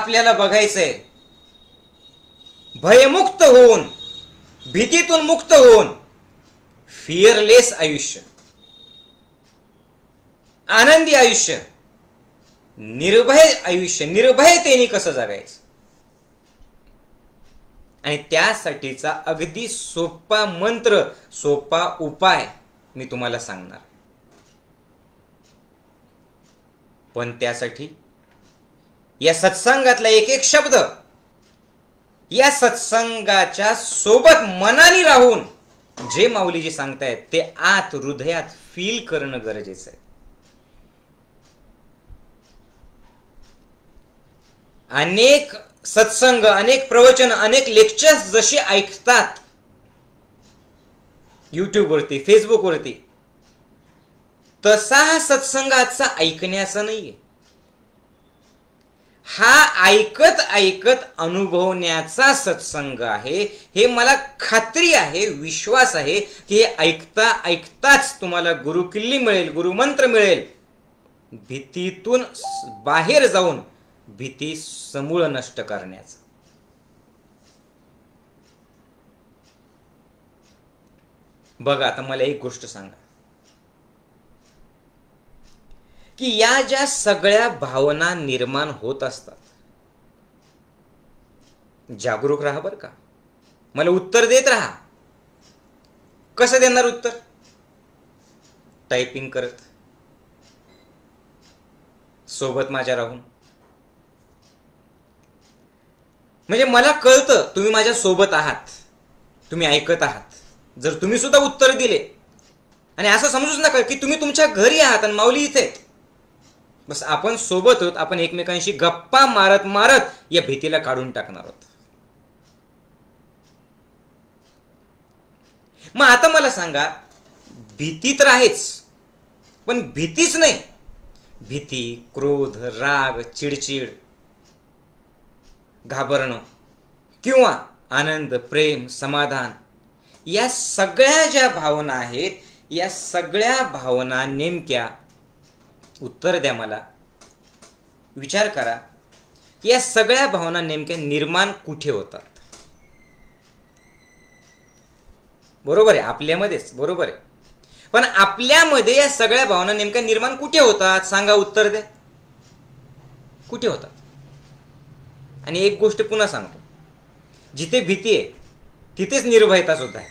आपल्याला बघायचंय. भयमुक्त होऊन, भीतीतून मुक्त होऊन फिअरलेस आयुष्य, आनंदी आयुष्य, निर्भय आयुष्य, निर्भयतेने कसं जगायचं. आणि त्यासाठीचा अगदी सोपा मंत्र, सोपा उपाय मी तुम्हाला सांगणार. पण त्यासाठी या सत्संगातला एक एक शब्द, या सत्संगाच्या सोबत मनाने राहून जे माऊलीजी सांगतायत ते आत हृदयात फील करणं गरजेचं आहे. अनेक सत्संग, अनेक प्रवचन, अनेक लेक्चर्स जसे ऐकतात युट्यूबवरती, फेसबुकवरती, तसा हा सत्संग आजचा ऐकण्याचा नाहीये. हा ऐकत ऐकत अनुभवण्याचा सत्संग आहे. हे मला खात्री आहे, विश्वास आहे की हे ऐकता ऐकताच तुम्हाला गुरुकिल्ली मिळेल, गुरुमंत्र मिळेल. भीतीतून बाहेर जाऊन भीती समूळ नष्ट करण्याचा. बघा, आता मला एक गोष्ट सांगा की या ज्या सगळ्या भावना निर्माण होत असतात, जागरूक राहा बरं का. मला उत्तर देत राहा. कसं देणार उत्तर? टायपिंग करत, सोबत माझ्या राहून. म्हणजे मला कळतं तुम्ही माझ्या सोबत आहात, तुम्ही ऐकत आहात. जर तुम्ही सुद्धा उत्तर दिले, आणि असं समजूच नका की तुम्ही तुमच्या घरी आहात आणि माऊली इथे, बस आपण सोबत आहोत, आपण एकमेकांशी गप्पा मारत मारत या भीतीला काढून टाकणार आहोत. मग आता मला सांगा, भीती तर आहेच, पण भीतीच नाही, भीती, क्रोध, राग, चिडचिड, घाबरणं किंवा आनंद, प्रेम, समाधान, या सगळ्या ज्या भावना आहेत, या सगळ्या भावना नेमक्या, उत्तर द्या मला, विचार करा, या सगळ्या भावना नेमक्या निर्माण कुठे होतात? बरोबर आहे, आपल्यामध्येच, बरोबर आहे. पण आपल्यामध्ये या सगळ्या भावना नेमक्या निर्माण कुठे होतात? सांगा, उत्तर द्या. कुठे होतात? आणि एक गोष्ट पुन्हा सांगतो, जिथे भीती आहे तिथेच निर्भयता सुद्धा आहे.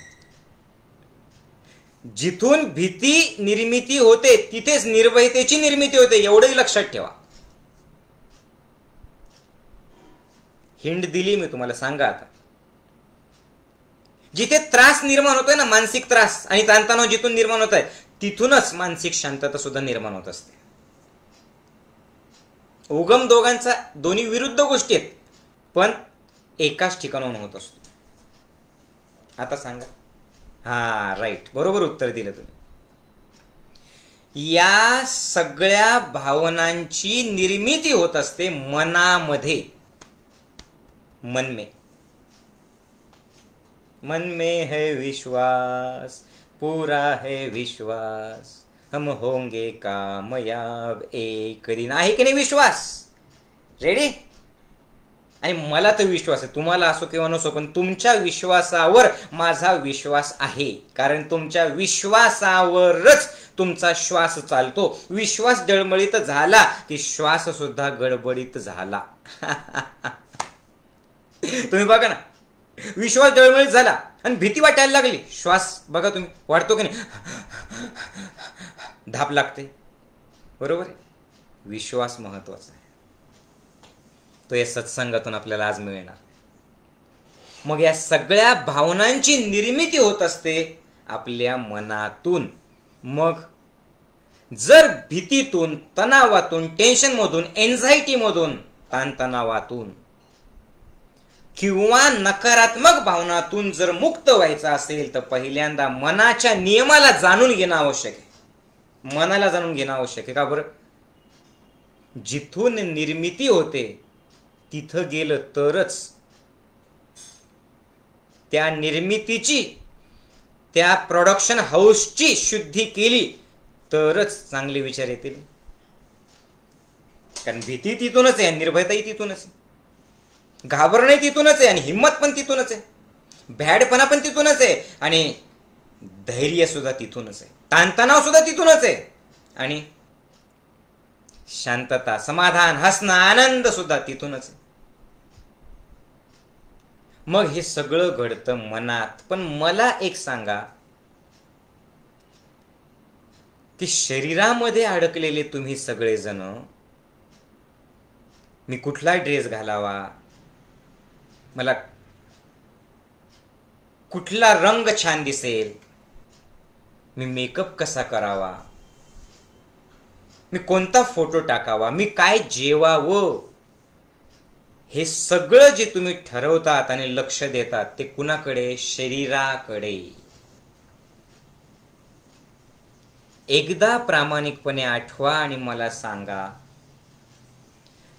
जिथून भीती निर्मिती होते तिथेच निर्भयतेची निर्मिती होते, एवढंही लक्षात ठेवा. हिंड दिली मी तुम्हाला. सांगा आता, जिथे त्रास निर्माण होतोय ना, मानसिक त्रास आणि ताणतणाव जिथून निर्माण होत आहे, तिथूनच मानसिक शांतता सुद्धा निर्माण होत असते. उगम दोघांचा, दोन्ही विरुद्ध गोष्टी आहेत, पण एकाच ठिकाणाहून होत असतो. आता सांगा. हा, राईट, बरोबर उत्तर दिलं तुम्ही. या सगळ्या भावनांची निर्मिती होत असते मनामध्ये. मन में है विश्वास, पूरा है विश्वास, हम होंगे कामयाब एक दिन. आहे की नाही विश्वास? रेडी? आणि मला तर विश्वास आहे, तुम्हाला असो किंवा नसो, पण तुमच्या विश्वासावर माझा विश्वास आहे. कारण तुमच्या विश्वासावरच तुमचा श्वास चालतो. विश्वास डळमळीत झाला की श्वास सुद्धा गडबडीत झाला. तुम्ही बघा ना, विश्वास डळमळीत झाला आणि भीती वाटायला लागली, श्वास बघा तुम्ही वाढतो की नाही, धाप लागते. बरोबर आहे. विश्वास महत्वाचा आहे. तो या सत्संगातून आपल्याला आज मिळणार. मग या सगळ्या भावनांची निर्मिती होत असते आपल्या मनातून. मग जर भीतीतून, तणावातून, टेन्शनमधून, एन्झायटीमधून, ताणतणावातून किंवा नकारात्मक भावनातून जर मुक्त व्हायचं असेल तर पहिल्यांदा मनाच्या नियमाला जाणून घेणं आवश्यक आहे. मनाला जाणून घेणं आवश्यक आहे. का बरं? जिथून निर्मिती होते तिथं गेलं तरच त्या निर्मितीची, त्या प्रोडक्शन हाऊसची शुद्धी केली तरच चांगले विचार येतील. कारण भीती तिथूनच आहे, निर्भयताही तिथूनच. घाबरणं तिथूनच आहे आणि हिंमत पण तिथूनच आहे, भ्याडपणा पण तिथूनच आहे आणि धैर्य सुद्धा तिथूनच आहे, ताणतणाव सुद्धा तिथूनच आहे आणि शांतता, समाधान, हसणं, आनंद सुद्धा तिथूनच आहे. मग हे सगळं घडतं मनात. पण मला एक सांगा की शरीरामध्ये अडकलेले तुम्ही सगळेजण, मी कुठला ड्रेस घालावा, मला कुठला रंग छान दिसेल, मी मेकअप कसा करावा, मी कोणता फोटो टाकावा, मी काय जेवावं, हे सगळं जे तुम्ही ठरवतात आणि लक्ष देतात ते कुणाकडे? शरीराकडे. एकदा प्रामाणिकपणे आठवा आणि मला सांगा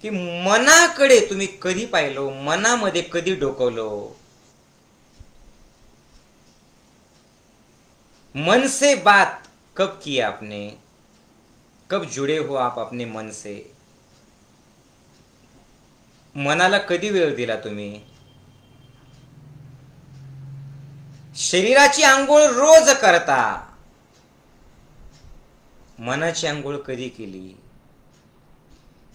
की मनाकडे तुम्ही कधी पाहिलो, मनामध्ये कधी डोकवलो? मन से बात कब की आपने, कब जुड़े हो आप अपने मन से? मनाला कधी वेळ दिला तुम्ही? शरीराची आंघोळ रोज करता, मनाची आंघोळ कधी केली?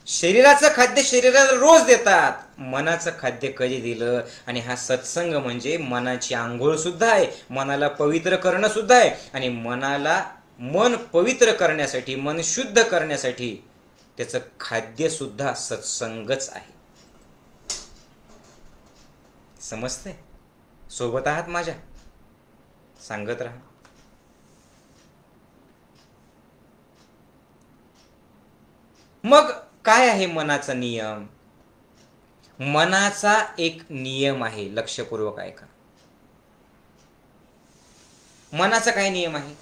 शरीराचं खाद्य शरीराला रोज देतात, मनाचं खाद्य कधी दिलं? आणि हा सत्संग म्हणजे मनाची आंघोळ सुद्धा आहे, मनाला पवित्र करणं सुद्धा आहे आणि मन पवित्र करण्यासाठी, मन शुद्ध करण्यासाठी त्याचं खाद्य सुद्धा सत्संगच आहे. समजतंय? सोबत आहात माझ्या? सांगत राहा. मग काय आहे मनाचा नियम? मनाचा एक नियम आहे, लक्षपूर्वक ऐका. मनाचा काय नियम आहे?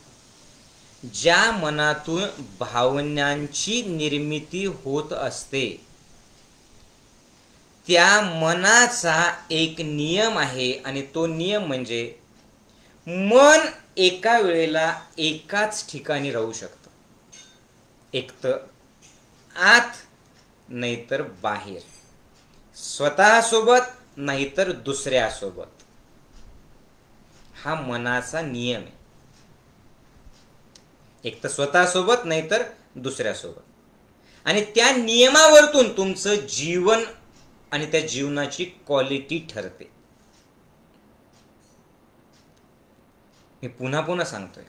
ज्या मनातून भावनांची निर्मिती होत असते त्या मनाचा एक नियम आहे आणि तो नियम म्हणजे मन एका वेळेला एकाच ठिकाणी राहू शकतं, एक तर आत नाहीतर बाहेर, स्वतःसोबत नाहीतर दुसऱ्यासोबत. हा मनाचा नियम आहे, एक तर स्वतःसोबत नाहीतर दुसऱ्यासोबत. आणि त्या नियमावरतून तुमचं जीवन आणि त्या जीवनाची क्वालिटी ठरते. मी पुन्हा पुन्हा सांगतोय,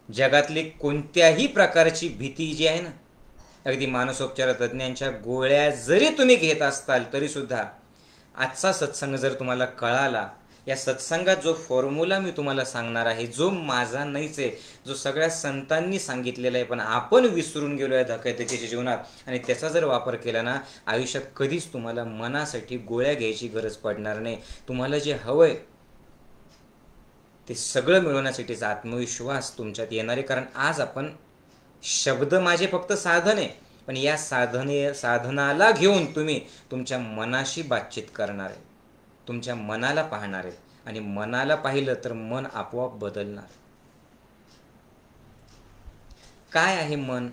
जगातली कोणत्याही प्रकारची भीती जी आहे ना, अगदी मानसोपचार तज्ञांच्या गोळ्या जरी तुम्ही घेत असताल तरी सुद्धा आजचा सत्संग जर तुम्हाला कळाला, या सत्संगात जो फॉर्म्युला मी तुम्हाला सांगणार आहे, जो माझा नाहीच आहे, जो सगळ्या संतांनी सांगितलेला आहे, पण आपण विसरून गेलो आहे धकाधकीच्या जीवनात, आणि त्याचा जर वापर केला ना, आयुष्यात कधीच तुम्हाला मनासाठी गोळ्या घ्यायची गरज पडणार नाही. तुम्हाला जे हवंय ते सगळं मिळवण्यासाठीचा आत्मविश्वास तुमच्यात येणार आहे. कारण आज आपण, शब्द माझे फक्त साधन आहे, पण या साधनाला घेऊन तुम्ही तुमच्या मनाशी बातचीत करणार आहे, तुमच्या मनाला पाहणार आहे आणि मनाला पाहिलं तर मन आपोआप बदलणार. काय आहे मन?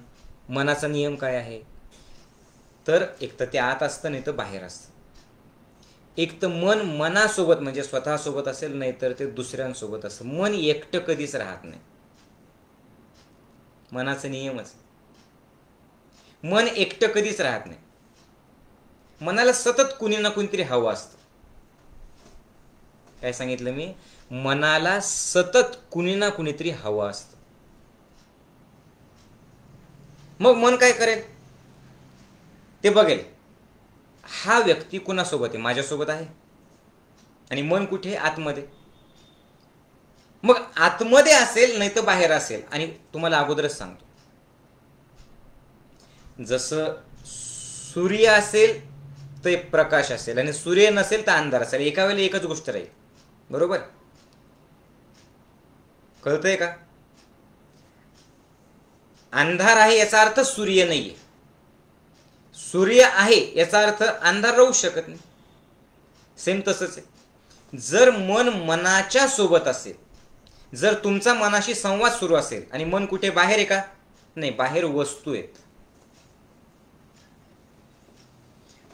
मनाचा नियम काय आहे? तर एक तर ते आत असतं नाही तर बाहेर असतं. एक तर मन मनासोबत म्हणजे स्वतःसोबत असेल, नाही तर ते दुसऱ्यांसोबत असतं. मन एकटं कधीच राहत नाही, मनाचा नियमच. मन एकटं कधीच राहत नाही, मनाला सतत कुणी ना कुणीतरी हवं असतं. काय सांगितलं मी? मनाला सतत कुणी ना कुणीतरी हवं असतं. मग मन काय करेल? ते बघेल हा व्यक्ती कुणासोबत आहे, माझ्यासोबत आहे. आणि मन कुठे? आतमध्ये. मग आतमध्ये असेल नाही तर बाहेर असेल. आणि तुम्हाला अगोदरच सांगतो, जसं सूर्य असेल तर प्रकाश असेल आणि सूर्य नसेल तर अंधार असेल, एका वेळेला एकच गोष्ट राहील. बरोबर? कळतंय का? अंधार आहे याचा अर्थ सूर्य नाहीये, सूर्य आहे याचा अर्थ अंधार राहू शकत नाही. सेम तसंच आहे. जर मन मनाच्या सोबत असेल, जर तुमचा मनाशी संवाद सुरू असेल, आणि मन कुठे? बाहेर आहे का? नाही, बाहेर वस्तू आहेत.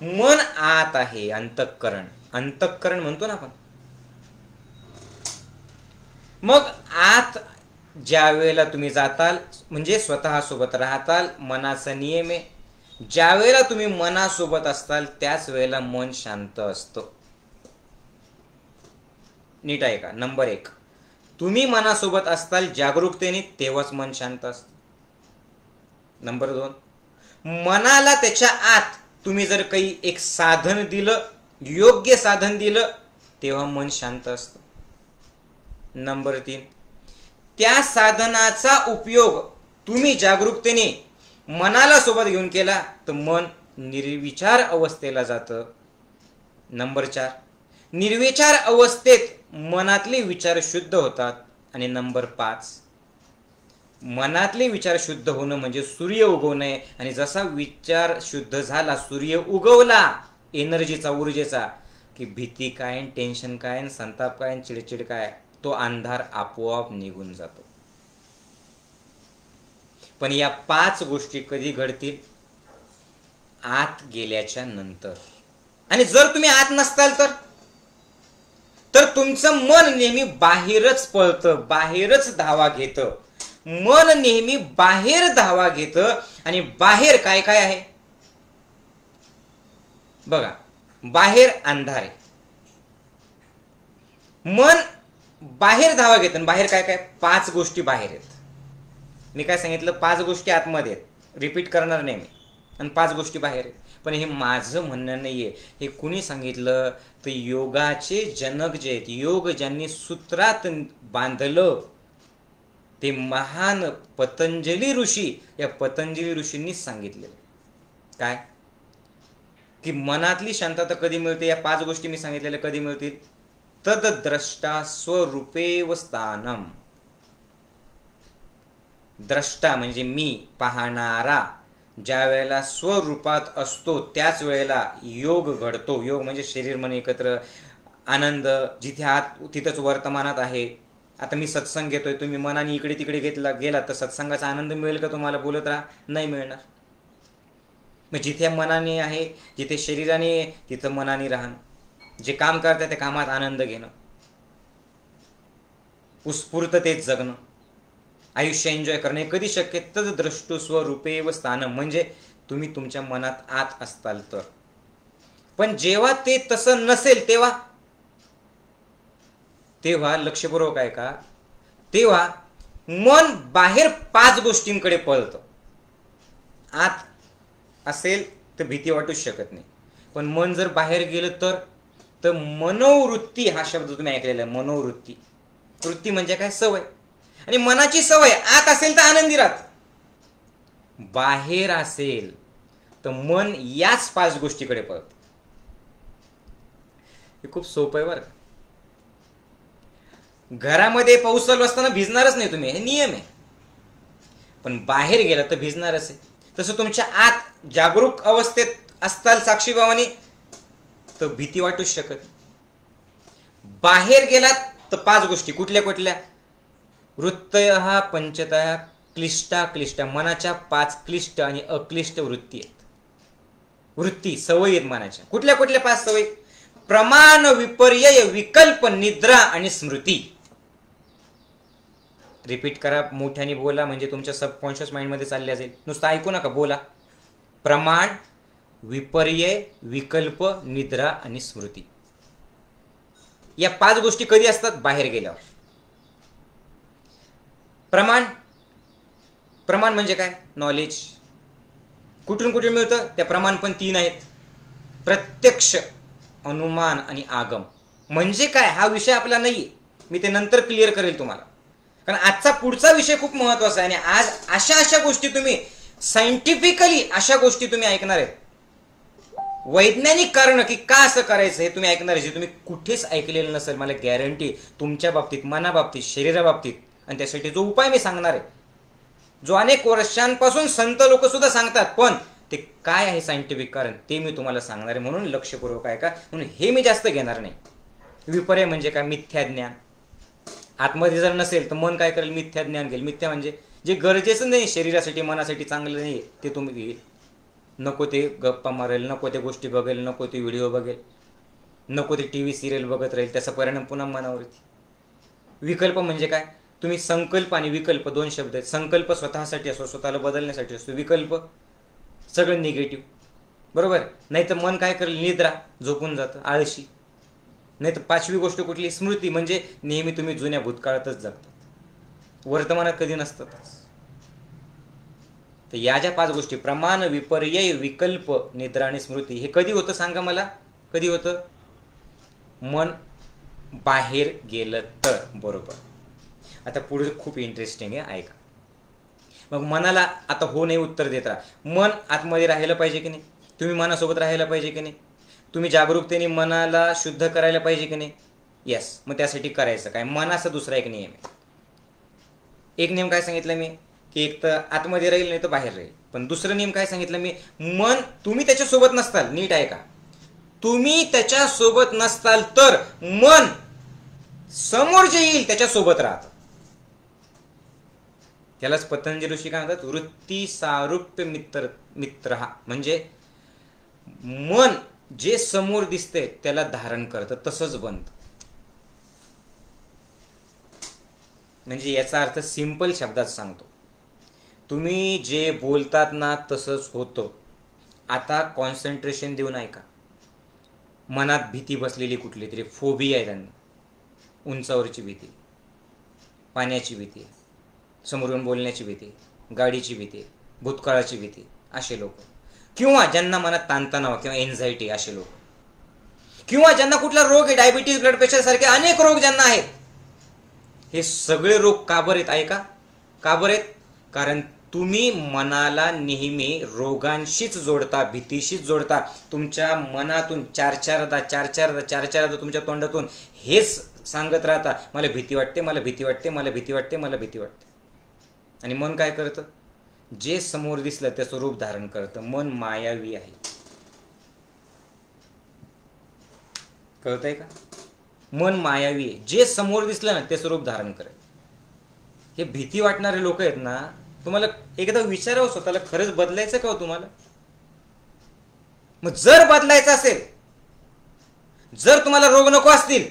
मन आत आहे, अंतःकरण. अंतःकरण म्हणतो ना आपण. मग आत ज्या वेळेला तुम्ही जाताल म्हणजे स्वतःसोबत राहताल, मनाचा नियम आहे. ज्या वेळेला तुम्ही मनासोबत असताल त्याच वेळेला मन शांत असतं. नीट आहे का? नंबर 1, तुम्ही मनासोबत असताल जागरूकतेने तेव्हाच मन शांत असतं. नंबर 2, मनाला त्याच्या आत तुम्ही जर काही एक साधन दिलं, योग्य साधन दिलं, तेव्हा मन शांत असतं. नंबर 3, त्या साधनाचा उपयोग तुम्ही जागरूकतेने मनाला सोबत घेऊन केला तर मन निर्विचार अवस्थेला जातं. नंबर 4, निर्विचार अवस्थेत मनातले विचार शुद्ध होतात. आणि नंबर 5, मनातले विचार शुद्ध होणं म्हणजे सूर्य उगवणे. आणि जसा विचार शुद्ध झाला, सूर्य उगवला एनर्जीचा, ऊर्जेचा, की भीती काय, टेन्शन काय, संताप काय, चिडचिड काय, तो अंधार आपोआप निघून जातो. पण या 5 गोष्टी कधी घडतील? आत गेल्याच्या नंतर. आणि जर तुम्ही आत नसताल तर तुमचं मन नेहमी बाहेरच पळतं, बाहेरच धावा घेतं. मन नेहमी बाहेर धावा घेतं. आणि बाहेर काय काय आहे बघा, बाहेर अंधार आहे. मन बाहेर धावा घेतं. बाहेर काय काय? 5 गोष्टी बाहेर आहेत. मी काय सांगितलं? 5 गोष्टी आतमध्ये आहेत. रिपीट करणार नाही मी. आणि 5 गोष्टी बाहेर आहेत. पण हे माझं म्हणणं नाहीये. हे कुणी सांगितलं? तर योगाचे जनक जे आहेत, योग ज्यांनी सूत्रात बांधलं, ते महान पतंजली ऋषी, या पतंजली ऋषींनीच सांगितलेलं. काय? की मनातली शांतता कधी मिळते? या 5 गोष्टी मी सांगितलेल्या कधी मिळतील? तद द्रष्टा स्वरूपेव स्थानम. द्रष्टा म्हणजे मी, पाहणारा ज्या वेळेला स्वरूपात असतो त्याच वेळेला योग घडतो. योग म्हणजे शरीर मन एकत्र, आनंद जिथे आत तिथंच वर्तमानात आहे. आता मी सत्संग घेतोय, तुम्ही मनाने इकडे तिकडे गेला तर सत्संगाचा आनंद मिळेल का तुम्हाला? बोलत राहा, नाही मिळणार. मग जिथे मनाने आहे, जिथे शरीराने आहे, तिथं मनाने राहणं. जे काम करतात त्या कामात आनंद घेणं, उत्स्फूर्ततेत जगणं, आयुष्य एन्जॉय करणे कधी शक्य? तद द्रष्टु स्वरूपे व स्थान, म्हणजे तुम्ही तुमच्या मनात आत असताल तर. पण जेव्हा ते तसं नसेल तेव्हा लक्षपूर्वक आहे का, तेव्हा मन बाहेर 5 गोष्टींकडे पळतं. आत असेल तर भीती वाटूच शकत नाही. पण मन जर बाहेर गेलं तर मनोवृत्ती हा शब्द तुम्ही ऐकलेला आहे. मनोवृत्ती, वृत्ती म्हणजे काय? सवय. आणि मनाची सवय आत असेल तर आनंदी राहत, बाहेर असेल तर मन याच 5 गोष्टीकडे पळत. हे खूप सोपं आहे बरं. घरामध्ये पाऊस चालू असताना भिजणारच नाही तुम्ही, हे नियम आहे. पण बाहेर गेला तर भिजणारच आहे. तसं तुमच्या आत जागरूक अवस्थेत असताल साक्षीभावाने तर भीती वाटूच शकत. बाहेर गेलात तर 5 गोष्टी कुठल्या कुठल्या? वृत्तयः पंचतः क्लिष्टा क्लिष्टा, मनाच्या 5 क्लिष्ट आणि अक्लिष्ट वृत्ती आहेत. वृत्ती, सवयी आहेत मनाच्या. कुठल्या कुठल्या 5 सवयी? प्रमाण, विपर्यय, विकल्प, निद्रा आणि स्मृती. रिपीट करा, मोठ्याने बोला, म्हणजे तुमच्या सबकॉन्शियस माइंडमध्ये चालल्या जाईल. नुसतं ऐकू नका, बोला. प्रमाण, विपर्यय, विकल्प, निद्रा आणि स्मृती. या 5 गोष्टी कधी असतात? बाहेर गेल्यावर. प्रमाण म्हणजे काय? नॉलेज. कुठून कुठे मिळतं? त्या प्रमाण पण 3 आहेत: प्रत्यक्ष, अनुमान आणि आगम. म्हणजे काय? हा विषय आपला नाहीये, मी ते नंतर क्लिअर करेल तुम्हाला. कारण आजचा पुढचा विषय खूप महत्वाचा आहे. आणि आज अशा गोष्टी तुम्ही सायंटिफिकली अशा गोष्टी तुम्ही ऐकणार आहेत. वैज्ञानिक कारण की का असं करायचं हे तुम्ही ऐकणार आहे, जे तुम्ही कुठेच ऐकलेलं नसेल. मला गॅरंटी तुमच्या बाबतीत, मनाबाबतीत, शरीराबाबतीत. आणि त्यासाठी जो उपाय मी सांगणार आहे, जो अनेक वर्षांपासून संत लोक सुद्धा सांगतात, पण ते काय आहे सायंटिफिक कारण ते मी तुम्हाला सांगणार आहे. म्हणून लक्षपूर्वक आहे का, म्हणून हे मी जास्त घेणार नाही. विपर्य म्हणजे काय? मिथ्या ज्ञान. आतमध्ये जर नसेल तर मन काय करेल? मिथ्या ज्ञान घेईल. मिथ्या म्हणजे जे गरजेचं नाही, शरीरासाठी, मनासाठी चांगलं नाही, ते तुम्ही घेईल. नको ते गप्पा मारेल, नको ते गोष्टी बघेल, नको ते व्हिडिओ बघेल, नको ते टी व्ही सिरियल बघत राहील. त्याचा परिणाम पुन्हा मनावरती. विकल्प म्हणजे काय? तुम्ही संकल्प आणि विकल्प दोन शब्द आहेत. संकल्प स्वतःसाठी असतो, स्वतःला बदलण्यासाठी असतो. विकल्प सगळं निगेटिव्ह, बरोबर. नाही तर मन काय करेल? निद्रा, झोपून जातं, आळशी. नाही तर पाचवी गोष्ट कुठली? स्मृती, म्हणजे नेहमी तुम्ही जुन्या भूतकाळातच जगतात, वर्तमानात कधी नसतातच. तर या ज्या पाच गोष्टी, प्रमाण, विपर्यय, विकल्प, निद्रा आणि स्मृती, हे कधी होतं सांगा मला? कधी होतं? मन बाहेर गेलं तर. बरोबर. आता पुढे खूप इंटरेस्टिंग आहे, ऐका. मग मनाला आता हो नाही उत्तर देत राहा. मन आतमध्ये राहायला पाहिजे की नाही? तुम्ही मनासोबत राहायला पाहिजे की नाही? तुम्ही जागरूकतेने मनाला शुद्ध करायला पाहिजे की नाही? येस. मग त्यासाठी करायचं काय? मनाचा दुसरा एक नियम आहे. एक नियम काय सांगितलं मी? की एक तर आतमध्ये राहील, नाही तर बाहेर राहील. पण दुसरं नियम काय सांगितलं मी? मन तुम्ही त्याच्यासोबत नसताल, नीट ऐका, तुम्ही त्याच्यासोबत नसताल तर मन समोर जे येईल त्याच्यासोबत राहतं. त्यालाच पतंजली ऋषी काय म्हणतात? वृत्ती सारूप्य मित्र. म्हणजे मन जे समोर दिसतंय त्याला धारण करतं, तसंच बनतं. म्हणजे याचा अर्थ सिंपल शब्दात सांगतो, तुम्ही जे बोलतात ना तसंच होतं. आता कॉन्सन्ट्रेशन देऊन ऐका. मनात भीती बसलेली कुठली तरी, फोबिया आहे त्यांना, उंचावरची भीती, पाण्याची भीती, समोरून बोलण्याची भीती, गाडीची भीती, भूतकाळाची भीती, असे लोक. किंवा ज्यांना मनात ताणतणाव किंवा एन्झायटी, असे लोक. किंवा ज्यांना कुठला रोग आहे, डायबिटीज, ब्लड प्रेशर सारखे अनेक रोग ज्यांना आहेत. हे सगळे रोग का बरे आहेत? ऐका, का बरे आहेत? कारण तुम्ही मनाला नेहमी रोगांशीच जोडता, भीतीशीच जोडता. तुमच्या मनातून चार चारदा तुमच्या तोंडातून हेच सांगत राहता, मला भीती वाटते, मला भीती वाटते, मला भीती वाटते, मला भीती वाटते. आणि मन काय करतं? जे समोर दिसलं त्याचं रूप धारण करतं. मन मायावी आहे. कळतंय का? मन मायावी आहे. जे समोर दिसलं ना त्याचं रूप धारण करेल. हे भीती वाटणारे लोक आहेत ना, तुम्हाला एकदा विचारावं स्वतःला, खरंच बदलायचं का हो तुम्हाला? मग जर बदलायचं असेल, जर तुम्हाला रोग नको असतील,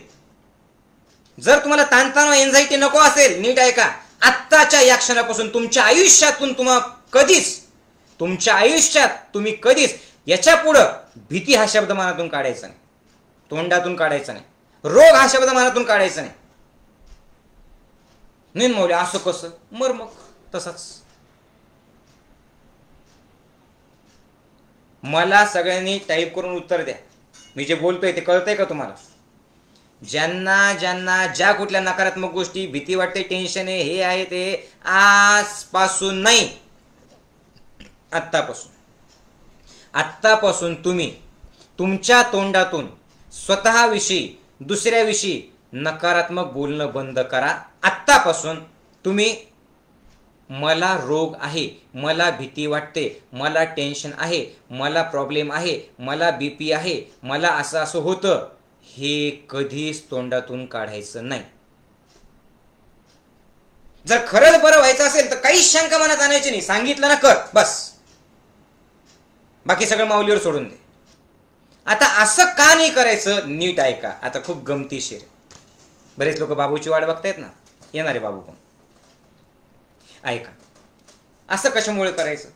जर तुम्हाला ताणतणाव, एन्झायटी नको असेल, नीट ऐका, आत्ताच्या या क्षणापासून तुमच्या आयुष्यातून तुम्ही कधीच याच्या पुढं भीती हा शब्द मनातून काढायचा नाही, तोंडातून काढायचा नाही, रोग हा शब्द मनातून काढायचा नाही. नाही मौली असं कसं? मग तसंच. मला सगळ्यांनी टाईप करून उत्तर द्या. मी जे बोलतोय ते कळतंय का तुम्हाला? ज्यांना ज्या कुठल्या नकारात्मक गोष्टी, भीती वाटते, टेन्शन आहे, हे आहे ते, आजपासून नाही, आत्तापासून तुम्ही तुमच्या तोंडातून स्वतःविषयी, दुसऱ्याविषयी नकारात्मक बोलणं बंद करा. आत्तापासून तुम्ही मला रोग आहे, मला भीती वाटते, मला टेन्शन आहे, मला प्रॉब्लेम आहे, मला बीपी आहे, मला असं होतं, हे कधीच तोंडातून काढायचं नाही. जर खरंच बरं व्हायचं असेल तर काहीच शंका मनात आणायची नाही. सांगितलं ना कर, बस. बाकी सगळं माऊलीवर सोडून दे. आता असं का नाही करायचं? नीट ऐका, आता खूप गमतीशीर. बरेच लोक बाबूची वाट बघतायत ना, येणारे बाबू कोण. ऐका, असं कशामुळे करायचं?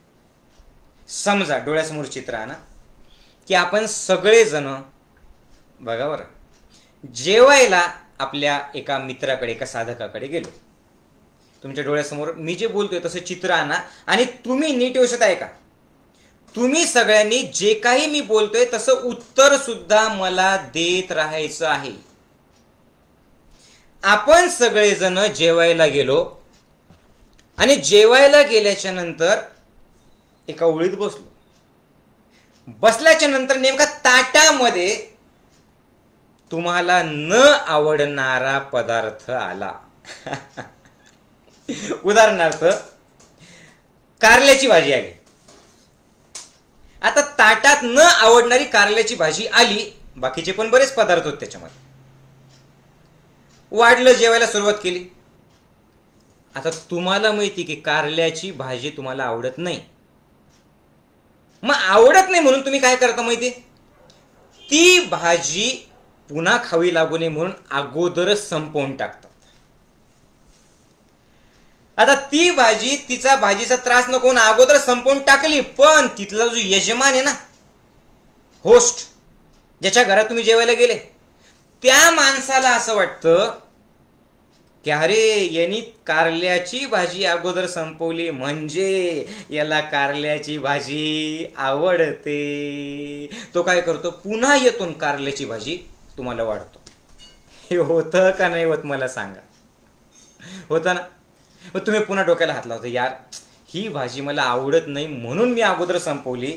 समजा डोळ्यासमोर चित्र आहे ना, की आपण सगळेजण बघा बरं, जेवायला आपल्या एका मित्राकडे, एका साधकाकडे गेलो. तुमच्या डोळ्यासमोर मी जे बोलतोय तसं चित्र आणा आणि तुम्ही नीट व्यवस्थित ऐका. तुम्ही सगळ्यांनी जे काही मी बोलतोय तसं उत्तर सुद्धा मला देत राहायचं आहे. आपण सगळेजण जेवायला गेलो आणि जेवायला गेल्याच्या नंतर एका ओळीत बसलो. बसल्याच्या नंतर नेमका ताटामध्ये तुम्हाला न आवडणारा पदार्थ आला. उदाहरणार्थ कारल्याची भाजी आली. आता ताटात न आवडणारी कारल्याची भाजी आली, बाकीचे पण बरेच पदार्थ होते त्याच्यामध्ये. वाढलं, जेवायला सुरुवात केली. आता तुम्हाला माहिती की कारल्याची भाजी तुम्हाला आवडत नाही. मग आवडत नाही म्हणून तुम्ही काय करता माहिती, ती भाजी पुन्हा खावी लागू नये म्हणून अगोदरच संपवून टाकतात. आता ती भाजी, तिचा भाजीचा त्रास नको ना अगोदर संपवून टाकली, पण तिथला जो यजमान आहे ना, होस्ट, ज्याच्या घरात तुम्ही जेवायला गेले, त्या माणसाला असं वाटतं की अरे यांनी कारल्याची भाजी अगोदर संपवली म्हणजे याला कारल्याची भाजी आवडते. तो काय करतो, पुन्हा येतो कारल्याची भाजी तुम्हाला वाढतो. हे होतं का नाही होत मला सांगा, होतं ना. मग तुम्ही पुन्हा डोक्याला हात लावता, यार ही भाजी मला आवडत नाही म्हणून मी अगोदर संपवली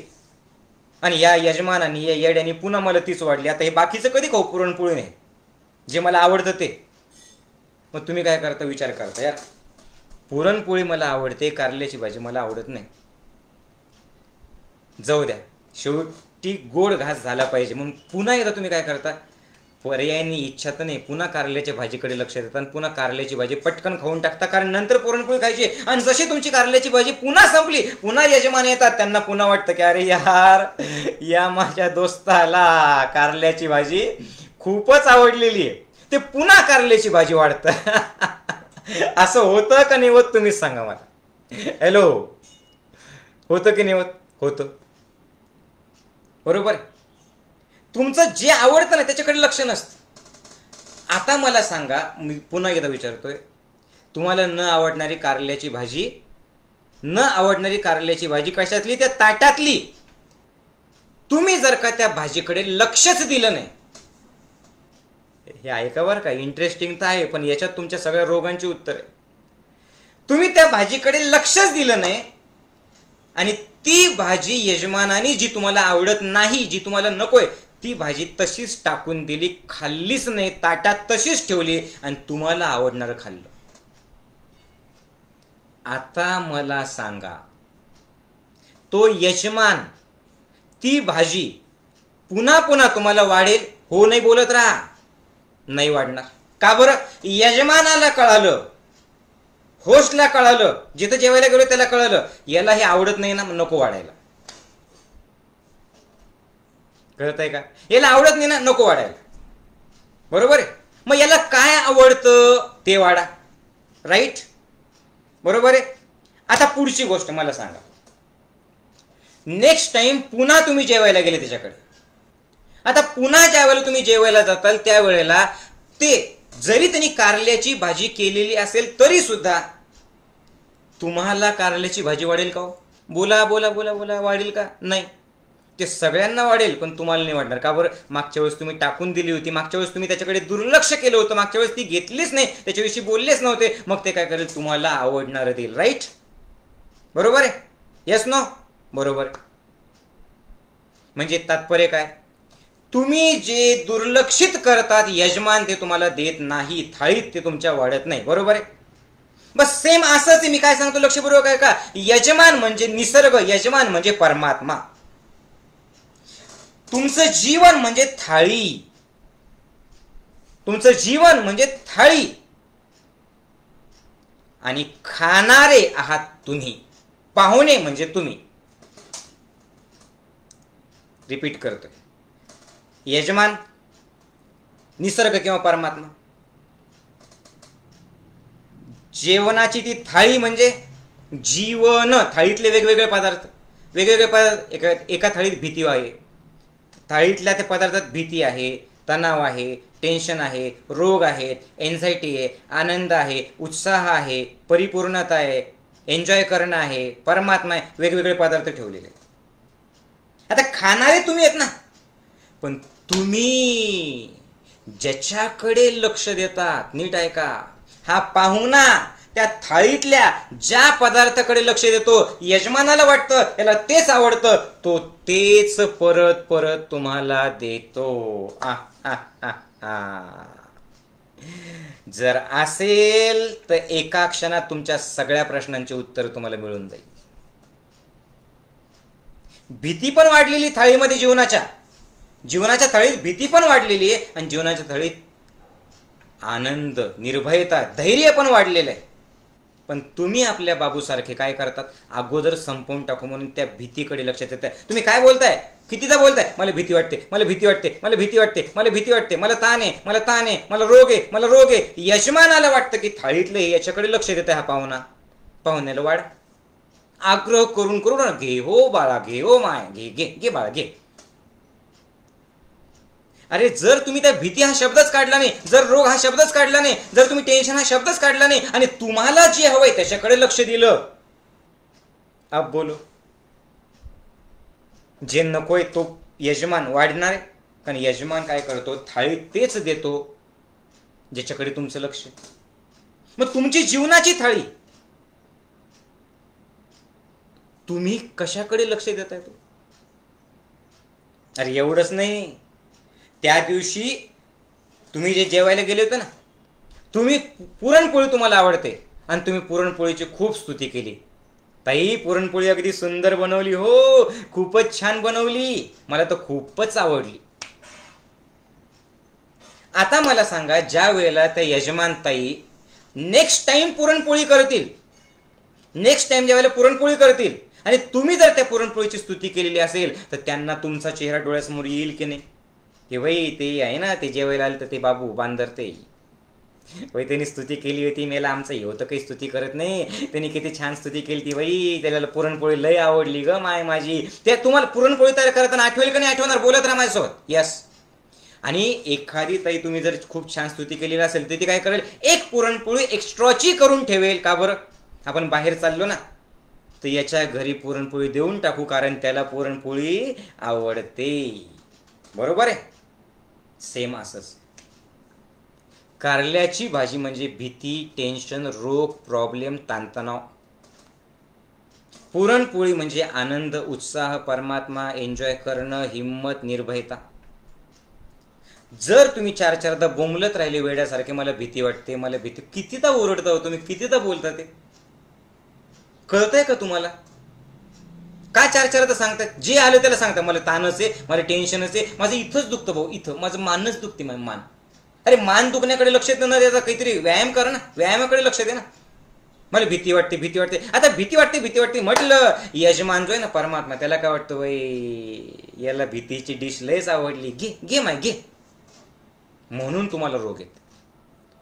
आणि या यजमानाने या येड्याने पुन्हा मला तीच वाढली. आता हे बाकीचं कधी खाऊ, पुरणपोळी नाही जे मला आवडतं ते. मग तुम्ही काय करता, विचार करता, यार पुरणपोळी मला आवडते, कारल्याची भाजी मला आवडत नाही, जाऊ द्या शेवटी गोड घास झाला पाहिजे म्हणून पुन्हा एकदा तुम्ही काय करता, पर्यायाने इच्छा तर नाही, पुन्हा कारल्याच्या भाजीकडे लक्ष देतात आणि पुन्हा कारल्याची भाजी पटकन खाऊन टाकता, कारण नंतर पुरणपोळी खायची. आणि जशी तुमची कारल्याची भाजी पुन्हा संपली, पुन्हा यजमान येतात, त्यांना पुन्हा वाटतं की अरे यार या माझ्या दोस्ताला कारल्याची भाजी खूपच आवडलेली आहे, ते पुन्हा कारल्याची भाजी वाढतं. असं होतं का नाही होत, तुम्हीच सांगा मला. हॅलो, होतं की नाही होत? होतं, बरोबर. तुमचं जे आवडतं ना त्याच्याकडे लक्ष नसतं. आता मला सांगा, मी पुन्हा एकदा विचारतोय, तुम्हाला न आवडणारी कारल्याची भाजी कशातली, त्या ताटातली. तुम्ही जर का त्या भाजीकडे लक्षच दिलं नाही, हे ऐका बरं का, इंटरेस्टिंग तर आहे पण याच्यात तुमच्या सगळ्या रोगांची उत्तर आहे. तुम्ही त्या भाजीकडे लक्षच दिलं नाही आणि ती भाजी यजमानाने जी तुम्हाला आवडत नाही, जी तुम्हाला नकोय, ती भाजी तशीच टाकून दिली, खाल्लीच नाही, ताटात तशीच ठेवली आणि तुम्हाला आवडणारं खाल्लं. आता मला सांगा, तो यजमान ती भाजी पुन्हा पुन्हा तुम्हाला वाढेल? हो नाही बोलत राहा, नाही वाढणार. का बरं? यजमानाला कळालं, होस्टला कळालं, जिथं जेवायला गेलो त्याला कळालं याला हे आवडत नाही ना, नको वाढायला. कळत आहे का? याला आवडत नाही ना, नको वाढायला, बरोबर आहे. मग याला काय आवडतं ते वाढा, राईट, बरोबर आहे. आता पुढची गोष्ट मला सांगा, नेक्स्ट टाइम पुन्हा तुम्ही जेवायला गेले त्याच्याकडे, आता पुन्हा ज्या वेळेला तुम्ही जेवायला जाताल त्यावेळेला ते जरी त्यांनी कारल्याची भाजी केलेली असेल तरी सुद्धा तुम्हाला कारल्याची भाजी वाढेल का? बोला बोला बोला बोला, वाढेल का? नाही. ते सगळ्यांना वाढेल पण तुम्हाला नाही वाढणार. का बरं? मागच्या वेळेस तुम्ही टाकून दिली होती, मागच्या वेळेस तुम्ही त्याच्याकडे दुर्लक्ष केलं होतं, मागच्या वेळेस ती घेतलीच नाही, त्याच्याविषयी बोललेच नव्हते, मग ते काय करेल, तुम्हाला आवडणार देईल, राईट, बरोबर आहे. येस नो, बरोबर. म्हणजे तात्पर्य काय, तुम्ही जे दुर्लक्षित करतात यजमान ते तुम्हाला देत नाही, थाळीत ते तुमच्या वाढत नाही, बरोबर आहे. बस सेम असंच मी काय सांगतो लक्षपूर्वक आहे का, यजमान म्हणजे निसर्ग, यजमान म्हणजे परमात्मा, तुमचं जीवन म्हणजे थाळी, तुमचं जीवन म्हणजे थाळी आणि खाणारे आहात तुम्ही, पाहुणे म्हणजे तुम्ही. रिपीट करतोय, यजमान निसर्ग किंवा परमात्मा, जेवणाची ती थाळी म्हणजे जीवन, थाळीतले वेगवेगळे पदार्थ, एका थाळीत भीती आहे, थाळीतल्या त्या पदार्थात भीती आहे, तणाव आहे, टेन्शन आहे, रोग आहेत, एन्झायटी आहे, आनंद आहे, उत्साह आहे, परिपूर्णता आहे, एन्जॉय करणं आहे, परमात्मा आहे, वेगवेगळे पदार्थ ठेवलेले. आता खाणारे तुम्ही आहेत ना, पण तुम्ही ज्याच्याकडे लक्ष देतात, नीट ऐका, हा पाहुणा त्या थाळीतल्या ज्या पदार्थाकडे लक्ष देतो, यजमानाला वाटतं याला तेच आवडतं, तो तेच परत परत तुम्हाला देतो. जर असेल तर एका क्षणात तुमच्या सगळ्या प्रश्नांची उत्तर तुम्हाला मिळून जाईल. भीती पण वाढलेली थाळीमध्ये, जीवनाच्या थाळीत भीती पण वाढलेली आहे आणि जीवनाच्या थाळीत आनंद, निर्भयता, धैर्य पण वाढलेलं आहे. पण तुम्ही आपल्या बाबूसारखे काय करतात, अगोदर संपवून टाकू म्हणून त्या भीतीकडे लक्ष देताय. तुम्ही काय बोलताय, कितीदा बोलताय, मला भीती वाटते, मला भीती वाटते, मला भीती वाटते, मला भीती वाटते, मला ताण आहे, मला ताण आहे, मला रोग आहे, मला रोग आहे. यजमानाला वाटतं की थाळीतलं याच्याकडे लक्ष देत आहे हा पाहुणा, पाहुण्याला वाढ. आग्रह करून करून घे हो बाळा, घे हो माय, घे घे घे बाळा घे. अरे जर तुम्ही त्या भीती हा शब्दच काढला नाही, जर रोग हा शब्दच काढला नाही, जर तुम्ही टेन्शन हा शब्दच काढला नाही आणि तुम्हाला जे हवंय त्याच्याकडे लक्ष दिलं, अब बोलो, जे नकोय तो यजमान वाढणार आहे. कारण यजमान काय करतो, थाळीत तेच देतो ज्याच्याकडे तुमचं लक्ष. मग तुमची जीवनाची थाळी तुम्ही कशाकडे लक्ष देताय तो. अरे एवढंच नाही, त्या दिवशी तुम्ही जे जेवायला गेले होते ना, तुम्ही पुरणपोळी तुम्हाला आवडते आणि तुम्ही पुरणपोळीची खूप स्तुती केली. ताई पुरणपोळी अगदी सुंदर बनवली हो, खूपच छान बनवली, मला तर खूपच आवडली. आता मला सांगा, ज्या वेळेला त्या यजमान ताई नेक्स्ट टाइम पुरणपोळी करतील, नेक्स्ट टाइम ज्या वेळेला पुरणपोळी करतील आणि तुम्ही जर त्या पुरणपोळीची स्तुती केलेली असेल, तर त्यांना तुमचा चेहरा डोळ्यासमोर येईल की नाही, की बाई ते आहे ना, ते जेवायला आले तर ते बाबू बांदर, ते बाई त्यांनी स्तुती केली होती, मेला आमचं हे होतं काही स्तुती करत नाही, त्यांनी किती छान स्तुती केली ती बाई, त्याला पुरणपोळी लय आवडली ग माय माझी. ते तुम्हाला पुरणपोळी तयार करताना आठवेल का नाही आठवणार, बोलत राहा माझ्यासोबत. यस. आणि एखादी ताई तुम्ही जर खूप छान स्तुती केलेली असेल तर ती काय करेल, एक पुरणपोळी एक्स्ट्राची करून ठेवेल. का बरं, आपण बाहेर चाललो ना, तर याच्या घरी पुरणपोळी देऊन टाकू, कारण त्याला पुरणपोळी आवडते. बरोबर आहे. सेम असंच कारल्याची भाजी म्हणजे भीती, टेन्शन, रोग, प्रॉब्लेम, ताणतणाव. पुरणपोळी म्हणजे आनंद, उत्साह, परमात्मा, एन्जॉय करणं, हिम्मत, निर्भयता. जर तुम्ही चार चारदा बोंबलत राहिले वेड्यासारखे, मला भीती वाटते, मला भीती, कितीदा ओरडता हो तुम्ही, कितीदा बोलता, ते कळतंय का तुम्हाला? काय चार चारदा सांगतात, जे आलं त्याला सांगता, मला ताणच आहे, मला टेन्शनच आहे, माझं इथंच दुखतं भाऊ, इथं माझं मानच दुखते, माझं मान. अरे मान दुखण्याकडे लक्ष न देता काहीतरी व्यायाम कर ना, व्यायामाकडे लक्ष दे ना. मला भीती वाटते, भीती वाटते, आता भीती वाटते, भीती वाटते म्हटलं, यजमान जो आहे ना परमात्मा, त्याला काय वाटतं, बाई याला भीतीची डिश लयच आवडली, घे घे माय घे, म्हणून तुम्हाला रोग आहेत.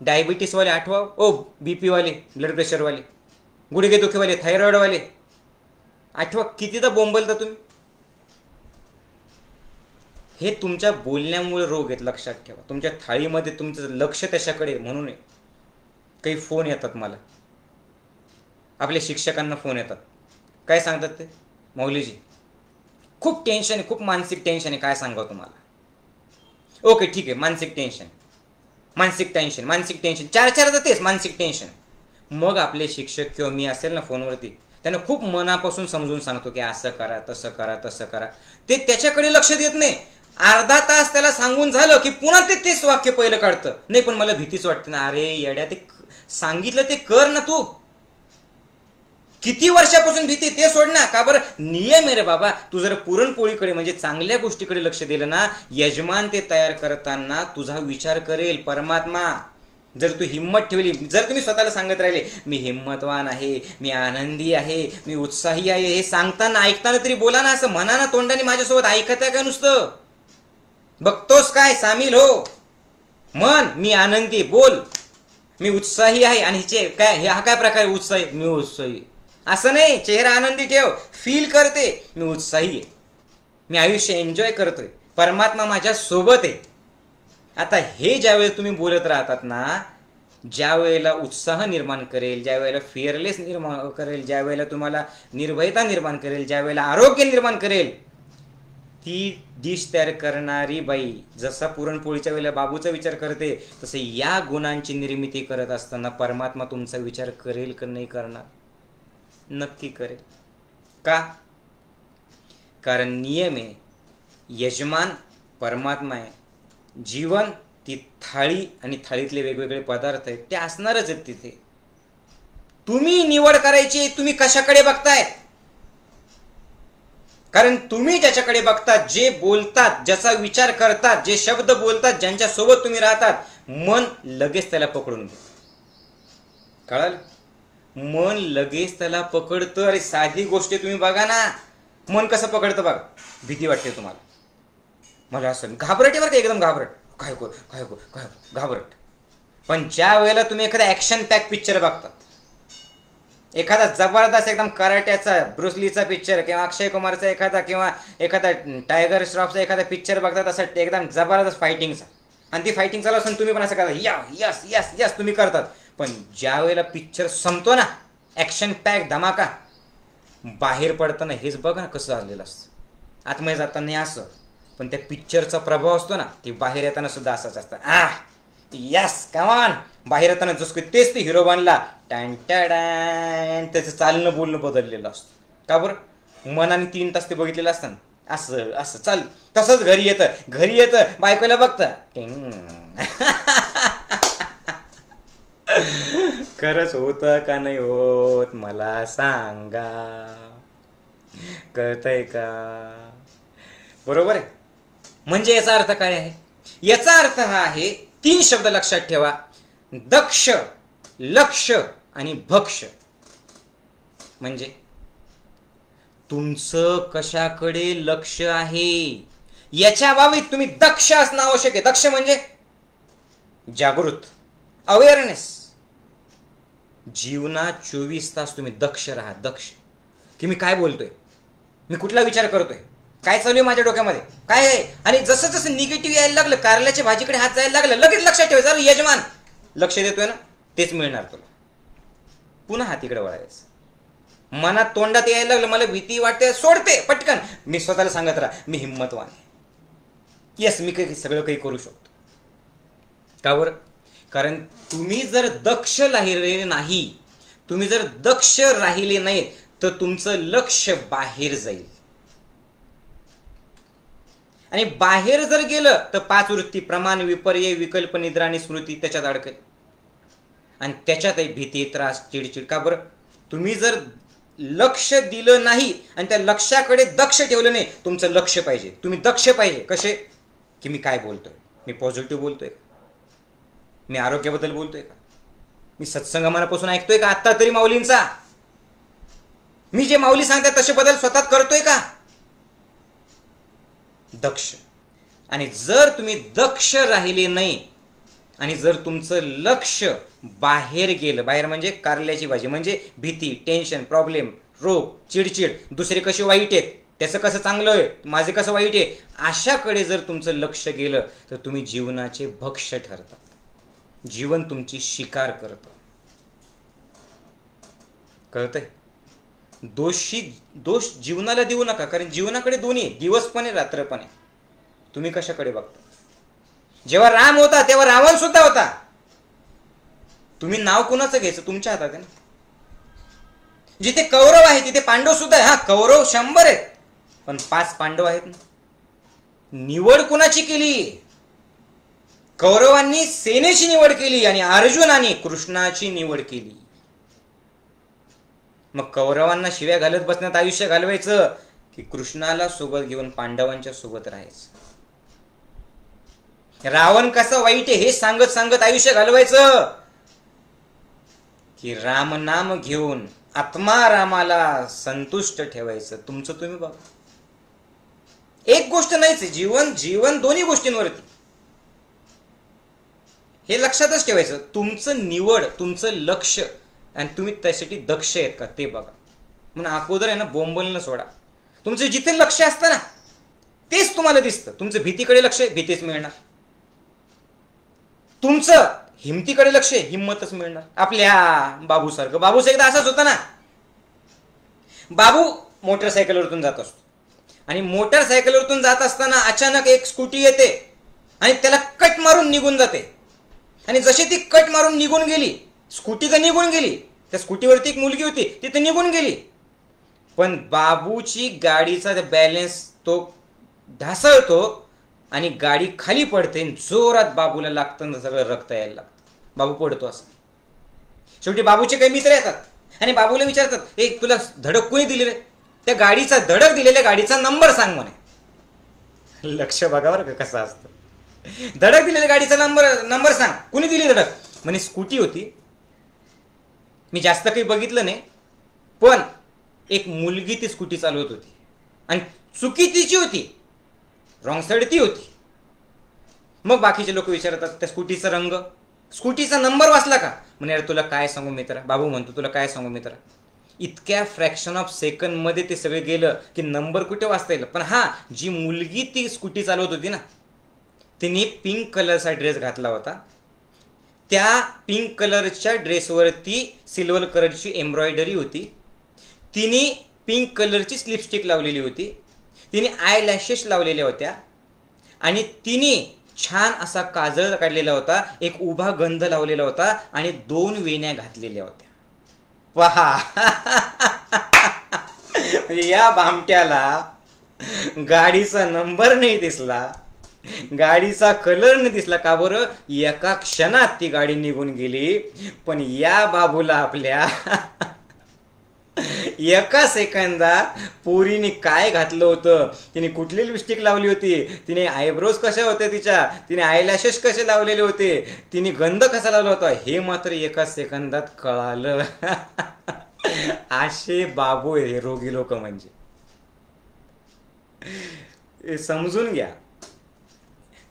डायबिटीसवाले आठवा, ओ बीपी वाले, ब्लड प्रेशरवाले, गुडघे दुखेवाले, थायरॉइडवाले आठवा, कितीदा बोंबलता तुम्ही. हे तुमच्या बोलण्यामुळे रोग आहेत, लक्षात ठेवा. तुमच्या थाळीमध्ये तुमचं लक्ष त्याच्याकडे, म्हणून काही फोन येतात मला, आपल्या शिक्षकांना फोन येतात, काय सांगतात ते, मौलीजी खूप टेन्शन आहे, खूप मानसिक टेन्शन आहे, काय सांगावं तुम्हाला. ओके ठीक आहे, मानसिक टेन्शन, मानसिक टेन्शन, मानसिक टेन्शन, चार चारदा तेच मानसिक टेन्शन. मग आपले शिक्षक किंवा मी असेल ना फोनवरती, त्यांना खूप मनापासून समजून सांगतो की असं करा, तसं करा, तसं करा. ते त्याच्याकडे लक्ष देत नाही. अर्धा तास त्याला सांगून झालं की पुन्हा ते तेच वाक्य पहिलं काढतं, नाही पण मला भीतीच वाटते ना. अरे येड्या, ते सांगितलं ते कर ना तू. किती वर्षापासून भीती ते सोड ना. का बरं, नियम आहे रे बाबा. तू जर पुरणपोळीकडे म्हणजे चांगल्या गोष्टीकडे लक्ष दिलं ना, यजमान ते तयार करताना तुझा विचार करेल परमात्मा. जर तू हिम्मत ठेवली, जर तुम्ही स्वतःला सांगत राहिले मी हिम्मतवान आहे, मी आनंदी आहे, मी उत्साही आहे, हे सांगताना ऐकताना तरी बोला ना, असं म्हणा ना तोंडाने माझ्यासोबत. ऐकत आहे का नुसतं, बघतोस काय, सामील हो. मन मी आनंदी, बोल मी उत्साही आहे. आणि हिचे काय, हा काय प्रकार, उत्साही, मी उत्साही असं नाही, चेहरा आनंदी ठेव, फील करते मी उत्साही आहे, मी आयुष्य एन्जॉय करतोय, परमात्मा माझ्या सोबत आहे. आता हे ज्यावेळेस तुम्ही बोलत राहतात ना, ज्या वेळेला उत्साह निर्माण करेल, ज्या वेळेला फिअरलेस निर्माण करेल, ज्या वेळेला तुम्हाला निर्भयता निर्माण करेल, ज्या वेळेला आरोग्य निर्माण करेल, ती डिश तयार करणारी बाई जसा पुरणपोळीच्या वेळेला बाबूचा विचार करते, तसे या गुणांची निर्मिती करत असताना परमात्मा तुमचा विचार करेल का नाही करणार? नक्की करेल. का? कारण नियम आहे, यजमान परमात्मा आहे, जीवन ती थाळी आणि थाळीतले वेगवेगळे पदार्थ आहेत, ते असणारच आहेत तिथे. तुम्ही निवड करायची, तुम्ही कशाकडे बघताय. कारण तुम्ही ज्याच्याकडे बघतात, जे बोलतात, ज्याचा विचार करतात, जे शब्द बोलतात, ज्यांच्यासोबत तुम्ही राहतात, मन लगेच त्याला पकडून घे. कळालं? मन लगेच त्याला पकडतं. अरे साधी गोष्ट तुम्ही बघा ना, मन कसं पकडतं बघा. भीती वाटते तुम्हाला, मला असं घाबरट आहे बरं का, एकदम घाबरट, काय काय घाबरट. पण ज्या वेळेला तुम्ही एखादा ऍक्शन पॅक पिक्चर बघता, एखादा जबरदस्त एकदम कराट्याचा ब्रुसलीचा पिक्चर किंवा अक्षय कुमारचा एखादा किंवा एखादा टायगर श्रॉफचा एखादा पिक्चर बघतात असं एकदम जबरदस्त फायटिंगचा, आणि ती फायटिंग चालू असून तुम्ही पण असं करता या यस यस यस तुम्ही करतात. पण ज्या वेळेला पिक्चर संपतो ना, ऍक्शन पॅक धमाका, बाहेर पडताना हेच बघा ना कसं झालेलं असतं. आतमध्ये जाताना असं, पण त्या पिक्चरचा प्रभाव असतो ना, ती बाहेर येताना सुद्धा असाच असतं. यस कमान, बाहेर येताना जसं तेच ते हिरो बनला, टॅन त्याचं चालणं बोलणं बदललेलं असतं. का बरं? मनाने 3 तास ते बघितलेलं असतं ना, असं असं चाल. तसंच घरी येतं बायकोला बघतं. खरंच होतं का नाही होत मला सांगा, कळतंय का? बरोबर आहे. म्हणजे याचा अर्थ काय आहे? याचा अर्थ हा आहे, 3 शब्द लक्षात ठेवा: दक्ष, लक्ष आणि भक्ष. म्हणजे तुमचं कशाकडे लक्ष आहे याच्या बाबतीत तुम्ही दक्ष असणं आवश्यक आहे. दक्ष म्हणजे जागृत, अवेअरनेस. जीवनात 24 तास तुम्ही दक्ष राहा. दक्ष की मी काय बोलतोय, मी कुठला विचार करतोय, काय चालू आहे माझ्या डोक्यामध्ये, काय आहे. आणि जसं जसं निगेटिव्ह यायला लागलं, कारल्याच्या भाजीकडे हात जायला लागलं, लगेच लक्षात ठेवायचं, यजमान लक्ष देतोय ना, तेच मिळणार तुला. पुन्हा हात इकडे वळायचं. मनात तोंडात यायला लागलं, मला भीती वाटते, सोडते पटकन. मी स्वतःला सांगत राहा, मी हिंमतवान आहे, येस मी काही सगळं काही करू शकतो. का बरं? कारण तुम्ही जर दक्ष राहिले नाही, तुम्ही जर दक्ष राहिले नाही, तर तुमचं लक्ष बाहेर जाईल. आणि बाहेर जर गेलं तर 5 वृत्ती, प्रमाण, विपर्य, विकल्प, निद्रा आणि स्मृती त्याच्यात अडकेल. आणि त्याच्यातही भीती, त्रास, चिडचिड. का बरं? तुम्ही जर लक्ष दिलं नाही आणि त्या लक्षाकडे दक्ष ठेवलं नाही, तुमचं लक्ष पाहिजे, तुम्ही दक्ष पाहिजे. कसे? की मी काय बोलतोय, मी पॉझिटिव्ह बोलतोय का, मी आरोग्याबद्दल बोलतोय का, मी सत्संग मनापासून ऐकतोय का, आत्ता तरी माऊलींचा, मी जे माऊली सांगतात तसे बदल स्वतः करतोय का. दक्ष. आणि जर तुम्ही दक्ष राहिले नाही आणि जर तुमचं लक्ष बाहेर गेलं, बाहेर म्हणजे कारल्याची भाजी, म्हणजे भीती, टेन्शन, प्रॉब्लेम, रोग, चिडचिड, दुसरे कसे वाईट आहेत, त्याचं कसं चांगलं आहे, माझे कसं वाईट आहे, अशाकडे जर तुमचं लक्ष गेलं तर तुम्ही जीवनाचे भक्ष ठरता. जीवन तुमची शिकार करतं. कळतंय? दोष जीवनाला देऊ नका, कारण जीवनाकडे दोन्ही, दिवस पण आहे, रात्र पण आहे. तुम्ही कशाकडे बघता? जेव्हा राम होता तेव्हा रावण सुद्धा होता. तुम्ही नाव कुणाचं घ्यायचं तुमच्या हातात आहे ना. जिथे कौरव आहे तिथे पांडव सुद्धा आहे. हा, कौरव 100 आहेत पण 5 पांडव आहेत ना. निवड कुणाची केली? कौरवांनी सेनेची निवड केली आणि अर्जुनाने कृष्णाची निवड केली. मग कौरवांना शिव्या घालत बसण्यात आयुष्य घालवायचं की कृष्णाला सोबत घेऊन पांडवांच्या सोबत राहायचं? रावण कसं वाईट आहे हे सांगत सांगत आयुष्य घालवायचं की राम नाम घेऊन आत्मा रामाला संतुष्ट ठेवायचं? तुमचं तुम्ही बघा. एक गोष्ट नाहीच, जीवन दोन्ही गोष्टींवरती. हे लक्षातच ठेवायचं. तुमचं निवड, तुमचं लक्ष आणि तुम्ही त्यासाठी दक्ष आहेत का ते बघा. म्हणून अगोदर आहे ना बोंबलणं सोडा. तुमचं जिथे लक्ष असतं ना तेच तुम्हाला दिसतं. तुमचं भीतीकडे लक्ष आहे, भीतीच मिळणार. तुमचं हिमतीकडे लक्ष आहे, हिंमतच मिळणार. आपल्या बाबूसारखं. बाबूच एकदा असाच होता ना. बाबू मोटरसायकलवरतून जात असतो आणि मोटरसायकलवरतून जात असताना अचानक एक स्कूटी येते आणि त्याला कट मारून निघून जाते. आणि जशी ती कट मारून निघून गेली, स्कूटी तर निघून गेली, त्या स्कूटीवरती एक मुलगी होती ती तर निघून गेली, पण बाबूची गाडीचा बॅलन्स तो ढासळतो आणि गाडी खाली पडते. जोरात बाबूला लागतं, सगळं रक्त यायला लागतं, बाबू पडतो. असं शेवटी बाबूचे काही मित्र येतात आणि बाबूला विचारतात, ए तुला धडक कोणी दिली रे? त्या गाडीचा, धडक दिलेल्या गाडीचा नंबर सांग म्हणे. लक्ष बघा बरं का कसं असतं. धडक दिलेल्या गाडीचा नंबर सांग, कुणी दिली धडक? म्हणे स्कूटी होती मी जास्त काही बघितलं नाही, पण एक मुलगी ती स्कूटी चालवत होती आणि चुकी तिची होती, रॉंग साईड ती होती. मग बाकीचे लोक विचारतात त्या स्कूटीचा रंग, स्कूटीचा नंबर वाचला का? म्हणे अरे तुला काय सांगू मित्रा, बाबू म्हणतो तुला काय सांगू मित्रा, इतक्या फ्रॅक्शन ऑफ सेकंड मध्ये ते सगळे गेलं की नंबर कुठे वाचता येईल. पण हा, जी मुलगी ती स्कूटी चालवत होती ना, तिने पिंक कलरचा ड्रेस घातला होता. त्या पिंक कलरच्या ड्रेसवरती सिल्वर कलरची एम्ब्रॉयडरी होती. तिने पिंक कलरची लिपस्टिक लावलेली होती. तिने आय लॅशेस लावलेल्या होत्या आणि तिने छान असा काजळ काढलेला होता, एक उभा गंध लावलेला होता आणि 2 वेण्या घातलेल्या होत्या. पहा या भामट्याला गाडीचा नंबर नाही दिसला, गाडीचा कलर नाही दिसला. का बरं? एका क्षणात ती गाडी निघून गेली. पण या बाबूला आपल्या एका सेकंदात पोरीने काय घातलं होतं, तिने कुठली लिपस्टिक लावली होती, तिने आयब्रोज कशा होत्या तिच्या, तिने आयलॅशेस कसे लावलेले होते, तिने गंध कसा लावला होता, हे मात्र एका सेकंदात कळालं. असे बाबू हे रोगी लोक म्हणजे. समजून घ्या,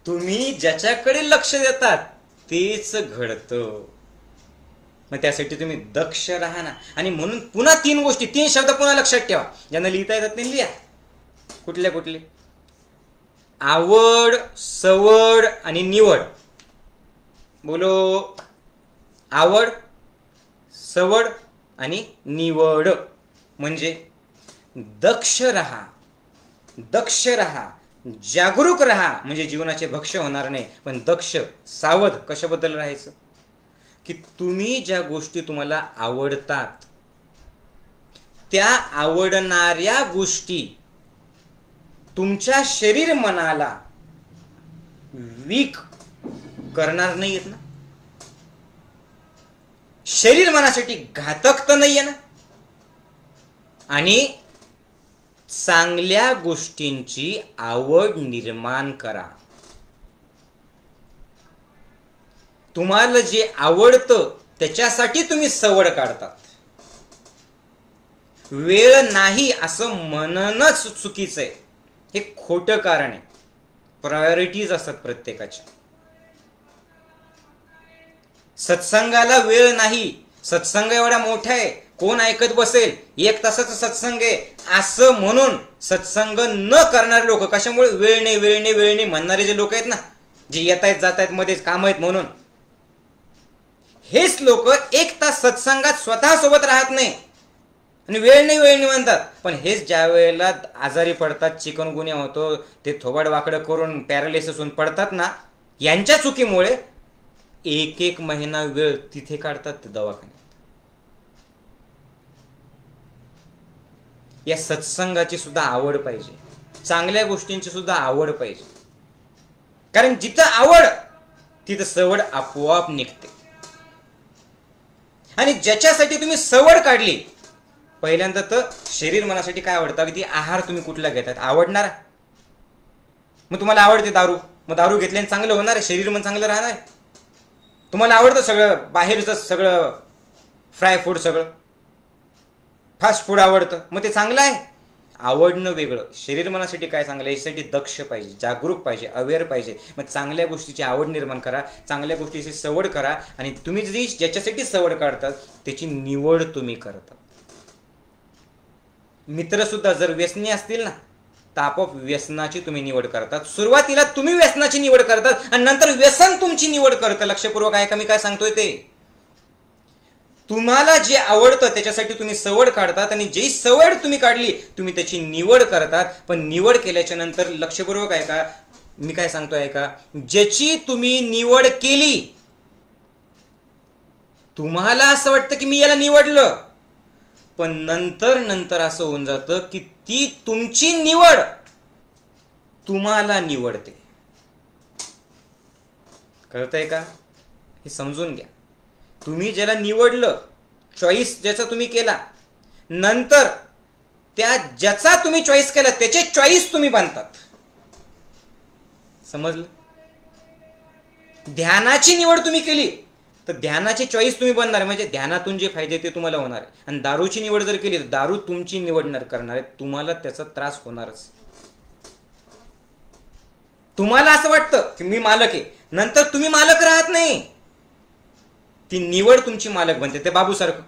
तुम्ही ज्याच्याकडे लक्ष देतात तेच घडतं. मग त्यासाठी तुम्ही दक्ष राहा ना. आणि म्हणून पुन्हा 3 गोष्टी, 3 शब्द पुन्हा लक्षात ठेवा. ज्यांना लिहिता येतात नाही लिहा. कुठले कुठले? आवड, सवड आणि निवड. बोलो. आवड, सवड आणि निवड. म्हणजे दक्ष राहा, दक्ष राहा, जागरूक राहा, म्हणजे जीवनाचे भक्ष्य होणार नाही. पण दक्ष, सावध कशाबद्दल राहायचं? की तुम्ही ज्या गोष्टी तुम्हाला आवडतात त्या आवडणाऱ्या गोष्टी तुमच्या शरीर मनाला वीक करणार नाहीयेत ना. शरीर मनासाठी घातक तर नाहीये ना. आणि चांगल्या गोष्टींची आवड निर्माण करा. तुम्हाला जे आवडतं त्याच्यासाठी तुम्ही सवड काढतात. वेळ नाही असं म्हणणंच चुकीचं आहे. हे खोटं कारण आहे. प्रायोरिटीज असतात प्रत्येकाच्या. सत्संगाला वेळ नाही, सत्संग एवढा मोठा आहे, कोण ऐकत बसेल, 1 तासाचा सत्संग आहे असं म्हणून सत्संग न करणारे लोक, कशामुळे? वेळ नाही वेळ नाही वेळ नाही म्हणणारे जे लोक आहेत ना, जे येत आहेत जात आहेत मध्येच काम आहेत म्हणून, हेच लोक 1 तास सत्संगात स्वतः सोबत राहत नाही आणि वेळ नाही म्हणतात. पण हेच ज्या वेळेला आजारी पडतात, चिकनगुन्या होतो, ते थोबाड वाकडं करून पॅरालिसिस होऊन पडतात ना, यांच्या चुकीमुळे 1 महिना वेळ तिथे काढतात ते दवाखान्यात. या सत्संगाची सुद्धा आवड पाहिजे, चांगल्या गोष्टींची सुद्धा आवड पाहिजे. कारण जिथं आवड तिथं सवड आपोआप निघते. आणि ज्याच्यासाठी तुम्ही सवड काढली, पहिल्यांदा तर शरीर मनासाठी काय आवडतं, अगदी आहार तुम्ही कुठला घेतात आवडणार. मग तुम्हाला आवडते दारू, मग दारू घेतल्याने चांगलं होणार आहे, शरीर मन चांगलं राहणार आहे. तुम्हाला आवडतं सगळं बाहेरचं, सगळं फ्राय फूड, सगळं फास्ट फूड आवडतं, मग ते चांगलं आहे. आवडणं वेगळं, शरीर मनासाठी काय चांगलं आहे यासाठी दक्ष पाहिजे, जागरूक पाहिजे, अवेअर पाहिजे. मग चांगल्या गोष्टीची आवड निर्माण करा, चांगल्या गोष्टीची सवड करा. आणि तुम्ही जी ज्याच्यासाठी सवड काढतात त्याची निवड तुम्ही करता. मित्र सुद्धा जर व्यसनी असतील ना, तर आपोआप व्यसनाची तुम्ही निवड करतात. सुरुवातीला तुम्ही व्यसनाची निवड करतात आणि नंतर व्यसन तुमची निवड करतं. लक्षपूर्वक ऐका मी काय सांगतोय ते. तुम्हाला जे आवडतं त्याच्यासाठी तुम्ही सवड काढतात आणि जी सवड तुम्ही काढली तुम्ही त्याची निवड करतात. पण निवड केल्याच्या नंतर लक्षपूर्वक ऐका मी काय सांगतोय ऐका, ज्याची तुम्ही निवड केली, तुम्हाला असं वाटतं की मी याला निवडलं, पण नंतर असं होऊन जातं की ती तुमची निवड तुम्हाला निवडते. कळतंय का? हे समजून घ्या. तुम्ही ज्याला निवडलं, चॉईस ज्याचा तुम्ही केला, नंतर त्या ज्याचा तुम्ही चॉईस केला त्याचे चॉईस तुम्ही बांधतात. समजलं? ध्यानाची निवड तुम्ही केली, तर ध्यानाची चॉईस तुम्ही बनणार आहे, म्हणजे ध्यानातून जे फायदे ते तुम्हाला होणार आहे. आणि दारूची निवड जर केली तर दारू तुमची निवडणार करणार आहे, तुम्हाला त्याचा त्रास होणारच. तुम्हाला असं वाटतं की मी मालक आहे, नंतर तुम्ही मालक राहत नाही, ती निवड तुमची मालक बनते. ते बाबू सारखं,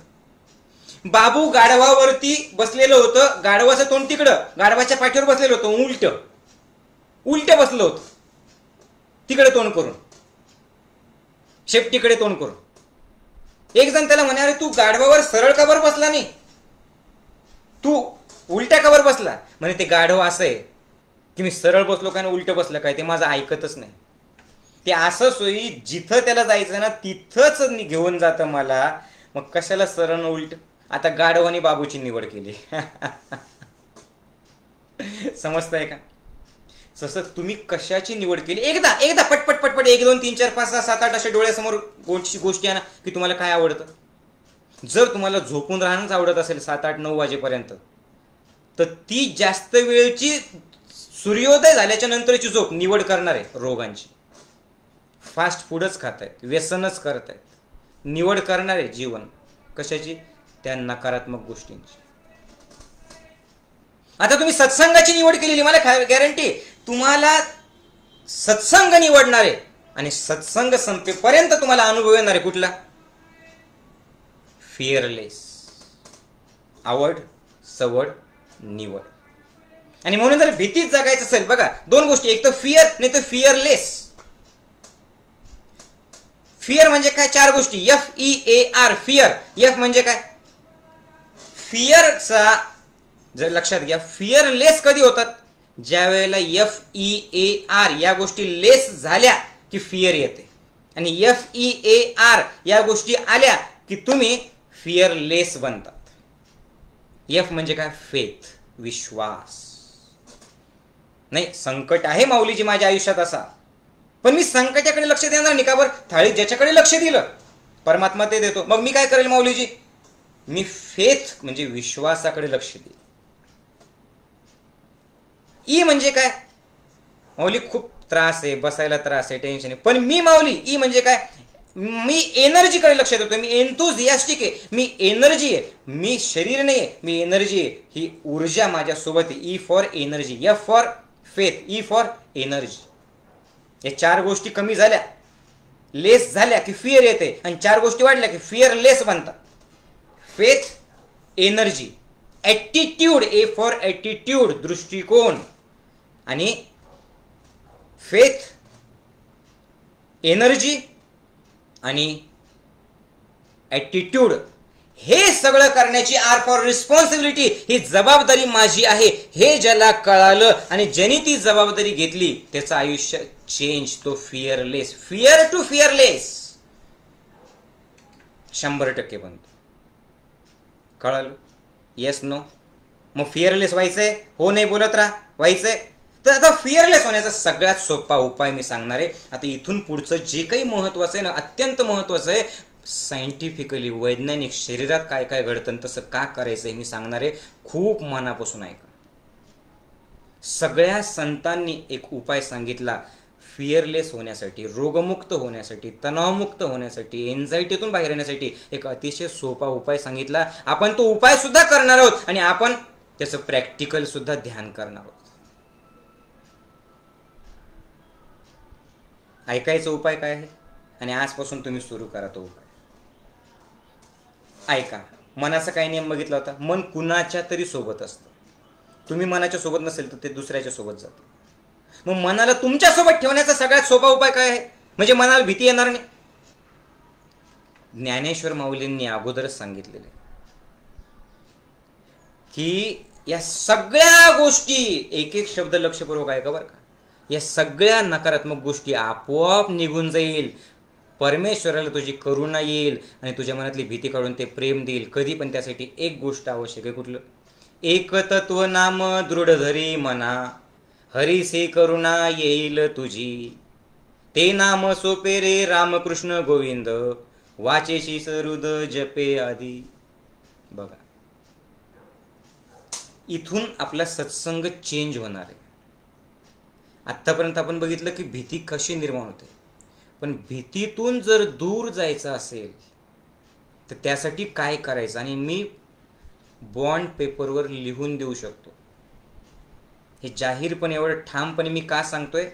बाबू गाढवावरती बसलेलं होतं, गाढवाचं तोंड तिकडं, गाढवाच्या पाठीवर बसलेलं होतं, उलट बसलं होतं, तिकडे तोंड करून, शेपटीकडे तोंड करून. एक जण त्याला म्हणे, अरे तू गाढवावर सरळ कबर बसला नाही, तू उलट्या कबर बसला. म्हणे ते गाढव असं आहे की मी सरळ बसलो काय उलट बसलं काय ते माझं ऐकतच नाही. ते असं सोयी जिथं त्याला जायचं ना तिथंच घेऊन जातं मला, मग कशाला सरळ उलट. आता गाढव आणि बाबूची निवड केली. समजतंय का? तसं तुम्ही कशाची निवड केली, एकदा पटपट पटपट 1 2 3 4 5 6 7 8 अशा डोळ्यासमोर गोष्टी आणा की तुम्हाला काय आवडतं. जर तुम्हाला झोपून राहणंच आवडत असेल 7 8 9 वाजेपर्यंत, तर ती जास्त वेळची सूर्योदय झाल्याच्या नंतरची झोप निवड करणार आहे रोगांची. फास्ट फूडच खातायत, व्यसनच करतायत, निवड करणार आहे जीवन कशाची, त्या नकारात्मक गोष्टींची. आता तुम्ही सत्संगाची निवड केलेली, मला गॅरंटी तुम्हाला सत्संग निवडणार आहे, आणि सत्संग संपेपर्यंत तुम्हाला अनुभव येणार आहे कुठला, फिअरलेस, आवड सवड निवड. आणि म्हणून जर भीतीच जगायचं असेल, बघा 2 गोष्टी, एक तर फिअर नाही तर फिअरलेस. फिअर म्हणजे काय, 4 गोष्टी, FEAR, फिअर. एफ म्हणजे काय, फिअरचा जर लक्षात घ्या, फिअरलेस कधी होतात, ज्या वेळेला FEAR या गोष्टी लेस झाल्या की फिअर येते, आणि FEAR या गोष्टी आल्या की तुम्ही फिअरलेस बनतात. F म्हणजे काय, फेथ, विश्वास. नाही संकट आहे माऊलीजी माझ्या आयुष्यात असा, पण मी संकटाकडे लक्ष देणार नाही का बरं, थाळीत ज्याच्याकडे लक्ष दिलं परमात्मा ते देतो. मग मी काय करेल माऊलीजी, मी फेथ म्हणजे विश्वासाकडे लक्ष देईल. ई म्हणजे काय, माऊली खूप त्रास आहे, बसायला त्रास आहे, टेन्शन आहे, पण मी माऊली, ई म्हणजे काय, मी एनर्जीकडे लक्ष देतो, मी एन्थुझियास्टिक आहे, मी एनर्जी आहे, मी शरीर नाही आहे, मी एनर्जी आहे, ही ऊर्जा माझ्यासोबत आहे. E for energy, F for faith, E for energy. या 4 गोष्टी कमी झाल्या, लेस झाल्या की फिअर येते, आणि 4 गोष्टी वाढल्या की फिअरलेस बनतात. Faith, energy, attitude, A for attitude, दृष्टिकोन, आणि फेथ, एनर्जी आणि ॲटिट्यूड. हे सगळं करण्याची, आर फॉर रिस्पॉन्सिबिलिटी, ही जबाबदारी माझी आहे, हे ज्याला कळालं आणि ज्यांनी ती जबाबदारी घेतली त्याचं आयुष्य चेंज, तो फिअरलेस, फिअर टू फिअरलेस 100% बनतो. कळालं, येस नो. मग फिअरलेस व्हायचंय, हो नाही बोलत राहा, व्हायचंय. तर आता फिअरलेस होण्याचा सगळ्यात सोपा उपाय मी सांगणार आहे. आता इथून पुढचं जे काही महत्वाचं आहे ना, अत्यंत महत्वाचं आहे, सायंटिफिकली वैज्ञानिक शरीरात काय काय घडतं तसं का करायचं मी सांगणार आहे. खूप मनापासून ऐका. सगळ्या संतांनी एक उपाय सांगितला फिअरलेस होण्यासाठी, रोगमुक्त होण्यासाठी, तणावमुक्त होण्यासाठी, एन्झायटीतून बाहेर येण्यासाठी. एक अतिशय सोपा उपाय सांगितला. आपण तो उपाय सुद्धा करणार आहोत आणि आपण त्याचं प्रॅक्टिकल सुद्धा ध्यान करणार आहोत. ऐकायचा उपाय काय आहे आणि आजपासून तुम्ही सुरू करा तो उपाय. ऐका. मनाचा काय नियम बघितला होता, मन कुणाच्या तरी सोबत असतं. तुम्ही मनाच्या सोबत नसेल तर ते दुसऱ्याच्या सोबत जातं. मग मनाला तुमच्या सोबत ठेवण्याचा सगळ्यात सोपा उपाय काय आहे, म्हणजे मनाला भीती येणार नाही. ज्ञानेश्वर माऊलींनी अगोदरच सांगितलेले की या सगळ्या गोष्टी, एक एक शब्द लक्षपूर्वक ऐका बरं का, या सगळ्या नकारात्मक गोष्टी आपोआप निघून जाईल. परमेश्वराला तुझी करुणा येईल आणि तुझ्या मनातली भीती काढून ते प्रेम देईल. कधी पण त्यासाठी एक गोष्ट आवश्यक आहे, कुठलं, एक तत्व नाम दृढ धरी मना, हरीसे करुणा येईल तुझी, ते नाम सोपे रे रामकृष्ण गोविंद, वाचेशी सरुद जपे आधी. बघा, इथून आपला सत्संग चेंज होणार आहे. आत्तापर्यंत आपण बघितलं की भीती कशी निर्माण होते. पण भीतीतून जर दूर जायचं असेल तर त्यासाठी काय करायचं, आणि मी बॉन्ड पेपरवर लिहून देऊ शकतो. हे जाहीरपणे एवढं ठामपणे मी का सांगतोय,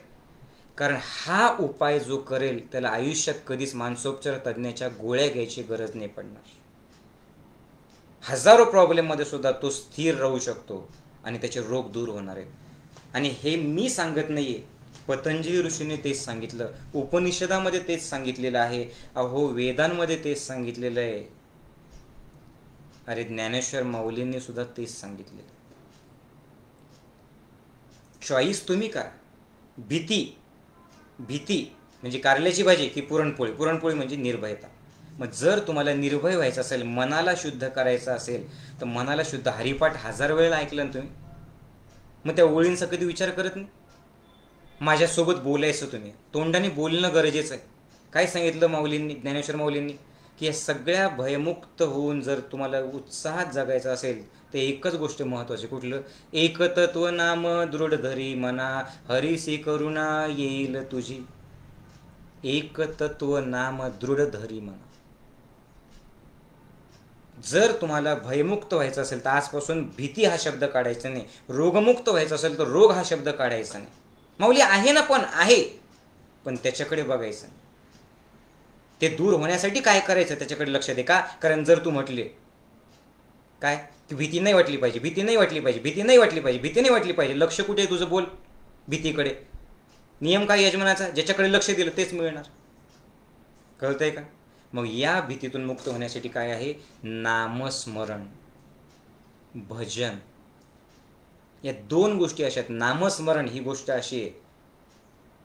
कारण हा उपाय जो करेल त्याला आयुष्यात कधीच मानसोपचार तज्ज्ञाच्या गोळ्या घ्यायची गरज नाही पडणार. हजारो प्रॉब्लेममध्ये सुद्धा तो स्थिर राहू शकतो आणि त्याचे रोग दूर होणार आहेत. आणि हे मी सांगत नाहीये, पतंजली ऋषीने तेच सांगितलं, उपनिषदामध्ये तेच सांगितलेलं आहे, अहो वेदांमध्ये तेच सांगितलेलं आहे, अरे ज्ञानेश्वर माऊलींनी सुद्धा तेच सांगितलेलं. चॉईस तुम्ही करा. भीती म्हणजे कारल्याची भाजी की पुरणपोळी म्हणजे निर्भयता. मग जर तुम्हाला निर्भय व्हायचं असेल, मनाला शुद्ध करायचं असेल, तर मनाला शुद्ध, हरिपाठ 1000 वेळेला ऐकलं ना तुम्ही, मग त्या ओळींचा कधी विचार करत नाही. माझ्यासोबत बोलायचं, तुम्ही तोंडाने बोलणं गरजेचं आहे. काय सांगितलं माऊलींनी, ज्ञानेश्वर माऊलींनी, की या सगळ्या भयमुक्त होऊन जर तुम्हाला उत्साहात जगायचं असेल तर एकच गोष्ट महत्त्वाची, कुठलं, एकतत्व नाम दृढ धरी मना, हरीसी करुणा येईल तुझी. एकतत्व नाम दृढ धरी मना. जर तुम्हाला भयमुक्त व्हायचं असेल तर आजपासून भीती हा शब्द काढायचा नाही, रोगमुक्त व्हायचं असेल तर रोग हा शब्द काढायचा नाही. माऊली आहे ना, पण आहे, पण त्याच्याकडे बघायचं. ते दूर होण्यासाठी काय करायचं त्याच्याकडे लक्ष दे. का, कारण जर तू म्हटले काय की भीती नाही वाटली पाहिजे, भीती नाही वाटली पाहिजे, भीती नाही वाटली पाहिजे, भीती नाही वाटली पाहिजे, लक्ष कुठे तुझं, बोल भीतीकडे. नियम काय यजमानाचा, ज्याच्याकडे लक्ष दिलं तेच मिळणार. कळतंय का? मग या भीतीतून मुक्त होण्यासाठी काय आहे, नामस्मरण, भजन, या दोन गोष्टी अशा आहेत. नामस्मरण ही गोष्ट अशी आहे,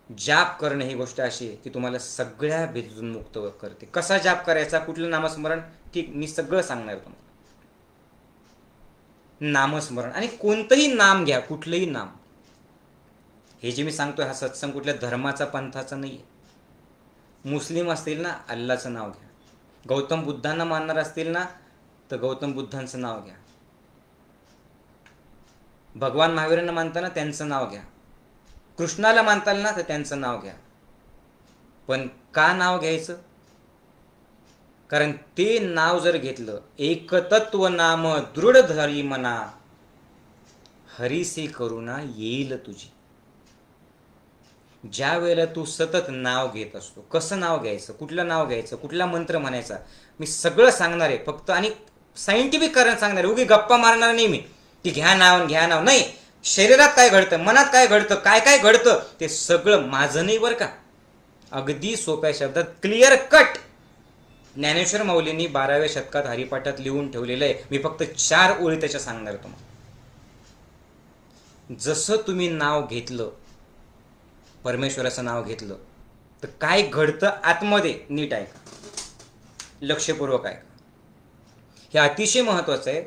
जाप करणं ही गोष्ट अशी आहे की तुम्हाला सगळ्या भीतीतून मुक्त करते. कसा जाप करायचा, कुठलं नामस्मरण, ठीक मी सगळं सांगणार तुम्हाला. नामस्मरण, आणि कोणतंही नाम घ्या, कुठलंही नाम. हे जे मी सांगतोय हा सत्संग कुठल्या धर्माचा पंथाचा नाही आहे. मुस्लिम असतील ना, अल्लाचं नाव घ्या. गौतम बुद्धांना मानणार असतील ना, तर गौतम बुद्धांचं नाव घ्या. भगवान महावीरांना मानताना त्यांचं नाव घ्या. कृष्णाला मानताल ना तर त्यांचं नाव घ्या. पण का नाव घ्यायचं, कारण ते नाव जर घेतलं, एकतत्व नाम दृढ धरी मना, हरीसी करुणा येईल तुझी. ज्या वेळेला तू सतत नाव घेत असतो, कसं नाव घ्यायचं, कुठलं नाव घ्यायचं, कुठला मंत्र म्हणायचा, मी सगळं सांगणार आहे फक्त, आणि सायंटिफिक कारण सांगणार आहे. उगी गप्पा मारणार नाही मी की घ्या नाव नाही. शरीरात काय घडतं, मनात काय घडतं, काय काय घडतं ते सगळं माझं नाही बरं का. अगदी सोप्या शब्दात क्लिअर कट ज्ञानेश्वर माऊलींनी 12व्या शतकात हरिपाठात लिहून ठेवलेलं आहे. मी फक्त 4 ओळी त्याच्या सांगणार तुम्हाला. जसं तुम्ही नाव घेतलं, परमेश्वराचं नाव घेतलं, तर काय घडतं आतमध्ये, नीट ऐका, लक्षपूर्वक ऐका. हे अतिशय महत्वाचं आहे.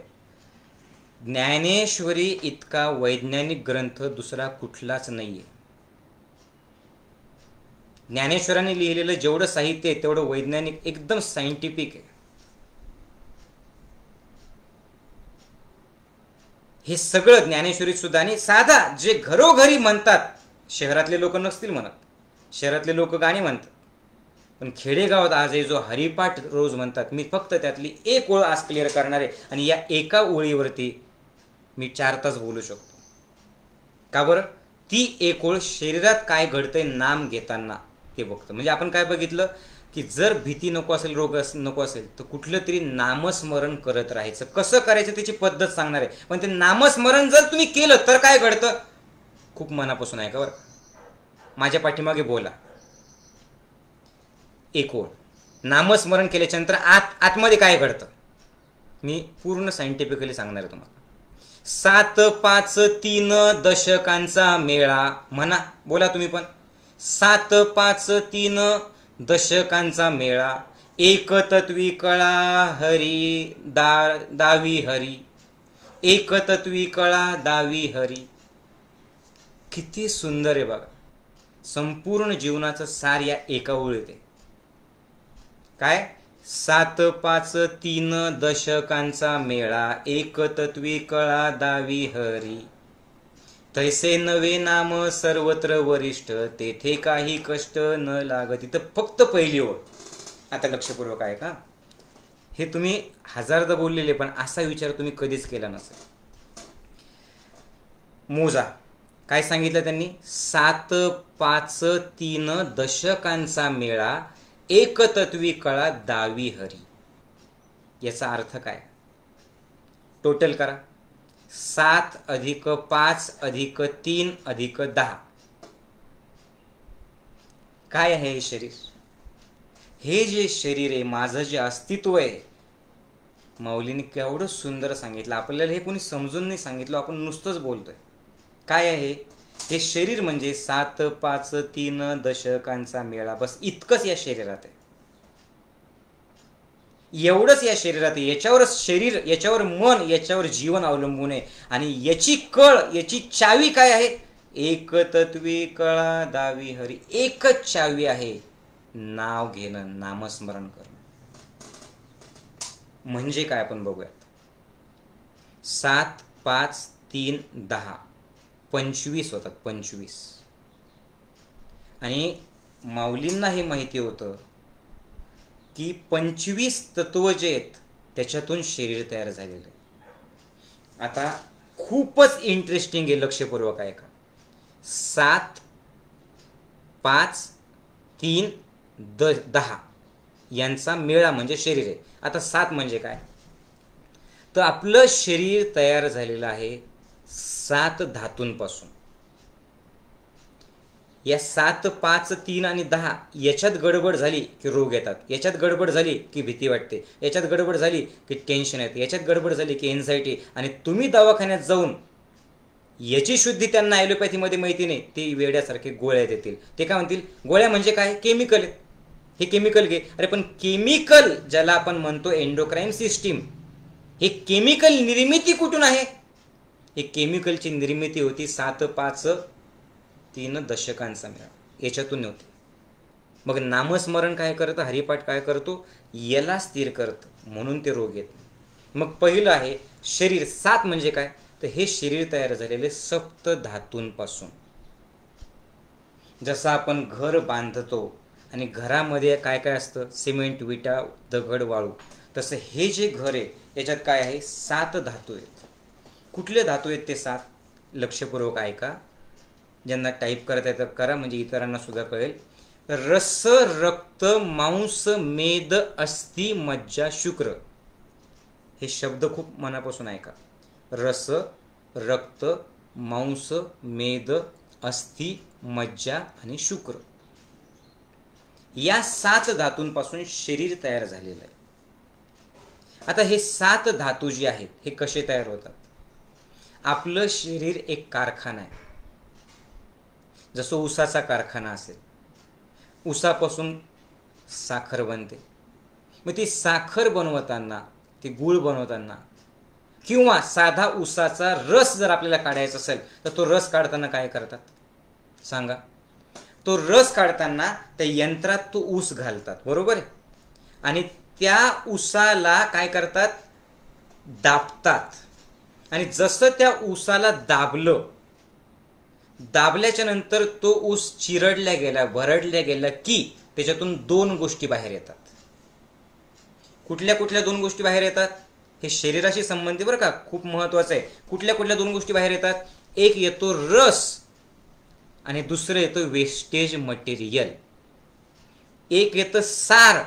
ज्ञानेश्वरी इतका वैज्ञानिक ग्रंथ दुसरा कुठलाच नाहीये. ज्ञानेश्वरांनी लिहिलेलं जेवढं साहित्य आहे तेवढं वैज्ञानिक, एकदम सायंटिफिक आहे. हे सगळं ज्ञानेश्वरीत सुद्धा. आणि साधा जे घरोघरी म्हणतात, शहरातले लोक नसतील म्हणत, शहरातले लोक गाणी म्हणतात, पण खेडेगावात आजही जो हरिपाठ रोज म्हणतात, मी फक्त त्यातली एक ओळ आज क्लिअर करणार आहे. आणि या एका ओळीवरती मी 4 तास बोलू शकतो. का बरं? ती एक ओळ शरीरात काय घडतंय नाम घेताना ते बघतं. म्हणजे आपण काय बघितलं की जर भीती नको असेल, रोग नको असेल, तर कुठलं तरी नामस्मरण करत राहायचं. कसं करायचं त्याची पद्धत सांगणार आहे. पण ते नामस्मरण जर तुम्ही केलं तर काय घडतं, खूप मनापासून ऐका बरं, माझ्या पाठीमागे बोला. एक ओळ नामस्मरण केल्याच्या नंतर आतमध्ये काय घडतं मी पूर्ण सायंटिफिकली सांगणार आहे तुम्हाला. 7 5 3 दशकांचा मेळा म्हणा, बोला तुम्ही पण. 7 5 3 दशकांचा मेळा, एकतत्वी कळा हरी दावी हरी, एकतत्वी कळा दावी हरी. किती सुंदर आहे बघा. संपूर्ण जीवनाचं सार या एका ओळीत आहे. काय? 7 5 3 दशकांचा मेळा, एकतत्वी कळा दावी हरी, तैसे नवे नाम सर्वत्र वरिष्ठ, तेथे काही कष्ट न लागत. इथं फक्त पहिली ओळ. आता लक्षपूर्वक आहे का, हे तुम्ही हजारदा बोललेले पण असा विचार तुम्ही कधीच केला नसेल. मोजा, काय सांगितलं त्यांनी? 7, 5, 3 दशकांचा मेळा, एकतत्वी कळा दावी हरी. याचा अर्थ काय? टोटल करा. 7 अधिक 5 अधिक 3 अधिक 10. काय आहे हे शरीर? हे जे शरीर आहे, माझं जे अस्तित्व आहे, माऊलीने केवढं सुंदर सांगितलं. आपल्याला हे कोणी समजून नाही सांगितलं, आपण नुसतंच बोलतोय. काय आहे हे शरीर? म्हणजे 7, 5, 3 दशकांचा मेळा. बस इतकंच या शरीरात आहे, एवढंच या शरीरात आहे. याच्यावरच शरीर, याच्यावर मन, याच्यावर जीवन अवलंबून आहे. आणि याची कळ, याची चावी काय आहे? एकतत्वी कळा दावी हरी. एकच चावी आहे, नाव घेणं, नामस्मरण करणं. म्हणजे काय आपण बघूयात. 7, 5, 3, 10 25 होतात. 25. आणि माऊलींना हे माहिती होतं की 25 तत्व जे आहेत त्याच्यातून शरीर तयार झालेलं आहे. आता खूपच इंटरेस्टिंग आहे, लक्षपूर्वक आहे का. 7, 5, 3, 10 यांचा मेळा म्हणजे शरीर आहे. आता 7 म्हणजे काय? तर आपलं शरीर तयार झालेलं आहे 7 धातूंपासून. या 7, 5, 3 आणि 10 याच्यात गडबड झाली की रोग येतात. याच्यात गडबड झाली की भीती वाटते. याच्यात गडबड झाली की टेन्शन येते. याच्यात गडबड झाली की एन्झायटी. आणि तुम्ही दवाखान्यात जाऊन याची शुद्धी त्यांना ॲलोपॅथीमध्ये माहिती नाही, ते वेड्यासारखे गोळ्या देतील. ते काय म्हणतील? गोळ्या म्हणजे काय? केमिकल आहे, हे केमिकल घे. अरे पण केमिकल ज्याला आपण म्हणतो एंडोक्राईन सिस्टीम, हे केमिकल निर्मिती कुठून आहे? हे केमिकलची निर्मिती होती 7, 5, 3 दशकांचा मेळा, याच्यातून नव्हती. मग नामस्मरण काय करतं? हरिपाठ काय करतो? याला स्थिर करतं, म्हणून ते रोग येत. मग पहिलं आहे शरीर. 7 म्हणजे काय? तर हे शरीर तयार झालेले सप्त धातूंपासून. जसं आपण घर बांधतो आणि घरामध्ये काय काय असतं? सिमेंट, विटा, दगड, वाळू. तसं हे जे घर आहे याच्यात काय आहे? 7 धातू आहेत. कुठले धातू आहेत ते 7? लक्षपूर्वक ऐका. ज्यांना टाईप करता येतं करा, म्हणजे इतरांना सुद्धा कळेल. रस, रक्त, मांस, मेद, अस्थि, मज्जा, शुक्र. हे शब्द खूप मनापासून ऐका. रस, रक्त, मांस, मेद, अस्थि, मज्जा आणि शुक्र. या 7 धातूंपासून शरीर तयार झालेलं आहे. आता हे 7 धातू जे आहेत हे कसे तयार होतात? आपलं शरीर एक कारखाना आहे. जसं ऊसाचा कारखाना असेल, ऊसापासून साखर बनते. मग ती साखर बनवताना, ती गूळ बनवताना, किंवा साधा ऊसाचा रस जर आपल्याला काढायचा असेल तर तो रस काढताना काय करतात सांगा? तो रस काढताना त्या यंत्रात तो ऊस घालतात, बरोबर आहे. आणि त्या ऊसाला काय करतात? दाबतात. आणि जसं त्या ऊसाला दाबल्याच्या नंतर तो ऊस चिरडल्या गेला, भरडल्या गेला की त्याच्यातून 2 गोष्टी बाहेर येतात. कुठल्या कुठल्या 2 गोष्टी बाहेर येतात? हे शरीराशी संबंधित बरं का, खूप महत्वाचं आहे. कुठल्या कुठल्या 2 गोष्टी बाहेर येतात? एक येतो रस आणि दुसरं येतं वेस्टेज मटेरियल. एक येतं सार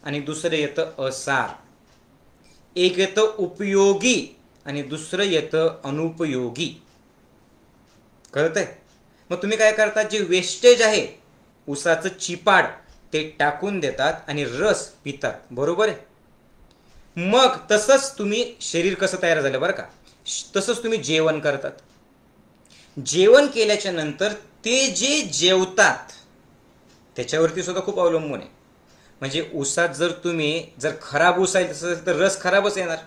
आणि दुसरं येतं असार. एक येतं उपयोगी आणि दुसरं येतं अनुपयोगी. कळतंय? मग तुम्ही काय करता? जे वेस्टेज आहे, ऊसाचं चिपाड, ते टाकून देतात आणि रस पितात, बरोबर आहे. मग तसंच तुम्ही शरीर कसं तयार झालं बरं का, तसंच तुम्ही जेवण करतात. जेवण केल्याच्या नंतर ते जे जेवतात त्याच्यावरती सुद्धा खूप अवलंबून आहे. म्हणजे ऊसात जर खराब ऊस आहे तसं तर रस खराबच येणार,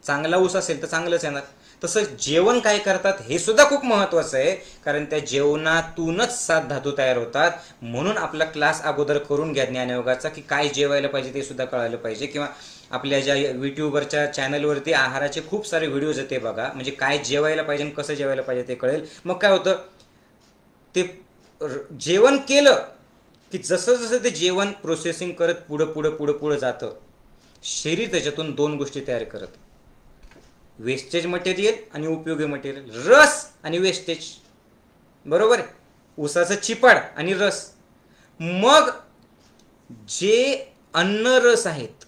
चांगला ऊस असेल तर चांगलंच येणार. तसं जेवण काय करतात हे सुद्धा खूप महत्वाचं आहे, कारण त्या जेवणातूनच 7 धातू तयार होतात. म्हणून आपला क्लास अगोदर करून घ्या ज्ञानयोगाचा, की काय जेवायला पाहिजे ते सुद्धा कळायला पाहिजे. किंवा आपल्या ज्या यूट्यूबवरच्या चॅनलवरती आहाराचे खूप सारे व्हिडिओज आहेत ते बघा, म्हणजे काय जेवायला पाहिजे आणि कसं जेवायला पाहिजे ते कळेल. मग काय होतं, ते जेवण केलं की जसं जसं ते जेवण प्रोसेसिंग करत पुढं पुढं पुढं पुढं जातं, शरीर त्याच्यातून 2 गोष्टी तयार करत, वेस्टेज मटेरियल आणि उपयोगी मटेरियल. रस आणि वेस्टेज, बरोबर आहे, ऊसाचं चिपाड आणि रस. मग जे अन्न रस आहेत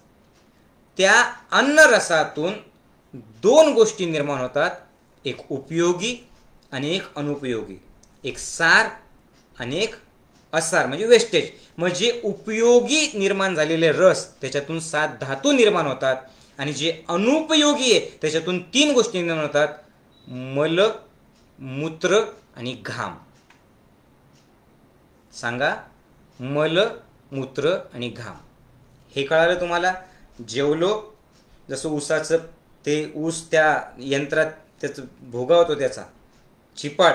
त्या अन्न रसातून 2 गोष्टी निर्माण होतात, एक उपयोगी आणि एक अनुपयोगी, एक सार आणि एक असार म्हणजे वेस्टेज. मग जे उपयोगी निर्माण झालेले रस त्याच्यातून 7 धातू निर्माण होतात, आणि जे अनुपयोगी आहे त्याच्यातून 3 गोष्टी निर्माण होतात, मल, मूत्र आणि घाम. सांगा, मल, मूत्र आणि घाम. हे कळालं तुम्हाला? जेवलो, जसं ऊसाचं ते ऊस त्या यंत्रात त्याचं भोगावतो त्याचा चिपाड,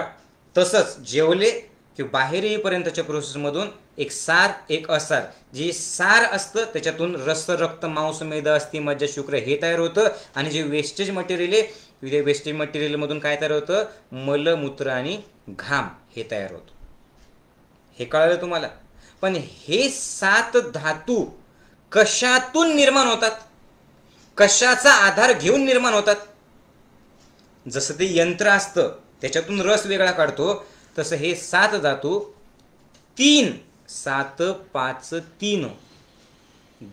तसंच जेवले की बाहेर येईपर्यंतच्या प्रोसेसमधून एक सार एक असार. जे सार असतं त्याच्यातून रस, रक्त, मांस, मेद, अस्थि, मज्जा, शुक्र हे तयार होतं, आणि जे वेस्टेज मटेरियल आहे ते वेस्टेज मटेरियलमधून काय तयार होतं, मल, मूत्र आणि घाम हे तयार होतं. हे कळालं तुम्हाला? पण हे 7 धातू कशातून निर्माण होतात, कशाचा आधार घेऊन निर्माण होतात? जसं ते यंत्र असतं त्याच्यातून रस वेगळा काढतो, तसं हे 7 धातू 3, 7, 5, 3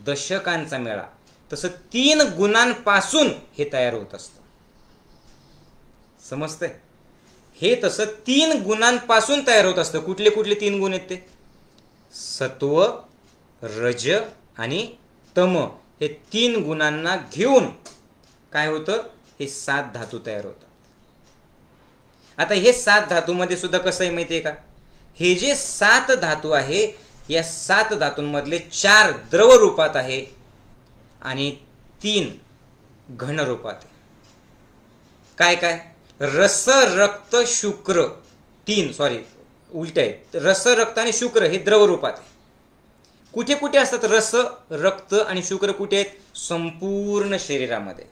दशकांचा मेळा, तसं 3 गुणांपासून हे तयार होत असतं. समजतंय? हे तसं 3 गुणांपासून तयार होत असतं. कुठले कुठले 3 गुण आहेत ते? सत्व, रज आणि तम. हे 3 गुणांना घेऊन काय होतं, हे 7 धातू तयार होतात. आता हे 7 धातूमध्ये सुद्धा कसं आहे माहिती आहे का, हे जे 7 धातू आहे या 7 धातूंमधले 4 द्रव रूपात आहे आणि 3 घन रूपात आहे. काय काय? रस, रक्त, शुक्र. 3 उलट आहे. रस, रक्त आणि शुक्र हे द्रव रूपात आहे. कुठे कुठे असतात रस, रक्त आणि शुक्र? कुठे आहेत? संपूर्ण शरीरामध्ये.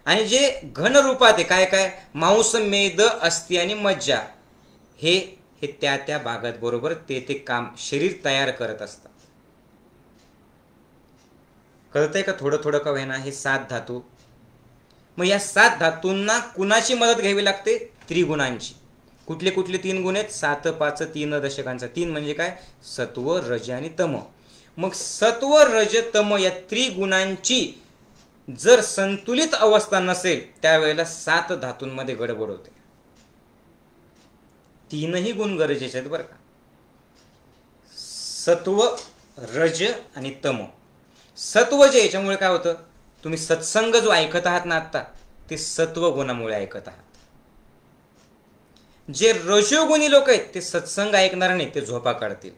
आणि जे घन रूपात आहे काय काय? मांस, मेद, अस्थि आणि मज्जा हे त्या त्या भागात बरोबर ते काम शरीर तयार करत असतात. कळतंय का? थोडं थोडं का होईना हे 7 धातू. मग या 7 धातूंना कुणाची मदत घ्यावी लागते? त्रिगुणांची. कुठले कुठले 3 गुण आहेत? 7, 5, 3 दशकांचा. 3 म्हणजे काय? सत्व, रज आणि तम. मग सत्व, रज, तम या त्रिगुणांची जर संतुलित अवस्था नसेल त्यावेळेला 7 धातूंमध्ये गडबड होते. 3ही गुण गरजेचे आहेत बरं का. सत्व, रज आणि तम. सत्व जे याच्यामुळे काय होतं, तुम्ही सत्संग जो ऐकत आहात ना आता, ते सत्व गुणामुळे ऐकत आहात. जे रजोगुणी लोक आहेत ते सत्संग ऐकणार नाही, ते झोपा काढतील.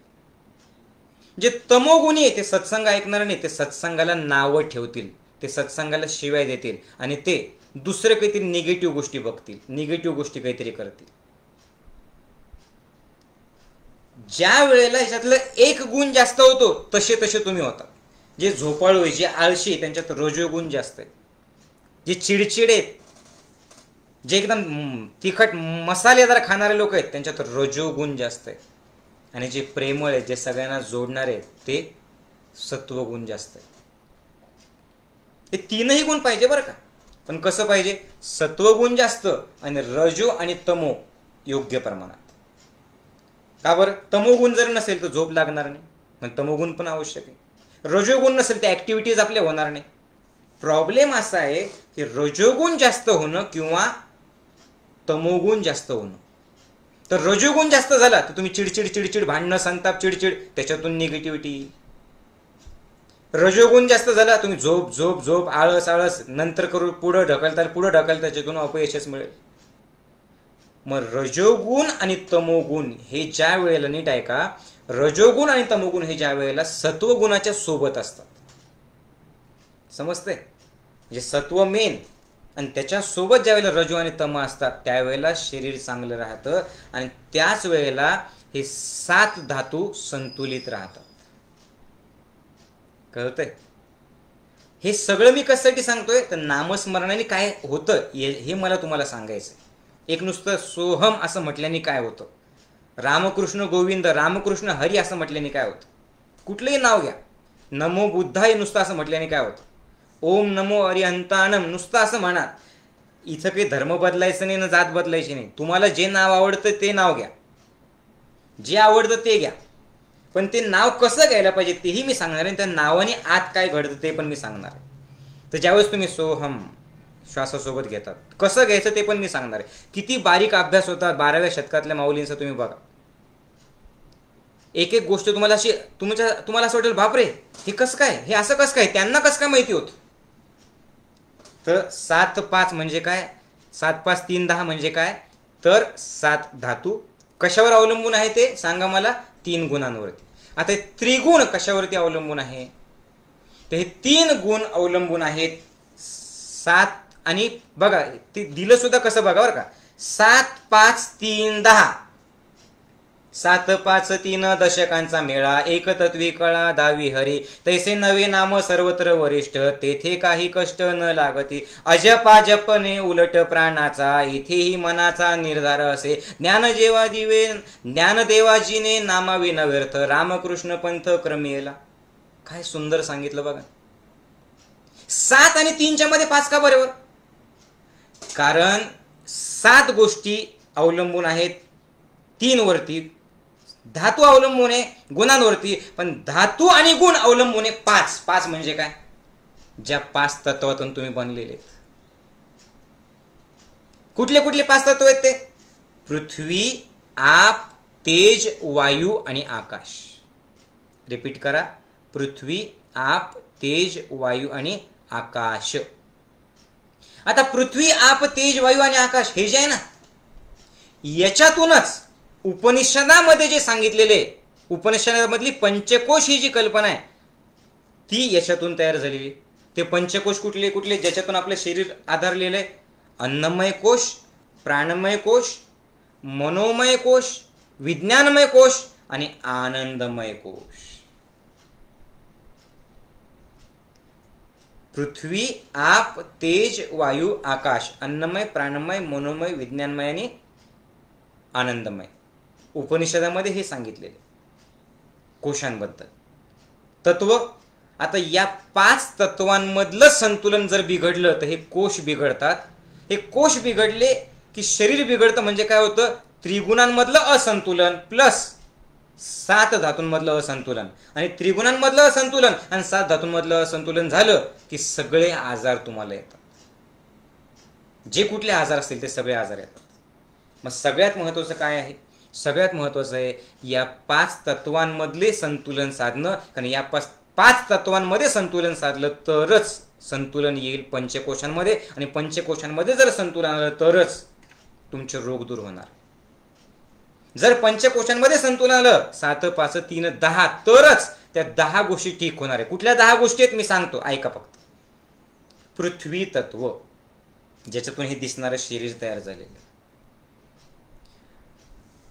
जे तमोगुणी आहे ते सत्संग ऐकणार नाही, ते सत्संगाला नावं ठेवतील, ते सत्संगाला शिवाय देतील आणि ते दुसरं काहीतरी निगेटिव्ह गोष्टी बघतील, निगेटिव्ह गोष्टी काहीतरी करतील. ज्या वेळेला ह्याच्यातलं एक गुण जास्त होतो तसे तसे तुम्ही होता. जे झोपाळू आहे, जे आळशी आहे, त्यांच्यात रजोगुण जास्त आहे. जे चिडचिड आहेत, जे एकदम तिखट मसालेदार खाणारे लोक आहेत, त्यांच्यात रजोगुण जास्त आहे. आणि जे प्रेमळ आहेत, जे सगळ्यांना जोडणारे आहेत, ते सत्वगुण जास्त आहे. हे 3ही गुण पाहिजे बरं का. पण कसं पाहिजे? सत्वगुण जास्त आणि रजो आणि तमो योग्य प्रमाणात. का बरं? तमोगुण जर नसेल तर झोप लागणार नाही, पण तमोगुण पण आवश्यक आहे. रजोगुण नसेल तर ऍक्टिव्हिटीज आपल्या होणार नाही. प्रॉब्लेम असा आहे की रजोगुण जास्त होणं किंवा तमोगुण जास्त होणं. तर रजोगुण जास्त झाला तर तुम्ही चिडचिड चिडचिड, भांडणं, संताप, चिडचिड, त्याच्यातून निगेटिव्हिटी. रजोगुण जास्त झाला तुम्ही झोप झोप झोप, आळस आळस, नंतर करू, पुढं ढकलता त्याच्यातून अपयशच मिळेल. मग रजोगुण आणि तमोगुण हे ज्या वेळेला, नीट आहे का, रजोगुण आणि तमोगुण हे ज्या वेळेला सत्वगुणाच्या सोबत असतात. समजतंय? म्हणजे सत्व मेन आणि त्याच्यासोबत ज्यावेळेला रजो आणि तम असतात त्यावेळेला शरीर चांगलं राहतं आणि त्याच वेळेला हे 7 धातू संतुलित राहतात. कळतंय? हे सगळं मी कशासाठी सांगतोय तर नामस्मरणाने काय होतं हे मला तुम्हाला सांगायचं. एक नुसतं सोहम असं म्हटल्याने काय होतं, रामकृष्ण गोविंद रामकृष्ण हरी असं म्हटल्याने काय होतं, कुठलंही नाव घ्या, नमो बुद्धाय नुसतं असं म्हटल्याने काय होतं, ओम नमो अरिहंतानम नुसतं असं म्हणा. इथं काही धर्म बदलायचं नाही ना जात बदलायची नाही. तुम्हाला जे नाव आवडतं ते नाव घ्या, जे आवडतं ते घ्या, पण ते नाव कसं घ्यायला पाहिजे तेही मी सांगणार आहे. त्या नावाने आत काय घडतं ते पण मी सांगणार आहे. तर ज्यावेळेस तुम्ही सोहम श्वासासोबत घेतात कसं घ्यायचं ते पण मी सांगणार आहे. किती बारीक अभ्यास होता 12व्या शतकातल्या माऊलींचा तुम्ही बघा. एक एक गोष्ट तुम्हाला अशी तुम्हाला असं वाटेल बापरे हे कसं काय, हे असं कसं काय, त्यांना कसं काय माहिती होतं. तर 7-5 म्हणजे काय, 7-5-3-10 म्हणजे काय, तर 7 धातू कशावर अवलंबून आहे ते सांगा मला, 3 गुणांवरती. आता त्रिगुण कशावरती अवलंबून आहे, तर हे 3 गुण अवलंबून आहेत 7. आणि बघा ते दिलं सुद्धा कसं बघा बरं का, 7-5-3-10, 7-5-3 दशकांचा मेळा, एक तत्वी कळा 10वी हरी, तैसे नवे नाम सर्वत्र वरिष्ठ, तेथे काही कष्ट न लागती, अजपा जपने उलट प्राणाचा, इथेही मनाचा निर्धार असे, ज्ञानदेवाजीने नामावी न व्यर्थ, रामकृष्ण पंथ क्रमेला. काय सुंदर सांगितलं बघा. 7 आणि 3च्या मध्ये 5 का बरोबर, कारण 7 गोष्टी अवलंबून आहेत 3 वरती, धातू अवलंबून आहे गुणांवरती, पण धातू आणि गुण अवलंबून आहे 5. 5 म्हणजे काय, ज्या 5 तत्वातून तुम्ही बनलेले. कुठले कुठले 5 तत्व आहेत ते, पृथ्वी, आप, तेज, वायू आणि आकाश. रिपीट करा, पृथ्वी, आप, तेज, वायू आणि आकाश. आता पृथ्वी, आप, तेज, वायू आणि आकाश हे जे आहे ना, याच्यातूनच उपनिषदामध्ये जे सांगितलेले, उपनिषदामधली पंचकोश ही जी कल्पना आहे ती याच्यातून तयार झालेली. ते पंचकोश कुठले कुठले, ज्याच्यातून आपलं शरीर आधारलेलं आहे, अन्नमय कोश, प्राणमय कोश, मनोमय कोश, विज्ञानमय कोश आणि आनंदमय कोश. पृथ्वी, आप, तेज, वायू, आकाश, अन्नमय, प्राणमय, मनोमय, विज्ञानमय आणि आनंदमय. उपनिषदामध्ये हे सांगितलेले कोशांबद्दल तत्व. आता या 5 तत्वांमधलं संतुलन जर बिघडलं तर हे कोश बिघडतात. हे कोश बिघडले की शरीर बिघडतं. म्हणजे काय होतं, त्रिगुणांमधलं असंतुलन प्लस 7 धातूंमधलं असंतुलन, आणि त्रिगुणांमधलं असंतुलन आणि 7 धातूंमधलं असंतुलन झालं की सगळे आजार तुम्हाला येतात. जे कुठले आजार असतील ते सगळे आजार येतात. मग सगळ्यात महत्त्वाचं काय आहे, सगळ्यात महत्त्वाचं आहे या 5 तत्वांमधले संतुलन साधणं. कारण या 5 तत्वांमध्ये संतुलन साधलं तरच संतुलन येईल पंचकोशांमध्ये, आणि पंचकोशांमध्ये जर संतुलन आलं तरच तुमचे रोग दूर होणार. जर पंचकोशांमध्ये संतुलन आलं 7-5-3-10 तरच त्या 10 गोष्टी ठीक होणार आहे. कुठल्या 10 गोष्टी आहेत मी सांगतो, ऐका फक्त. पृथ्वी तत्व, ज्याच्यातून हे दिसणारं शरीर तयार झालेलं.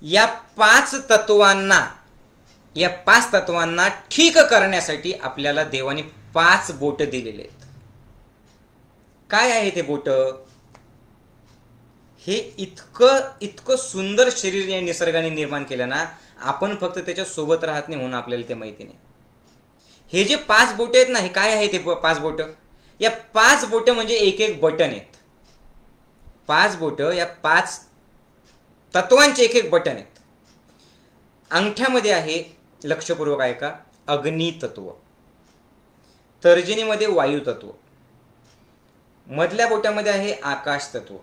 या 5 तत्वांना ठीक करण्यासाठी आपल्याला देवाने 5 बोट दिलेले आहेत. काय आहे ते बोट, हे इतकं सुंदर शरीर या निसर्गाने निर्माण केलं ना, आपण फक्त त्याच्या सोबत राहत नाही म्हणून आपल्याला ते माहिती नाही. हे जे 5 बोट आहेत ना, हे काय आहे ते 5 बोट, या 5 बोट म्हणजे एक एक बटन आहेत. 5 बोट या 5 तत्वांचे एक एक बटन आहेत. अंगठ्यामध्ये आहे, लक्षपूर्वक ऐका, अग्नी तत्व, तर्जनीमध्ये वायू तत्व, मधल्या बोटामध्ये आहे आकाश तत्व,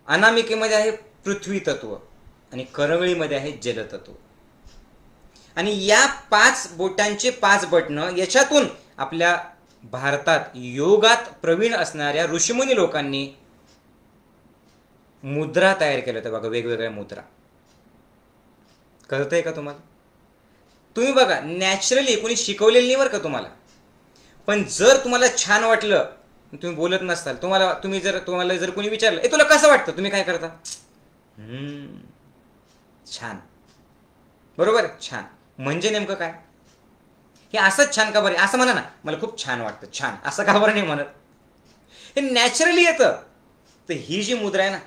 अनामिकेमध्ये आहे पृथ्वी तत्व आणि करंगळीमध्ये आहे जल तत्व. आणि या 5 बोटांचे 5 बटणं, याच्यातून आपल्या भारतात योगात प्रवीण असणाऱ्या ऋषीमुनी लोकांनी मुद्रा तयार केल्या होत्या बघा, वेगवेगळ्या मुद्रा. कळतंय का तुम्हाला? तुम्ही बघा, नॅचरली कोणी शिकवलेलं नाही बरं का तुम्हाला, पण जर तुम्हाला छान वाटलं तुम्ही बोलत नसताल, तुम्हाला जर कोणी विचारलं, ए तुला कसं वाटतं, तुम्ही काय करता? छान. बरोबर, छान. म्हणजे नेमकं काय? हे असंच छान का बरं? असं म्हणा ना, मला खूप छान वाटतं, छान, असं का बरं नाही म्हणत? हे नॅचरली येतं. तर ही जी मुद्रा आहे ना,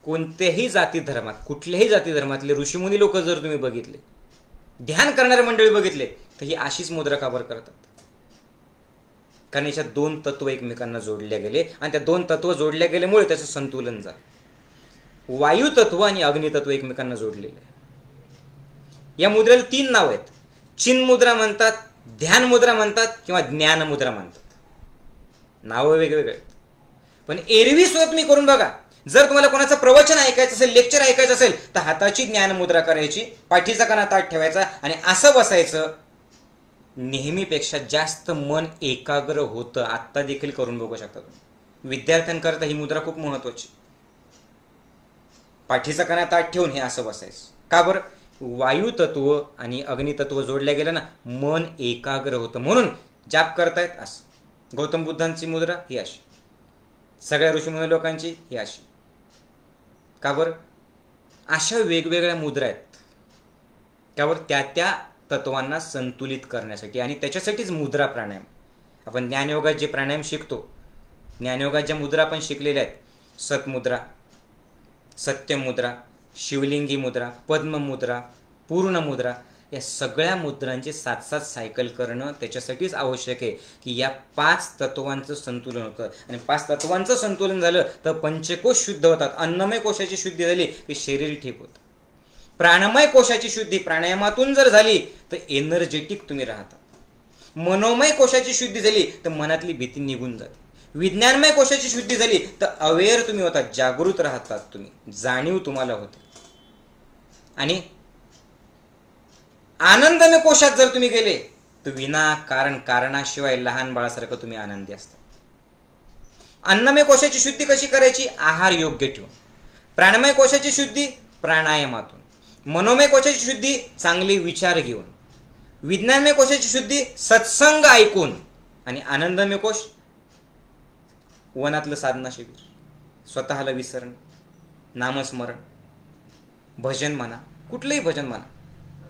कोणत्याही जाती धर्मात, कुठल्याही जाती धर्मातले ऋषीमुनी लोक जर तुम्ही बघितले, ध्यान करणारे मंडळी बघितले, तर ही अशीच मुद्रा का बरं करतात? कारण याच्यात दोन तत्व एकमेकांना जोडले गेले आणि त्या दोन तत्व जोडल्या गेल्यामुळे त्याचं संतुलन झालं. वायू तत्व आणि अग्नी तत्व एकमेकांना जोडलेले. या मुद्रेला 3 नाव आहेत. चिन मुद्रा म्हणतात, ध्यान मुद्रा म्हणतात किंवा ज्ञान मुद्रा म्हणतात. नाव वेगवेगळे आहेत, पण एरवी सुद्धा तुम्ही करून बघा. जर तुम्हाला कोणाचं प्रवचन ऐकायचं असेल, लेक्चर ऐकायचं असेल, तर हाताची ज्ञान मुद्रा करायची, पाठीचा कणा ताट ठेवायचा आणि असं बसायचं. नेहमीपेक्षा जास्त मन एकाग्र होतं. आत्ता देखील करून बघू शकता तुम्ही. विद्यार्थ्यांकरता ही मुद्रा खूप महत्वाची. पाठीचा कणा ताट ठेवून हे असं बसायचं. का बरं? वायू तत्व आणि अग्नि तत्व जोडल्या गेलं ना, मन एकाग्र होतं. म्हणून जाप करतायत असं. गौतम बुद्धांची मुद्रा ही अशी, सगळ्या ऋषीमुनी लोकांची ही अशी. का बरं? अशा वेगवेगळ्या मुद्रा आहेत. त्यावर त्या त्या तत्वांना संतुलित करण्यासाठी, आणि त्याच्यासाठीच मुद्रा प्राणायाम. आपण ज्ञानयोगात जे प्राणायाम शिकतो, ज्ञानयोगात ज्या मुद्रा आपण शिकलेल्या आहेत, सतमुद्रा, सत्यमुद्रा, शिवलिंगी मुद्रा, पद्ममुद्रा, पूर्ण मुद्रा, या सगळ्या मुद्रांची 7-7 सायकल करणं त्याच्यासाठीच आवश्यक आहे की या 5 तत्वांचं संतुलन होतं. आणि 5 तत्वांचं संतुलन झालं तर पंचकोश शुद्ध होतात. अन्नमय कोशाची शुद्धी झाली की शरीर ठीक होतं. प्राणमय कोशाची शुद्धी प्राणायामातून जर झाली तर एनर्जेटिक तुम्ही राहता. मनोमय कोशाची शुद्धी झाली तर मनातली भीती निघून जाते. विज्ञानमय कोशाची शुद्धी झाली तर अवेअर तुम्ही होता, जागृत राहतात तुम्ही, जाणीव तुम्हाला होते. आणि आनंदमय कोशात जर तुम्ही गेले तर विनाकारण, कारणाशिवाय लहान बाळासारखं तुम्ही आनंदी असता. अन्नमय कोशाची शुद्धी कशी करायची? आहार योग्य ठेवून. प्राणमय कोशाची शुद्धी प्राणायामातून. मनोमय कोशाची शुद्धी चांगले विचार घेऊन. विज्ञानमय कोशाची शुद्धी सत्संग ऐकून. आणि आनंदमय कोश वनातलं साधना शिबिर, स्वतःला विसरण, नामस्मरण, भजन म्हणा, कुठलंही भजन म्हणा.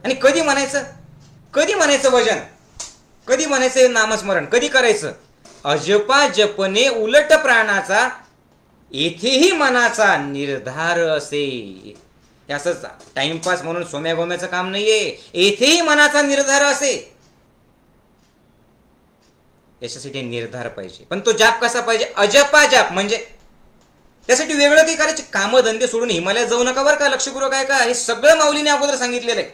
आणि कधी म्हणायचं? कधी म्हणायचं भजन? कधी म्हणायचं नामस्मरण? कधी करायचं? अजपा जपने उलट प्राणाचा, येथेही मनाचा निर्धार असे. असंच टाइमपास म्हणून सोम्या गोम्याचं काम नाहीये. येथेही मनाचा निर्धार असे. याच्यासाठी निर्धार पाहिजे. पण तो जाप कसा पाहिजे? अजपा जाप. म्हणजे त्यासाठी वेगळं काही करायचे कामधंदे सोडून हिमालयात जाऊ नका बरं का, लक्षपूर्वक आहे का? हे सगळं माऊलीने अगोदर सांगितलेलं आहे.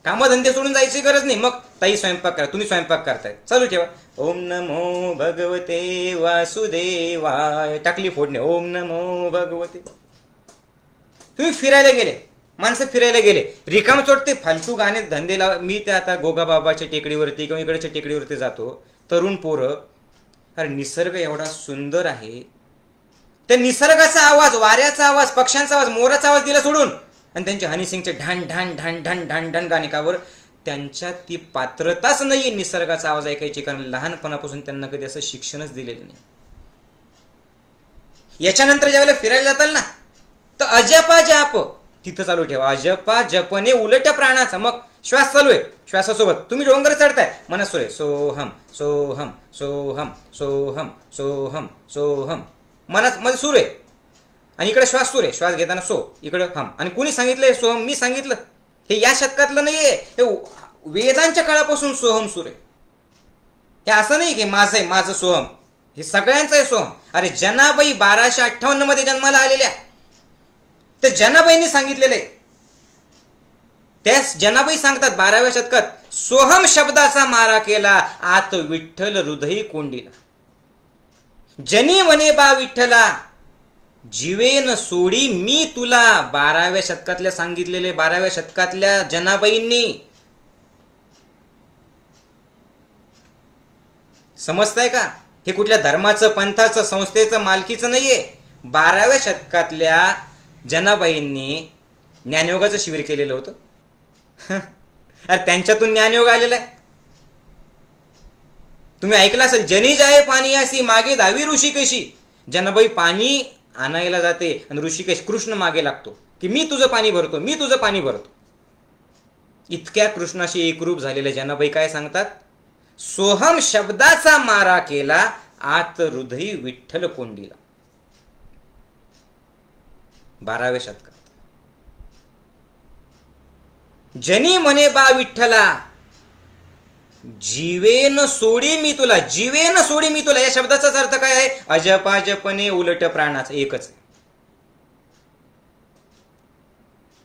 कामधंदे सोडून जायची गरज नाही. मग ताई स्वयंपाक करा, तुम्ही स्वयंपाक करताय, चालू ठेवा, ओम नमो भगवते वासुदेवाय, टाकली फोडणे, ओम नमो भगवते. तुम्ही फिरायला गेले, माणसं फिरायला गेले, रिकाम चोटते फालतू गाणे धंदे लावा. मी ते आता गोगाबाबाच्या टेकडीवरती किंवा इकडच्या टेकडीवरती जातो, तरुण पोरं, अरे निसर्ग एवढा सुंदर आहे, त्या निसर्गाचा आवाज, वाऱ्याचा आवाज, पक्ष्यांचा आवाज, मोराचा आवाज दिला सोडून, आणि त्यांचे हनीसिंगचे ढाण ढाण ढाण ढाण ढाण ढाण गाणे. कावर? त्यांच्यात ती पात्रताच नाहीये निसर्गाचा आवाज ऐकायची, कारण लहानपणापासून त्यांना कधी असं शिक्षणच दिलेलं नाही. याच्यानंतर ज्यावेळेला फिरायला जाताल ना, तर अजपा जाप तिथं चालू ठेवा. अजपा जपने उलट प्राणाचा. मग श्वास चालू आहे, श्वासासोबत तुम्ही डोंगर चढताय, मनात सुरू आहे, सोहम सोहम सोहम सोहम सोहम सोहम, मनात मध्ये सुरू आहे. आणि इकडे श्वास सुरू आहे, श्वास घेताना सो, इकडे हम. आणि कुणी सांगितलंय सोहम? मी सांगितलं. हे या शतकातलं नाहीये, हे वेदांच्या काळापासून सोहम सुरू आहे. हे असं नाही की माझं आहे, माझं सोहम, हे सगळ्यांचं आहे सोहम. अरे जनाबाई 1258 मध्ये जन्माला आलेल्या, तर जनाबाईंनी सांगितलेलं आहे. त्यास जनाबाई सांगतात 12व्या शतकात, सोहम शब्दाचा मारा केला, आत विठ्ठल हृदयी कोंडीला. जनी म्हणे बा विठ्ठला, जीवेन सोडी मी तुला. 12व्या शतकातल्या सांगितलेले, 12व्या शतकातल्या जनाबाईंनी. समजताय का? हे कुठल्या धर्माचं, पंथाचं, संस्थेचं, मालकीचं नाहीये. 12व्या शतकातल्या जनाबाईंनी ज्ञानयोगाचं शिबिर केलेलं होतं. अरे त्यांच्यातून ज्ञानयोग आलेला आहे. तुम्ही ऐकलं असेल, जनी जाय पाणी अशी मागे धावी ऋषिकेशी. जनाबाई पाणी आणायला जाते आणि ऋषिकेश कृष्ण मागे लागतो की मी तुझं पाणी भरतो, मी तुझं पाणी भरतो. इतक्या कृष्णाशी एकरूप झालेल्या जनाबाई काय सांगतात, सोहम शब्दाचा मारा केला, आत हृदयी विठ्ठल कोंडीला. 12व्या शतकात. जनी म्हणे बा विठ्ठला, जीवेन सोडी मी तुला, जीवेन सोडी मी तुला. या शब्दाचाच अर्थ काय आहे, अजपाजपणे उलट प्राणाचं एकच आहे.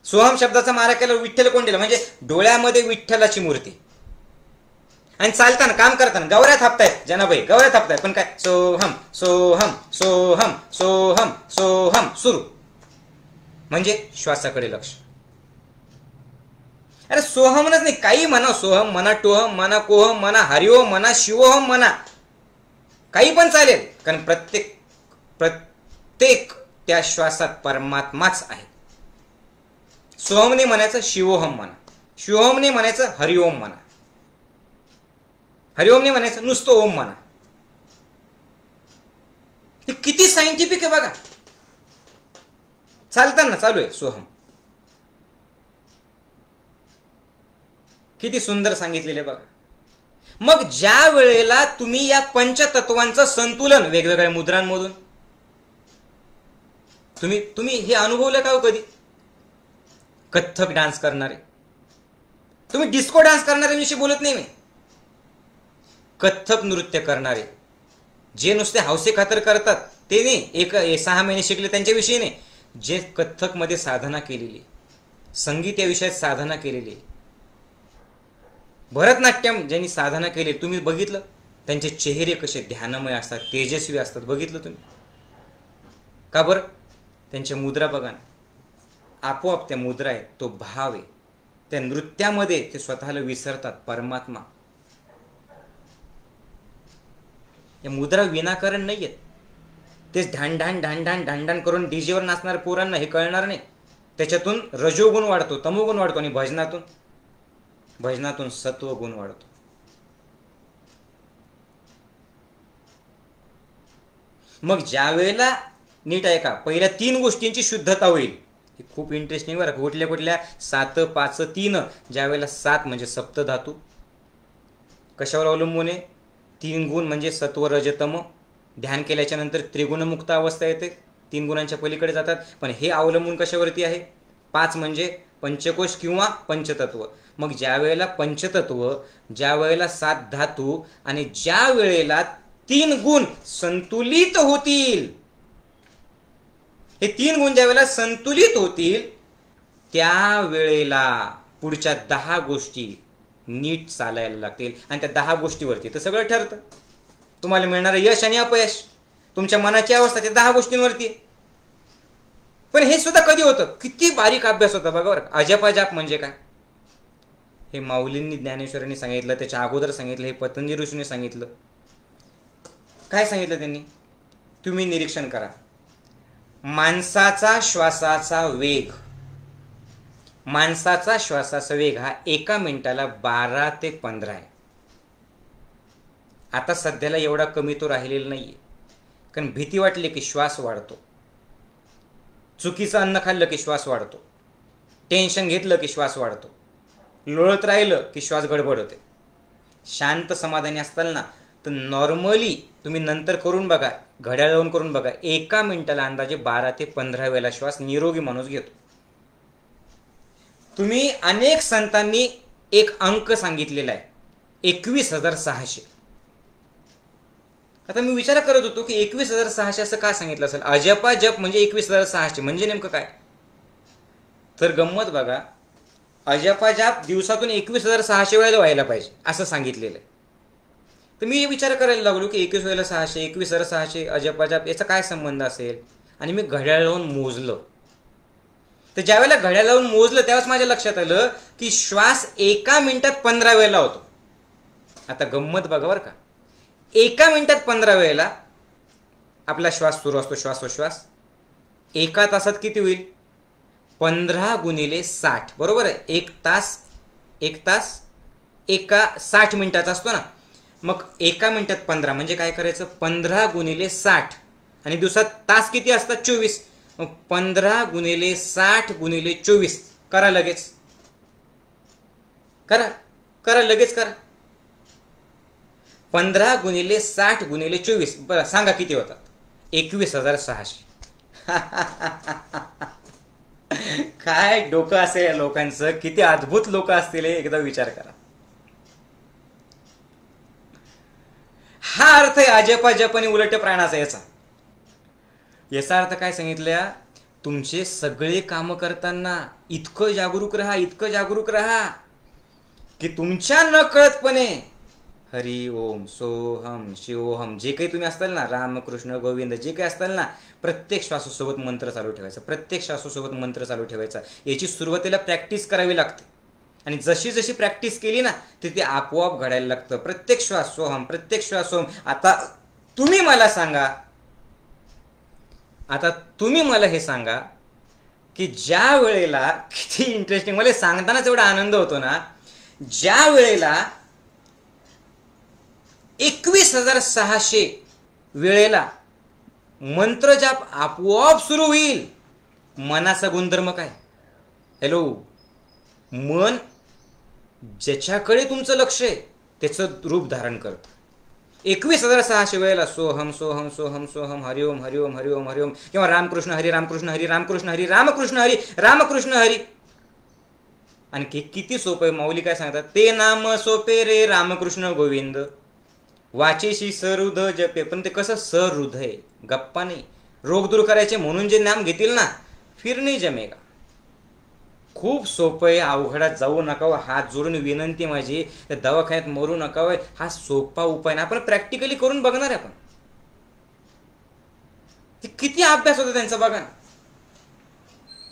सोहम शब्दाचा मारा केला, विठ्ठल कोंडीला म्हणजे डोळ्यामध्ये विठ्ठलाची मूर्ती. आणि चालताना काम करताना गवऱ्या थापतायत जनाबाई, गवऱ्या थापतायत, पण काय सोहम सोहम सोहम सोहम सोहम सुरू, म्हणजे श्वासाकडे लक्ष. अरे सोहमच नाही, काही म्हणा, सोहम म्हणा, टोहम म्हणा, कोहम म्हणा, हरिओम म्हणा, शिवोहम म्हणा, काही पण चालेल, कारण प्रत्येक त्या श्वासात परमात्माच आहे. सोहमने म्हणायचं शिवोहम म्हणा, शिवोहमने म्हणायचं हरिओम म्हणा, हरिओमने म्हणायचं नुसतं ओम म्हणा. हे किती सायंटिफिक आहे बघा. चालताना चालू आहे सोहम, किती सुंदर सांगितलेले बघा. मग ज्या वेळेला तुम्ही या पंचतत्वांचं संतुलन वेगवेगळ्या मुद्रांमधून तुम्ही हे अनुभवलं का हो कधी? कथ्थक डान्स करणारे, तुम्ही डिस्को डान्स करणाऱ्यांविषयी बोलत नाही मी. कथ्थक नृत्य करणारे, जे नुसते हौसे खातर करतात ते नाही, 6 महिने शिकले त्यांच्याविषयी नाही. जे कथ्थक मध्ये साधना केलेली, संगीत या विषयात साधना केलेली, भरतनाट्यम ज्यांनी साधना केली, तुम्ही बघितलं त्यांचे चेहरे कसे ध्यानमय असतात, तेजस्वी असतात, बघितलं तुम्ही का बरं? त्यांच्या मुद्रा बघा ना, आपोआप त्या मुद्रा आहे, तो भाव आहे, त्या नृत्यामध्ये ते स्वतःला विसरतात, परमात्मा. या मुद्रा विनाकारण नाही आहेत. तेच ढांढाण ढांढाण ढांढाण करून डीजेवर नाचणाऱ्या पोरांना हे कळणार नाही. त्याच्यातून रजोगुण वाढतो, तमोगुण वाढतो, आणि भजनातून सत्वगुण वाढतो. मग ज्या वेळेला नीट आहे का, पहिल्या 3 गोष्टींची शुद्धता होईल. खूप इंटरेस्टिंग बरं. कुठल्या 7, 5, 3. ज्या वेळेला 7 म्हणजे सप्तधातू, कशावर अवलंबून आहे? 3 गुण म्हणजे सत्व रजतम. ध्यान केल्याच्या नंतर त्रिगुणमुक्त अवस्था येते, 3 गुणांच्या पलीकडे जातात. पण हे अवलंबून कशावरती आहे? 5 म्हणजे पंचकोश किंवा पंचतत्व. मग ज्या वेळेला पंचतत्व, ज्या वेळेला 7 धातू, आणि ज्या वेळेला 3 गुण संतुलित होतील, हे 3 गुण ज्या वेळेला संतुलित होतील, त्या वेळेला पुढच्या 10 गोष्टी नीट चालायला लागतील. आणि त्या 10 गोष्टीवरती तर सगळं ठरतं. तुम्हाला मिळणारं यश आणि अपयश, तुमच्या मनाची अवस्था, त्या 10 गोष्टींवरती. पण हे सुद्धा कधी होतं? किती बारीक अभ्यास होता बघा बरं. अजपाजाप म्हणजे काय? हे माऊलींनी, ज्ञानेश्वरांनी सांगितलं, त्याच्या अगोदर सांगितलं, हे पतंजली ऋषीने सांगितलं. काय सांगितलं त्यांनी? तुम्ही निरीक्षण करा. माणसाचा श्वासाचा वेग, माणसाचा श्वासाचा वेग हा 1 मिनिटाला 12 ते 15 आहे. आता सध्याला एवढा कमी तो राहिलेला नाहीये, कारण भीती वाटली की श्वास वाढतो, चुकीचं अन्न खाल्लं की श्वास वाढतो, टेन्शन घेतलं की श्वास वाढतो, लोळत राहिलं की श्वास गडबड होते. शांत समाधानी असताना तर नॉर्मली तुम्ही नंतर करून बघा, घड्याळ लावून करून बघा, 1 मिनिटाला अंदाजे 12 ते 15 वेळा श्वास निरोगी माणूस घेतो. तुम्ही अनेक संतांनी एक अंक सांगितलेला आहे, 21,600. आता मी विचार करत होतो की 21,600 असं का सांगितलं असेल? अजपा जप म्हणजे 21,600 म्हणजे नेमकं काय? तर गंमत बघा, अजपा जाप दिवसातून 21,600 वेळेला व्हायला पाहिजे असं सांगितलेलं आहे. तर मी विचार करायला लागलो की 21,600, 21,600 अजपा जाप याचा काय संबंध असेल? आणि मी घड्याळ लावून मोजलं. तर ज्यावेळेला घड्याळ लावून मोजलं त्यावेळेस माझ्या लक्षात आलं की श्वास 1 मिनिटात 15 वेळेला होतो. आता गंमत बघा बरं का, 1 मिनिटात 15 वेळेला आपला श्वास सुरू असतो, श्वासोश्वास. 1 तासात किती होईल? 15 गुणिले 60, बरोबर आहे. 1 तास 60 मिनिटाचा असतो ना. मग एका मिनिटात 15 म्हणजे काय करायचं, 15 गुणिले 60, आणि दिवसात तास किती असतात, 24. मग 15 गुणिले 60 गुणिले 24 करा लगेच, करा करा लगेच करा. 15 गुणिले 60 गुणिले 24, बरं सांगा किती होतात, 21,600. काय डोकं असेल या लोकांचं, किती अद्भुत लोक असतील हे एकदा विचार करा. हा अर्थ आहे अजपा जप आणि उलट प्राणाचा. याचा अर्थ काय सांगितलं, तुमचे सगळे काम करताना इतकं जागरूक राहा, इतकं जागरूक राहा की तुमच्या नकळतपणे हरी ओम सोहम शिवोहम जे काही तुम्ही असताल ना, रामकृष्ण गोविंद जे काही असताल ना, प्रत्येक श्वासासोबत मंत्र चालू ठेवायचा, प्रत्येक श्वासासोबत मंत्र चालू ठेवायचा. याची सुरुवातीला प्रॅक्टिस करावी लागते, आणि जशी जशी प्रॅक्टिस केली ना ते आपोआप घडायला लागतं. प्रत्येक श्वास सोहम, प्रत्येक श्वास सोहम. आता तुम्ही मला सांगा, आता तुम्ही मला हे सांगा की ज्या वेळेला, किती इंटरेस्टिंग, मला सांगतानाच एवढा आनंद होतो ना, ज्या वेळेला 21,600 वेळेला मंत्रजाप आपोआप सुरू होईल, मनाचा गुणधर्म काय, हॅलो, मन ज्याच्याकडे तुमचं लक्ष आहे त्याचं रूप धारण करतं. 21,600 वेळेला सोहम सोहम सोहम सोहम, हरिओम हरिओम हरिओम हरिओम, किंवा रामकृष्ण हरी रामकृष्ण हरी रामकृष्ण हरी रामकृष्ण हरी रामकृष्ण हरी. आणि किती सोपं आहे, माऊली काय सांगतात, ते नाम सोपे रे रामकृष्ण गोविंद, वाचेशी सहृद जपे. पण ते कसं सहृद आहे, गप्पा नाही. रोग दूर करायचे म्हणून जे नाम घेतील ना, फिर नाही जमेगा. खूप सोपं आहे, अवघडात जाऊ नका. हात जोडून विनंती माझी, त्या दवाखान्यात मरू नका. हा सोपा उपाय ना, आपण प्रॅक्टिकली करून बघणार आहे. आपण किती अभ्यास होता त्यांचा बघा.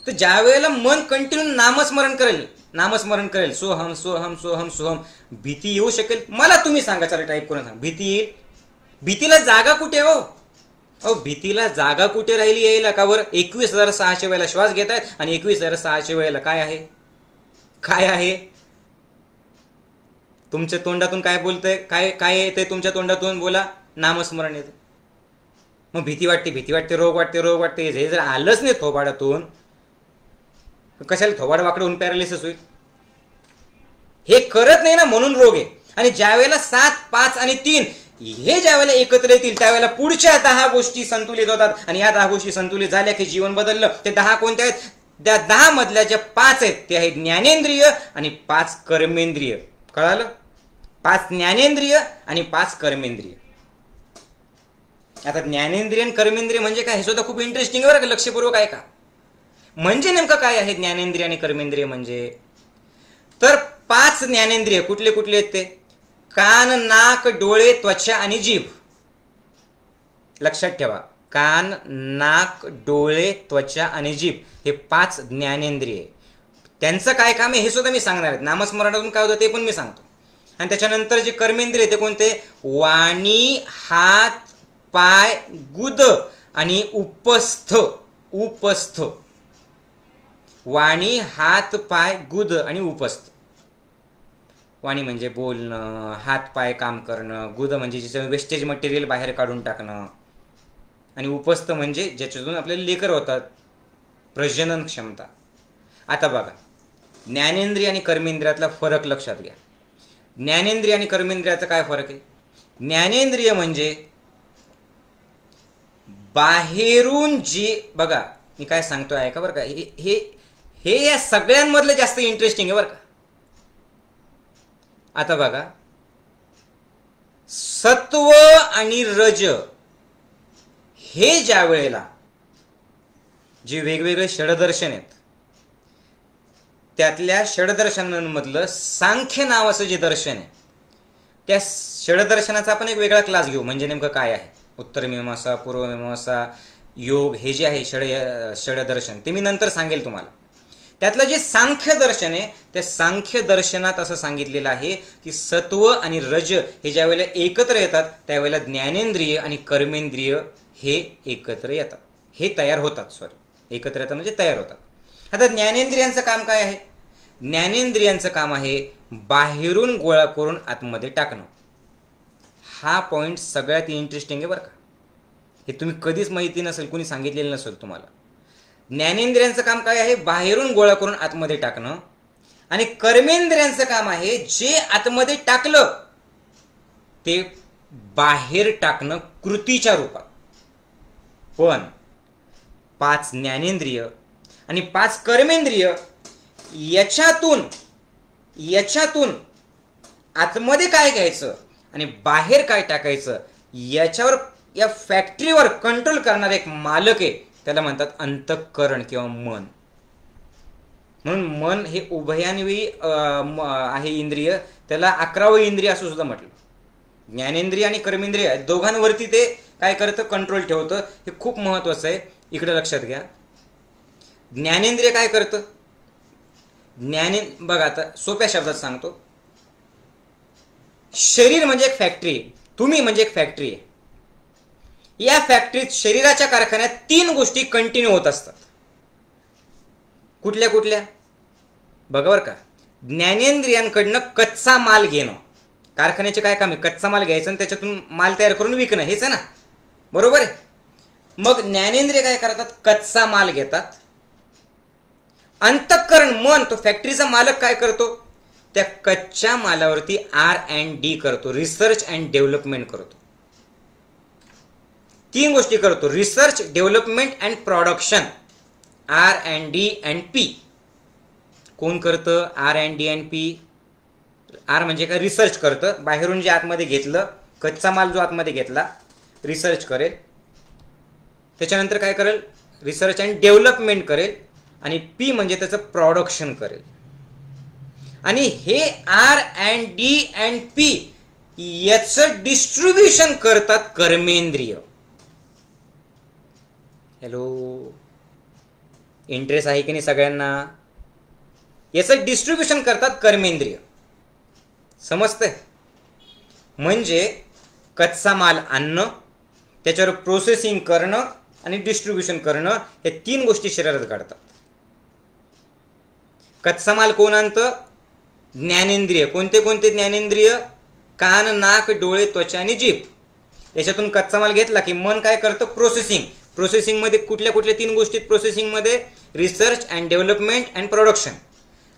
तर ज्या वेळेला मन कंटिन्यू नामस्मरण करेल, नामस्मरण करेल, सोहम सोहम सोहम सोहम, भीती येऊ शकेल. मला तुम्ही सांगा, चला टाईप करून सांगा, भीती येईल? भीतीला जागा कुठे हो? अहो भीतीला जागा कुठे राहिली यायला का बरं? 21,600 वेळेला श्वास घेत आहेत आणि 21,600 वेळेला काय आहे, काय आहे तुमच्या तोंडातून, काय बोलतंय, काय काय येतंय तुमच्या तोंडातून, बोला, नामस्मरण येतं. मग भीती वाटते, भीती वाटते, रोग वाटते, रोग वाटते. हे जर आलंच नाही थोबाडातून, कशाला थोबाड वाकडं होऊन पॅरालिसिस होईल? हे करत नाही ना, म्हणून रोग आहे. आणि ज्या वेळेला 7, 5 आणि 3 हे ज्या वेळेला एकत्र येतील त्यावेळेला पुढच्या 10 गोष्टी संतुलित होतात. आणि या 10 गोष्टी संतुलित झाल्या की जीवन बदललं. ते 10 कोणत्या आहेत? त्या 10 मधल्या ज्या 5 आहेत ते आहेत ज्ञानेंद्रिय आणि 5 कर्मेंद्रिय. कळालं? 5 ज्ञानेंद्रिय आणि 5 कर्मेंद्रिय. आता ज्ञानेंद्रिय आणि कर्मेंद्रिय म्हणजे काय, हे सुद्धा खूप इंटरेस्टिंग आहे बरं का, लक्षपूर्वक आहे का. म्हणजे नेमकं काय आहे ज्ञानेंद्रिय आणि कर्मेंद्रिय म्हणजे? तर 5 ज्ञानेंद्रिय कुठले कुठले आहेत ते? कान, नाक, डोळे, त्वचा आणि जीभ. लक्षात ठेवा, कान, नाक, डोळे, त्वचा आणि जीभ हे 5 ज्ञानेंद्रिय. त्यांचं काय काम आहे हे सुद्धा मी सांगणार आहे. नामस्मरणातून काय होतं ते पण मी सांगतो. आणि त्याच्यानंतर जे कर्मेंद्रिय ते कोणते? वाणी, हात, पाय, गुद आणि उपस्थ. उपस्थ, वाणी, हात, पाय, गुद आणि उपस्थ. वाणी म्हणजे बोलणं, हात पाय काम करणं, गुद म्हणजे ज्याचं वेस्टेज मटेरियल बाहेर काढून टाकणं, आणि उपस्थ म्हणजे ज्याच्यातून आपल्याला लेकर होतात, प्रजनन क्षमता. आता बघा, ज्ञानेंद्रिय आणि कर्मेंद्रियातला फरक लक्षात घ्या. ज्ञानेंद्रिय आणि कर्मेंद्रियाचा काय फरक आहे? ज्ञानेंद्रिय म्हणजे बाहेरून जे, बघा मी काय सांगतोय ऐका बरं का, हे या सगळ्यांमधलं जास्त इंटरेस्टिंग आहे बरं का. आता बघा, सत्व आणि रज हे ज्या वेळेला जे वेगवेगळे षडदर्शन आहेत, त्यातल्या षडदर्शनांमधलं सांख्य नावाचं जे दर्शन आहे, त्या षडदर्शनाचा आपण एक वेगळा क्लास घेऊ. म्हणजे नेमकं काय आहे, उत्तरमीमांसा, पूर्वमीमांसा, योग, हे जे आहे षडदर्शन, ते मी नंतर सांगेल तुम्हाला. त्यातलं जे सांख्य दर्शन आहे, त्या सांख्य दर्शनात असं सांगितलेलं आहे की सत्व आणि रज हे ज्या वेळेला एकत्र येतात त्यावेळेला ज्ञानेंद्रिय आणि कर्मेंद्रिय हे एकत्र येतात, हे तयार होतात. एकत्र येतात म्हणजे तयार होतात. आता ज्ञानेंद्रियांचं काम काय आहे? ज्ञानेंद्रियांचं काम आहे बाहेरून गोळा करून आतमध्ये टाकणं. हा पॉईंट सगळ्यात इंटरेस्टिंग आहे बरं का. हे तुम्ही कधीच माहिती नसेल, कोणी सांगितलेलं नसेल तुम्हाला. ज्ञानेंद्रियांचं काम काय आहे? बाहेरून गोळा करून आतमध्ये टाकणं. आणि कर्मेंद्रियांचं काम आहे जे आतमध्ये टाकलं ते बाहेर टाकणं कृतीच्या रूपात. पण 5 ज्ञानेंद्रिय आणि 5 कर्मेंद्रिय याच्यातून आतमध्ये काय घ्यायचं आणि बाहेर काय टाकायचं याच्यावर, या फॅक्टरीवर कंट्रोल करणारा एक मालक आहे, त्याला म्हणतात अंतःकरण किंवा मन. म्हणून मन हे उभयान्वयी आहे इंद्रिय, त्याला 11वं इंद्रिय असं सुद्धा म्हटलं. ज्ञानेंद्रिय आणि कर्मेंद्रिय दोघांवरती ते काय करतं? कंट्रोल ठेवतं. हे खूप महत्वाचं आहे, इकडे लक्षात घ्या. ज्ञानेंद्रिय काय करतं? बघा आता सोप्या शब्दात सांगतो. शरीर म्हणजे एक फॅक्टरी आहे, तुम्ही म्हणजे एक फॅक्टरी आहे. या फॅक्टरीत, शरीराच्या कारखान्यात 3 गोष्टी कंटिन्यू होत असतात. कुठल्या कुठल्या? बघा बरं का. ज्ञानेंद्रियांकडनं कच्चा माल घेणं. कारखान्याचे काय काम आहे? कच्चा माल घ्यायचा आणि त्याच्यातून माल तयार करून विकणं, हेच आहे ना, बरोबर आहे. मग ज्ञानेंद्रिय काय करतात? कच्चा माल घेतात. अंतःकरण मन, तो फॅक्टरीचा मालक काय करतो? त्या कच्च्या मालावरती R&D करतो, रिसर्च अँड डेव्हलपमेंट करतो. 3 गोष्टी करतो: research, development and production. R&D and P. कोण करतं R&D अँड P? आर म्हणजे काय? रिसर्च करतं. बाहेरून जे आतमध्ये घेतलं, कच्चा माल जो आतमध्ये घेतला, रिसर्च करेल. त्याच्यानंतर काय करेल? रिसर्च अँड डेव्हलपमेंट करेल. आणि पी म्हणजे त्याचं प्रोडक्शन करेल. आणि हे R&D अँड P याचं डिस्ट्रीब्युशन करतात कर्मेंद्रिय. हॅलो, इंटरेस्ट आहे की नाही सगळ्यांना? याचं डिस्ट्रीब्युशन करतात कर्मेंद्रिय. समजतंय? म्हणजे कच्चा माल आणणं, त्याच्यावर प्रोसेसिंग करणं आणि डिस्ट्रीब्युशन करणं, हे 3 गोष्टी शरीरात घडतात. कच्चा माल कोण आणतं? ज्ञानेंद्रिय. कोणते कोणते ज्ञानेंद्रिय? कान, नाक, डोळे, त्वचा आणि जीभ. याच्यातून कच्चा माल घेतला की मन काय करतं? प्रोसेसिंग. प्रोसेसिंगमध्ये कुठल्या कुठल्या 3 गोष्टी? प्रोसेसिंगमध्ये research and development and production.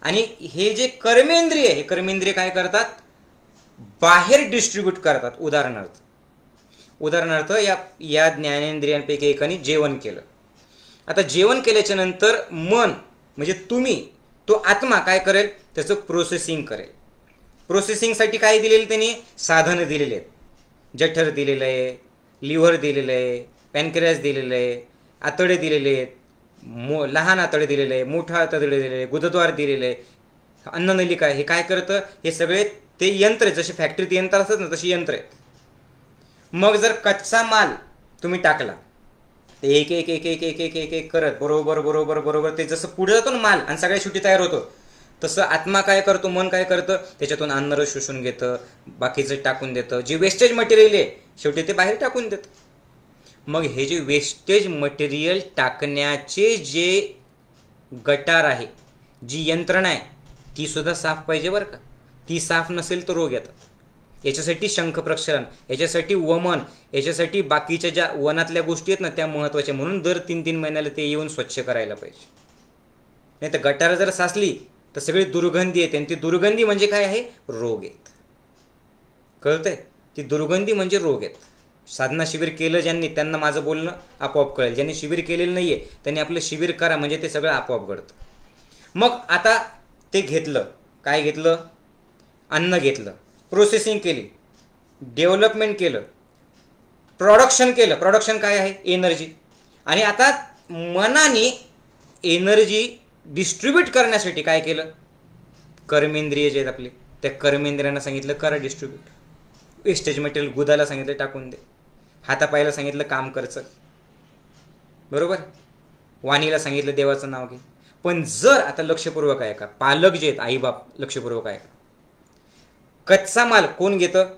आणि हे जे कर्मेंद्रिय, हे कर्मेंद्रिय काय करतात? बाहेर डिस्ट्रीब्यूट करतात. उदाहरणार्थ या ज्ञानेंद्रियांपैकी एकाने जेवण केलं. आता जेवण केल्याच्या नंतर मन म्हणजे तुम्ही, तो आत्मा काय करेल? त्याचं प्रोसेसिंग करेल. प्रोसेसिंगसाठी काय दिलेलं त्यांनी? साधनं दिलेले आहेत. जठर दिलेलं आहे, लिव्हर दिलेलं आहे, पॅनक्रियास दिलेलं आहे, आतडे दिलेले आहेत, लहान आतडे दिलेले आहे, मोठा आतडे दिलेले आहे, गुदद्वार दिलेले आहे, अन्ननलिका. हे काय करतं? हे सगळे ते यंत्र आहेत. जसे फॅक्टरीत यंत्र असतात ना, तशी यंत्र आहेत. मग जर कच्चा माल तुम्ही टाकला, ते एक एक एक एक एक एक एक एक करत बरोबर बरोबर बरोबर ते जसं पुढे जातो ना माल आणि सगळ्या शेवटी तयार होतो, तसं आत्मा काय करतो? मन काय करतं? त्याच्यातून अन्नरस शोषून घेतं, बाकीचं टाकून देतं. जे वेस्टेज मटेरियल आहे शेवटी ते बाहेर टाकून देतं. मग हे जे वेस्टेज मटेरियल टाकण्याचे जे गटार आहे, जी यंत्रणा आहे, ती सुद्धा साफ पाहिजे बरं का. ती साफ नसेल तर रोग येतात. याच्यासाठी शंख प्रक्षालन, याच्यासाठी वमन, याच्यासाठी बाकीच्या ज्या वनातल्या गोष्टी आहेत ना त्या महत्त्वाच्या. म्हणून दर 3-3 महिन्याला ते येऊन स्वच्छ करायला पाहिजे. नाही तर गटार जर साचली तर सगळी दुर्गंधी येते. आणि ती दुर्गंधी म्हणजे काय आहे? रोग आहेत. कळतंय? ती दुर्गंधी म्हणजे रोग आहेत. साधना शिबिर केलं ज्यांनी, त्यांना माझं बोलणं आपोआप कळेल. ज्यांनी शिबिर केलेलं नाहीये त्यांनी आपलं शिबिर करा, म्हणजे ते सगळं आपोआप घडतं. मग आता ते घेतलं, काय घेतलं? अन्न घेतलं, प्रोसेसिंग केली, डेव्हलपमेंट केलं, प्रोडक्शन केलं. प्रोडक्शन काय आहे? एनर्जी. आणि आता मनाने एनर्जी डिस्ट्रीब्यूट करण्यासाठी काय केलं? कर्मेंद्रिय जे आहेत आपले, त्या कर्मेंद्रियांना सांगितलं करा डिस्ट्रीब्यूट. वेस्टेज मटेरियल गुदाला सांगितलं टाकून दे, हातापायला सांगितलं काम करचं, बरोबर. वाणीला सांगितलं देवाचं नाव घे. पण जर आता लक्षपूर्वक आहे का, पालक जे आहेत आईबाप लक्षपूर्वक आहे का, कच्चा माल कोण घेतं?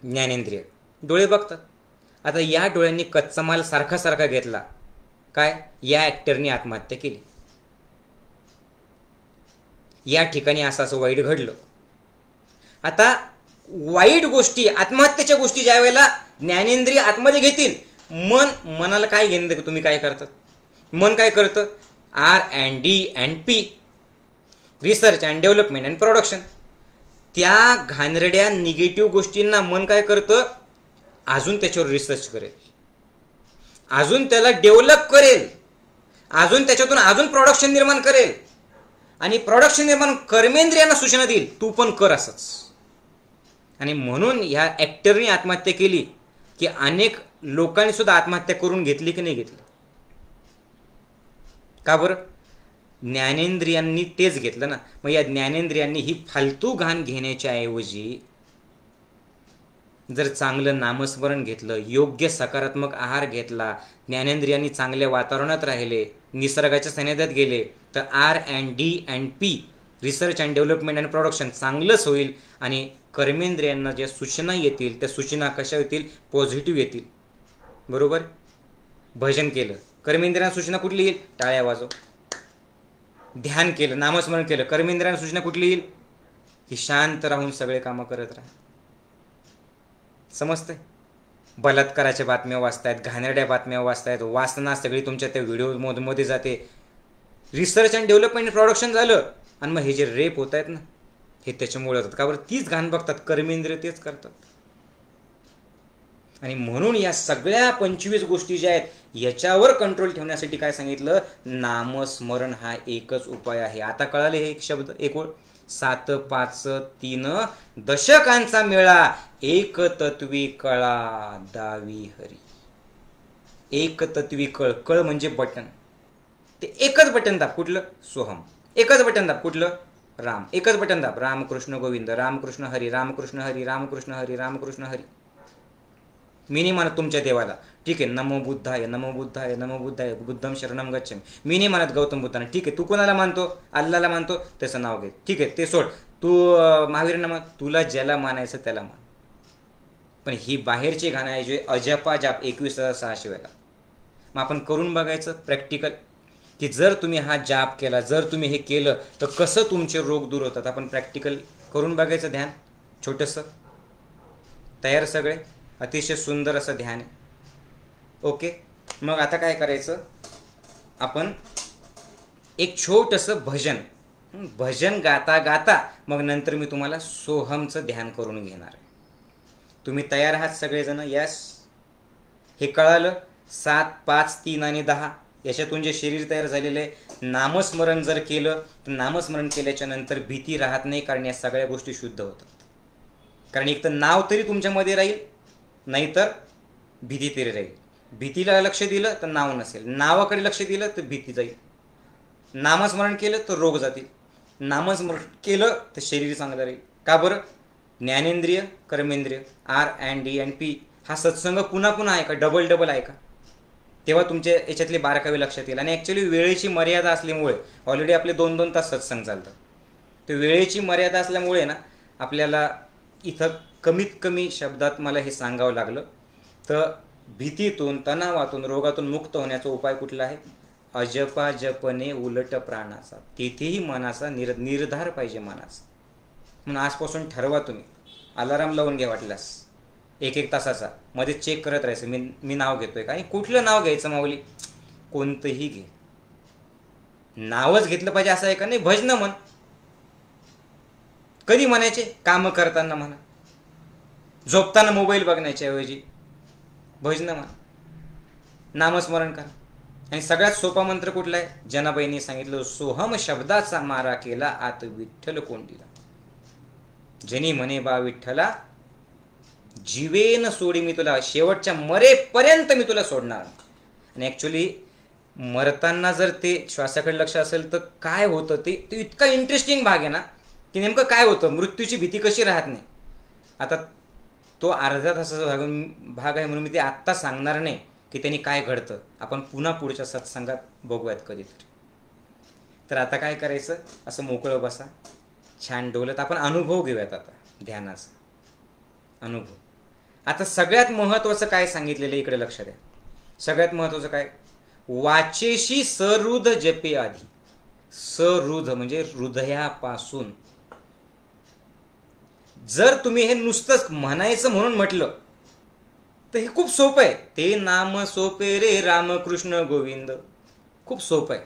ज्ञानेंद्रिय. डोळे बघतात. आता या डोळ्यांनी कच्चा माल सारखा सारखा घेतला, काय? या ॲक्टरनी आत्महत्या केली, या ठिकाणी असं असं वाईट घडलं. आता वाईट गोष्टी, आत्महत्येच्या गोष्टी ज्या वेळेला ज्ञानेंद्रिय आतमध्ये घेतील, मनाला काय घेणं, तुम्ही काय करतात, मन काय करतं, R&D&P, research and development and production. त्या घाणेरड्या निगेटिव्ह गोष्टींना मन काय करतं, अजून त्याच्यावर रिसर्च करेल, अजून त्याला डेव्हलप करेल, अजून त्याच्यातून अजून प्रोडक्शन निर्माण करेल, आणि प्रोडक्शन निर्माण कर्मेंद्रियांना सूचना देईल, तू पण कर असंच. आणि म्हणून ह्या ॲक्टरनी आत्महत्या केली की अनेक लोकांनी सुद्धा आत्महत्या करून घेतली की नाही घेतली. का बरं? ज्ञानेंद्रियांनी तेच घेतलं ना. मग या ज्ञानेंद्रियांनी ही फालतू घाण घेण्याच्या ऐवजी जर चांगलं नामस्मरण घेतलं, योग्य सकारात्मक आहार घेतला, ज्ञानेंद्रियांनी चांगल्या वातावरणात राहिले, निसर्गाच्या सानिध्यात गेले, तर R&D&P, research and development and production चांगलंच होईल. आणि कर्मेंद्रियांना ज्या सूचना येतील त्या सूचना कशा येतील, पॉझिटिव्ह येतील. बरोबर? भजन केलं, कर्मेंद्रियांना सूचना कुठली येईल, टाळ्या वाजव. ध्यान केलं, नामस्मरण केलं, कर्मेंद्रियांना सूचना कुठली येईल, की शांत राहून सगळे कामं करत राहा. समजतंय? बलात्काराच्या बातम्या वाचतायत, घाणेरड्या बातम्या वाचतायत, वासना सगळी तुमच्या त्या व्हिडिओमध्ये जाते. रिसर्च अँड डेव्हलपमेंट प्रोडक्शन झालं, आणि मग हे जे रेप होत आहेत ना, हे त्याच्यामुळे होतात. का बरं? तीच घाण बघतात, कर्मेंद्रिय तेच करतात. आणि म्हणून या सगळ्या 25 गोष्टी ज्या आहेत याच्यावर कंट्रोल ठेवण्यासाठी काय सांगितलं, नामस्मरण हा एकच उपाय आहे. आता कळाले हे एक शब्द, एक ओळ, 7 5 3 दशकांचा मेळा, एक तत्वी कळा दावी हरी. एक तत्वी कळ, कळ म्हणजे बटन, ते एकच बटन दाब, कुठलं, सोहम. एकच बटन दाब, कुठलं, राम. एकच बटन दाब, रामकृष्ण गोविंद, रामकृष्ण हरी, रामकृष्ण हरी, रामकृष्ण हरी, रामकृष्ण हरी. मी नाही म्हणत तुमच्या देवाला, ठीक आहे, नमो बुद्धाय, नमो बुद्धाय, नमो बुद्धाय, बुद्धम शरणम गच्छामि. मी नाही म्हणत गौतम बुद्धांना, ठीक आहे, तू कोणाला मानतो, अल्लाला मानतो, त्याचं नाव घे, ठीक आहे, ते सोड. तू महावीरांना मान, तुला ज्याला मानायचं त्याला मान. पण ही बाहेरची घाण आहे, जे अजपा जाप 21,600 वेळा. मग आपण करून बघायचं प्रॅक्टिकल, की जर तुम्ही हा जाप केला, जर तुम्ही हे केलं तर कसं तुमचे रोग दूर होतात. आपण प्रॅक्टिकल करून बघायचं. ध्यान छोटंसं, तयार सगळे, अतिशय सुंदर असं ध्यान. ओके, मग आता काय करायचं, आपण एक छोटंसं भजन गाता गाता मग नंतर मी तुम्हाला सोहमचं ध्यान करून घेणार आहे. तुम्ही तयार आहात सगळेजण? यस. हे कळालं? 7 5 3 आणि 10 याच्यातून जे शरीर तयार झालेलं आहे. नामस्मरण जर केलं तर नामस्मरण केल्याच्या नंतर भीती राहत नाही, कारण या सगळ्या गोष्टी शुद्ध होतात. कारण एक तर नाव तरी तुमच्यामध्ये राहील, नाहीतर भीती तरी राहील. भीतीला लक्ष दिलं तर नाव नसेल, नावाकडे लक्ष दिलं तर भीती जाईल. नामस्मरण केलं तर रोग जातील, नामस्मरण केलं तर शरीर चांगलं राहील. का बरं? ज्ञानेंद्रिय, कर्मेंद्रिय, R&D&P हा सत्संग पुन्हा पुन्हा आहे का, डबल आहे का, तेव्हा तुमच्या याच्यातले बारकावे लक्षात येईल. आणि ॲक्च्युली वेळेची मर्यादा असल्यामुळे ऑलरेडी आपले 2-2 तास सत्संग चालतात. तर वेळेची मर्यादा असल्यामुळे ना आपल्याला इथं कमीत कमी शब्दात मला हे सांगावं लागलं. तर भीतीतून, तणावातून, रोगातून मुक्त होण्याचा उपाय कुठला आहे? अजपा जपणे उलट प्राणाचा. तेथेही मनाचा निर्धार पाहिजे मनाचा. म्हणून आजपासून ठरवा, तुम्ही अलाराम लावून घ्या वाटल्यास 1-1 तासाचा, मध्ये चेक करत राहायचं, मी नाव घेतोय का. आणि कुठलं नाव घ्यायचं माऊली? कोणतंही घे, नावच घेतलं पाहिजे असं आहे का? नाही, भजन म्हण. कधी म्हणायचे? काम करताना म्हणा, झोपताना मोबाईल बघण्याच्या ऐवजी भजन म्हणा, नामस्मरण करा. आणि सगळ्यात सोपा मंत्र कुठला आहे? जनाबाईंनी सांगितलं, सोहम शब्दाचा मारा केला आत विठ्ठल कोंडीला. जनी म्हणे बा विठ्ठला, जीवेन सोडी मी तुला, शेवटच्या मरेपर्यंत मी तुला सोडणार. आणि ॲक्च्युली मरताना जर ते श्वासाकडे लक्ष असेल तर काय होतं ते इतका इंटरेस्टिंग भाग आहे ना, की नेमकं काय होतं, मृत्यूची भीती कशी राहत नाही. आता तो अर्ध्या तासाचा भाग आहे म्हणून मी ते आत्ता सांगणार नाही की त्यांनी काय घडतं. आपण पुन्हा पुढच्या सत्संगात बघूयात कधीतरी. तर आता काय करायचं, असं मोकळं बसा, छान डोलत आपण अनुभव घेऊयात आता ध्यानाचा अनुभव. आता सगळ्यात महत्त्वाचं काय सांगितलेलं इकडे लक्ष द्या. सगळ्यात महत्त्वाचं काय? वाचेशी सरुध जपे आधी. सरुध म्हणजे हृदयापासून. जर तुम्ही हे नुसतंच म्हणायचं म्हणून म्हटलं तर हे खूप सोपं आहे. ते नाम सोपे रे रामकृष्ण गोविंद, खूप सोपं आहे.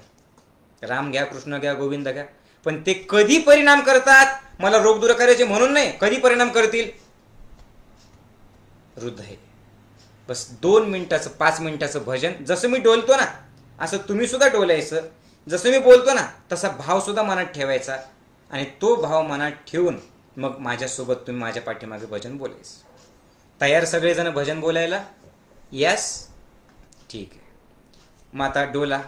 राम घ्या, कृष्ण घ्या, गोविंद घ्या, पण ते कधी परिणाम करतात, मला रोग दूर करायचे म्हणून नाही, कधी परिणाम करतील, हृदय. बस 2 मिनिटाचं 5 मिनिटाचं भजन, जसं मी डोलतो ना असं तुम्ही सुद्धा डोलायचं, जसं मी बोलतो ना तसा भाव सुद्धा मनात ठेवायचा, आणि तो भाव मनात ठेवून मग माझ्यासोबत तुम्ही माझ्या पाठीमागे भजन बोलायचं. तयार सगळेजण भजन बोलायला? यस, ठीक आहे. मग आता डोला,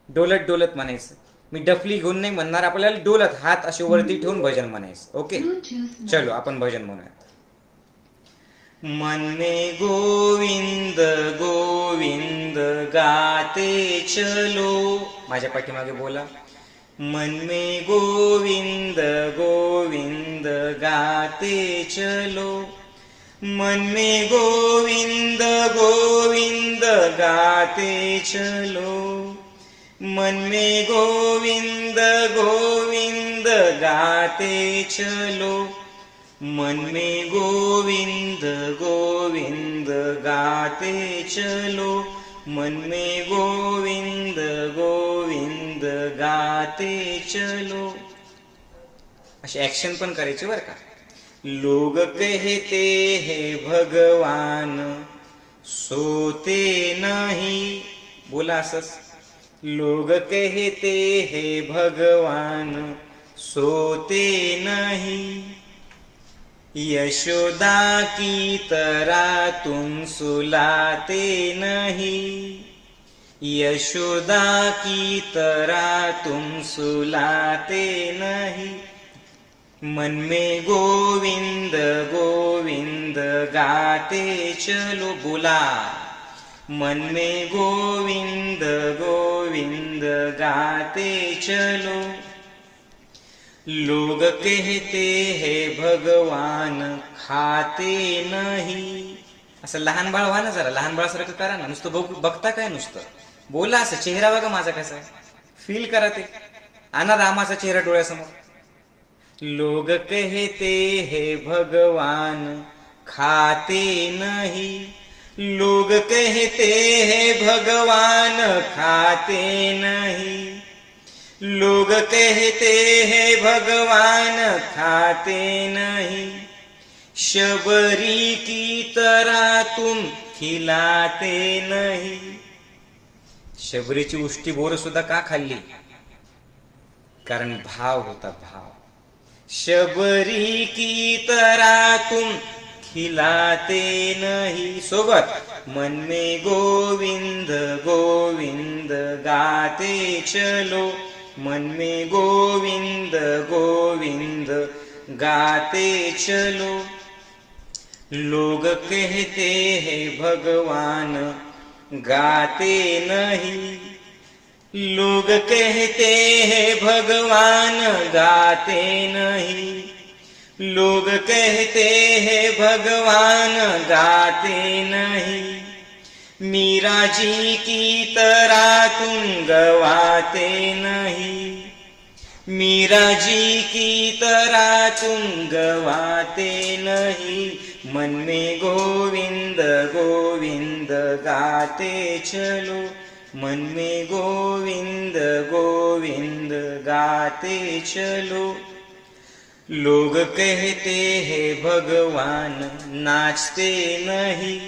डोलत डोलत म्हणायचं. मी डफली घेऊन नाही म्हणणार, आपल्याला डोलत हात असे वरती ठेवून भजन म्हणायचं. ओके, चलो आपण भजन म्हणूया. मन में गोविंद गोविंद गाते चलो, माझ्या पाठीमागे बोला. मन में गोविंद गोविंद गाते चलो, मन में गोविंद गोविंद गाते चलो, मन में गोविंद गोविंद गाते चलो, मन में गोविंद गोविंद गाते चलो, मन में गोविंद गोविंद गाते चलो. अशी ऍक्शन पण करायची बरं का. लोग कहते हैं भगवान सोते नहीं, बोला असंच. लोग कहते हैं भगवान सोते नहीं, यशोदा की तरह तुम सुलाते नहीं, यशोदा की तरह तुम सुलाते नहीं, मन में गोविंद गोविंद गाते चलो, बोला. मन में गोविंद गोविंद गाते चलो, लोग कहते हैं भगवान खाते नहीं. असं लहान बाळ व्हा ना, जरा लहान बाळासारखं करा ना. नुसतं बघता काय, नुसतं बोला. असं चेहरा बघा माझा कसा आहे, फील करा ते. आणा रामाचा चेहरा डोळ्यासमोर. लोग कहते हैं भगवान खाते नहीं, लोग कहते हैं भगवान खाते नहीं, लोग कहते हैं भगवान खाते नहीं, शबरी की तरह तुम खिलाते नहीं. शबरीची उष्टी बोर सुद्धा का खाल्ली? कारण भाव होता, भाव. शबरी की तरह तुम खिलाते नहीं, सोबत. मन में गोविंद गोविंद गाते चलो, मन में गोविंद गोविंद गाते चलो, लोग कहते हैं भगवान गाते नहीं, लोग कहते हैं भगवान गाते नहीं, लोग कहते हैं भगवान गाते नहीं, मीरा जी की तरह तुम गवाते नहीं, मीरा जी की तरह तुम गवाते नहीं, मन में गोविंद गोविंद गाते चलो, मन में गोविंद गोविंद गाते चलो, लोग कहते हैं भगवान नाचते नहीं.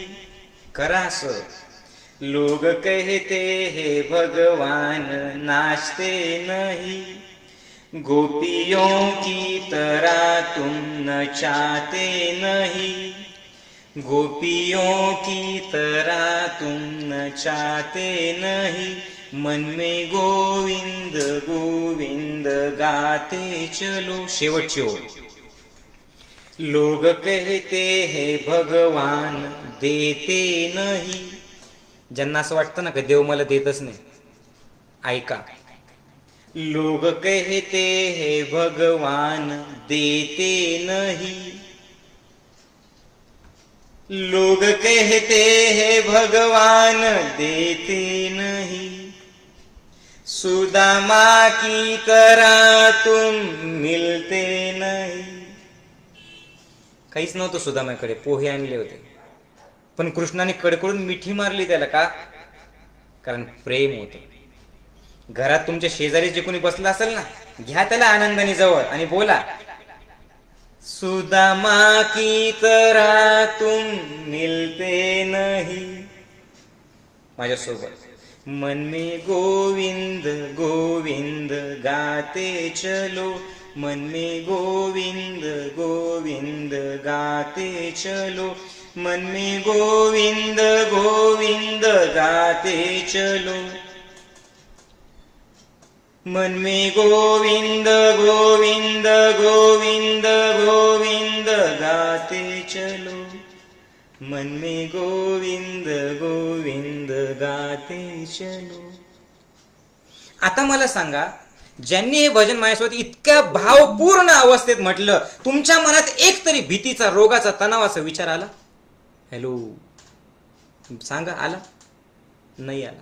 करा सो. लोग कहते हैं भगवान नाचते नहीं, गोपियों की तरह तुम नचाते नहीं, गोपियों की तरह तुम नचाते नहीं, मन में गोविंद गोविंद गाते चलो. शेवटची ओळ. लोग कहते हैं भगवान देते नहीं. ज्यांना असं वाटतं ना की देव मला देतच नाही, ऐका. लोग कहते हैं भगवान देते नहीं, लोग कहते हैं भगवान देते नहीं, सुदामा की तरह तुम मिलते नहीं, काहीच नव्हतं सुदामाकडे, पोहे आणले होते. पण कृष्णाने कडकडून मिठी मारली त्याला. का? कारण प्रेम होतं. घरात तुमच्या शेजारी जे कोणी बसलं असेल ना, घ्या त्याला आनंदाने जवळ आणि बोला, सुदामा की तरह तुम मिलते नहीं. माझ्यासोबत, मन में गोविंद गोविंद गाते चलो, मन में गोविंद गोविंद गाते चलो, मन में गोविंद गोविंद गाते चलो, मन में गोविंद गोविंद गोविंद गोविंद गाते चलो, मन में गोविंद गोविंद गाते चलो. आता मला सांगा, ज्यांनी हे भजन माझ्यासोबत इतक्या भावपूर्ण अवस्थेत म्हटलं, तुमच्या मनात एक तरी भीतीचा, रोगाचा, तणावाचा विचार आला? हॅलो, सांगा, आला? नाही आला.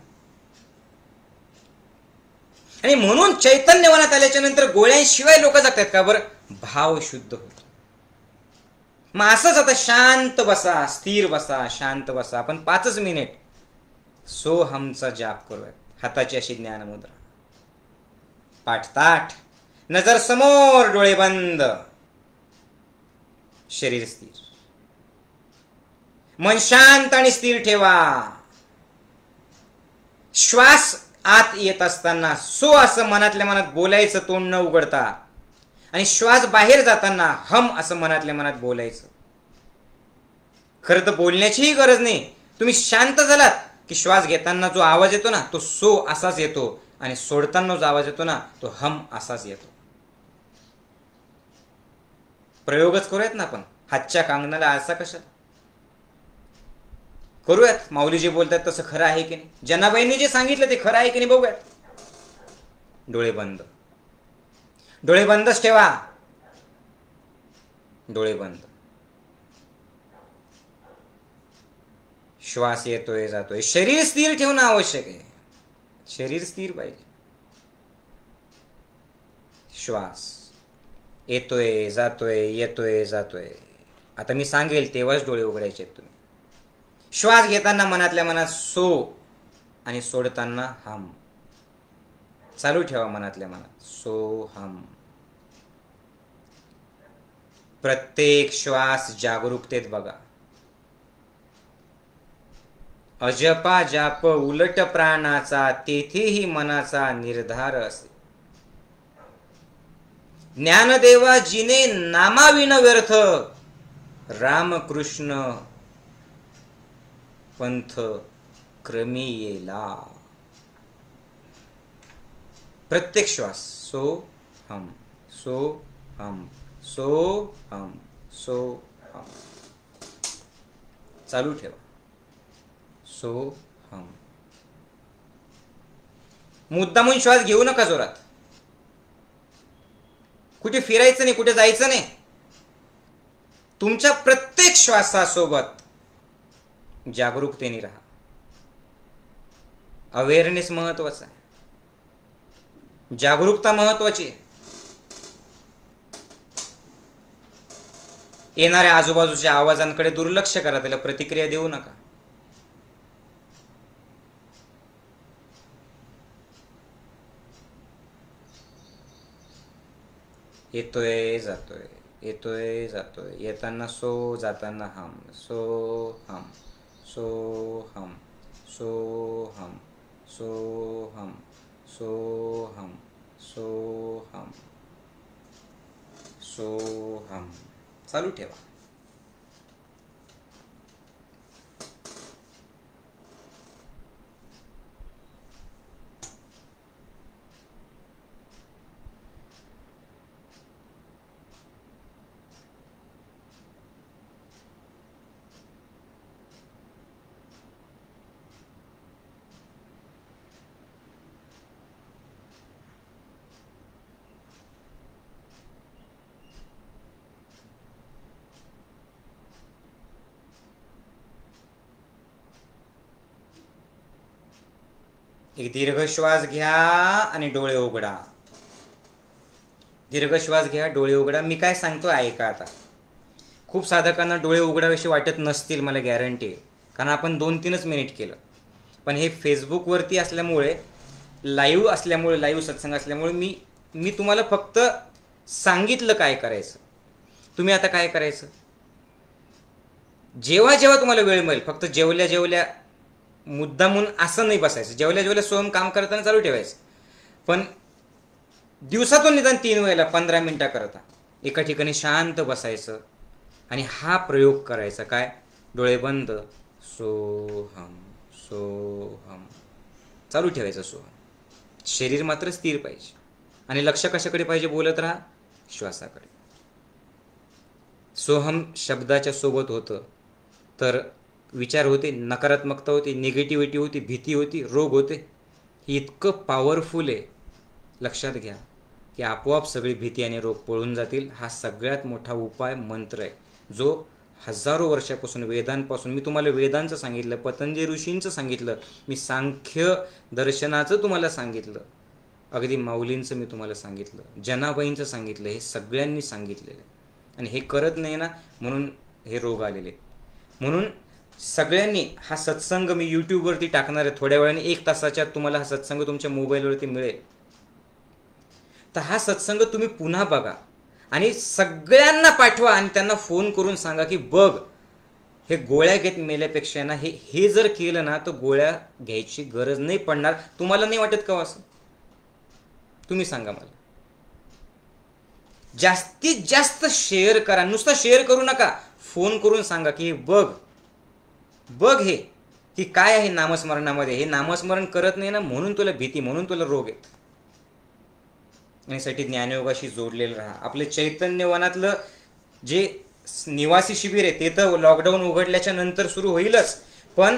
आणि म्हणून चैतन्यवनात आल्याच्या नंतर गोळ्यांशिवाय लोक जगतात का बरं? भाव शुद्ध होतो. मग असंच आता शांत बसा, स्थिर बसा, शांत बसा. आपण 5 मिनिट सोहमचा जाप करूयात. हाताची अशी ज्ञानमुद्रा, पाठताठ, नजर समोर, डोळे बंद, शरीर स्थिर, मन शांत आणि स्थिर ठेवा. श्वास आत येत असताना सो असं मनातल्या मनात बोलायचं, तोंड न उघडता. आणि श्वास बाहेर जाताना हम असं मनातल्या मनात बोलायचं. खरं तर बोलण्याचीही गरज नाही. तुम्ही शांत झालात की श्वास घेताना जो आवाज येतो ना, तो सो असाच येतो, आणि सोडताना जो आवाज येतो ना, तो हम असाच येतो. प्रयोगच करूयात ना आपण. हातच्या कंगनाला आरसा कशाला? करूयात. माऊली जे बोलतात तसं खरं आहे की नाही? जनाबाईंनी जे सांगितलं ते खरं आहे की नाही बघूयात. डोळे बंद, डोळे बंदच ठेवा, डोळे बंद. श्वास येतोय जातोय. शरीर स्थिर ठेवणं आवश्यक आहे. शरीर स्थिर पाहिजे. श्वास येतोय जातोय, येतोय जातोय. आता मी सांगेल तेव्हाच डोळे उघडायचे तुम्ही. श्वास घेताना मनातल्या मनात सो, आणि सोडताना हम. चालू ठेवा मनातल्या मनात सो हम. प्रत्येक श्वास जागरूकतेत बघा. अजपा जाप उलट प्राणाचा, तेथेही मनाचा निर्धार असे. ज्ञानदेवा जिने नामाविन व्यर्थ, रामकृष्ण पंथ क्रमी येला. प्रत्येक श्वास सो हम, सो हम, सो हम, सो हम. चालू ठेवा सो हम. मुद्दामून श्वास घेऊ नका जोरात. कुठे फिरायचं नाही, कुठे जायचं नाही. तुमच्या प्रत्येक श्वासासोबत जागरूकतेने राहा. अवेअरनेस महत्वाचा आहे. जागरूकता महत्वाची आहे. येणाऱ्या आजूबाजूच्या आवाजांकडे दुर्लक्ष करा, त्याला प्रतिक्रिया देऊ नका. येतोय जातोय, येतोय जातोय. येताना सो, जाताना हम. सो हम, सो हम, सो हम, सो हम, सो हम, सो हम, सो हम. चालू ठेवा. एक दीर्घ श्वास घ्या आणि डोळे उघडा. दीर्घ श्वास घ्या, डोळे उघडा. मी काय सांगतो ऐका आता. खूप साधकांना डोळे उघडावेसे वाटत नसतील, मला गॅरंटी आहे, कारण आपण 2-3च मिनिट केलं. पण हे फेसबुकवरती असल्यामुळे, लाईव्ह असल्यामुळे, लाईव्ह सत्संग असल्यामुळे मी तुम्हाला फक्त सांगितलं काय करायचं. तुम्ही आता काय करायचं, जेव्हा जेव्हा तुम्हाला वेळ मिळेल, फक्त जेवल्या जेवल्या मुद्दामून असं नाही बसायचं. जेवल्या जेवल्या स्वयं काम करताना चालू ठेवायचं, पण दिवसातून निदान 3 वेळेला 15 मिनिटाकरता एका ठिकाणी शांत बसायचं आणि हा प्रयोग करायचा. काय, डोळे बंद, सोहम सोहम चालू ठेवायचं. सोहम, शरीर मात्र स्थिर पाहिजे आणि लक्ष कशाकडे पाहिजे, बोलत राहा, श्वासाकडे. सोहम शब्दाच्या सोबत होतं तर विचार होते, नकारात्मकता होती, निगेटिव्हिटी होती, भीती होती, रोग होते. हे इतकं पॉवरफुल आहे, लक्षात घ्या की आपोआप सगळी भीती आणि रोग पळून जातील. हा सगळ्यात मोठा उपाय मंत्र आहे, जो हजारो वर्षापासून, वेदांपासून, मी तुम्हाला वेदांचं सांगितलं, पतंजली ऋषींचं सांगितलं, मी सांख्य दर्शनाचं तुम्हाला सांगितलं, अगदी माऊलींचं मी तुम्हाला सांगितलं, जनाबाईंचं सांगितलं, हे सगळ्यांनी सांगितलेलं आहे. आणि हे करत नाही ना, म्हणून हे रोग आलेले. म्हणून सगळ्यांनी हा सत्संग मी यूट्यूबवरती टाकणार आहे थोड्या वेळाने, 1 तासाच्या तुम्हाला हा सत्संग तुमच्या मोबाईलवरती मिळेल. तर हा सत्संग तुम्ही पुन्हा बघा आणि सगळ्यांना पाठवा आणि त्यांना फोन करून सांगा की बघ, हे गोळ्या घेत मेल्यापेक्षा ना हे जर केलं ना तर गोळ्या घ्यायची गरज नाही पडणार. तुम्हाला नाही वाटत का असं? तुम्ही सांगा मला. जास्तीत जास्त शेअर करा, नुसतं शेअर करू नका, फोन करून सांगा की बघ बघ हे की काय आहे नामस्मरणामध्ये. हे नामस्मरण करत नाही ना, म्हणून तुला भीती, म्हणून तुला रोग आहेत. यासाठी ज्ञानयोगाशी जोडलेलं राहा. आपले चैतन्यवनातलं जे निवासी शिबिर आहे ते तर लॉकडाऊन उघडल्याच्या नंतर सुरू होईलच, पण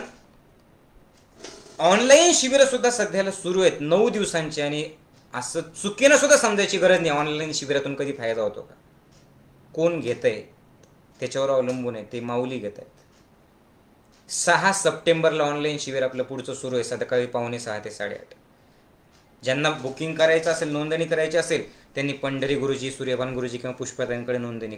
ऑनलाईन शिबिरं सुद्धा सध्याला सुरू आहेत 9 दिवसांची. आणि असं चुकीनं सुद्धा समजायची गरज नाही ऑनलाईन शिबिरातून कधी फायदा होतो का. कोण घेत आहे त्याच्यावर अवलंबून आहे, ते माऊली घेत आहेत. 6 सप्टेंबरला ऑनलाईन शिबिर आपलं पुढचं सुरू आहे, सकाळी 6:45 ते 8:30. ज्यांना बुकिंग करायचं असेल, नोंदणी करायची असेल, त्यांनी पंढरी गुरुजी, सूर्यभान गुरुजी किंवा पुष्पाताईंकडे नोंदणी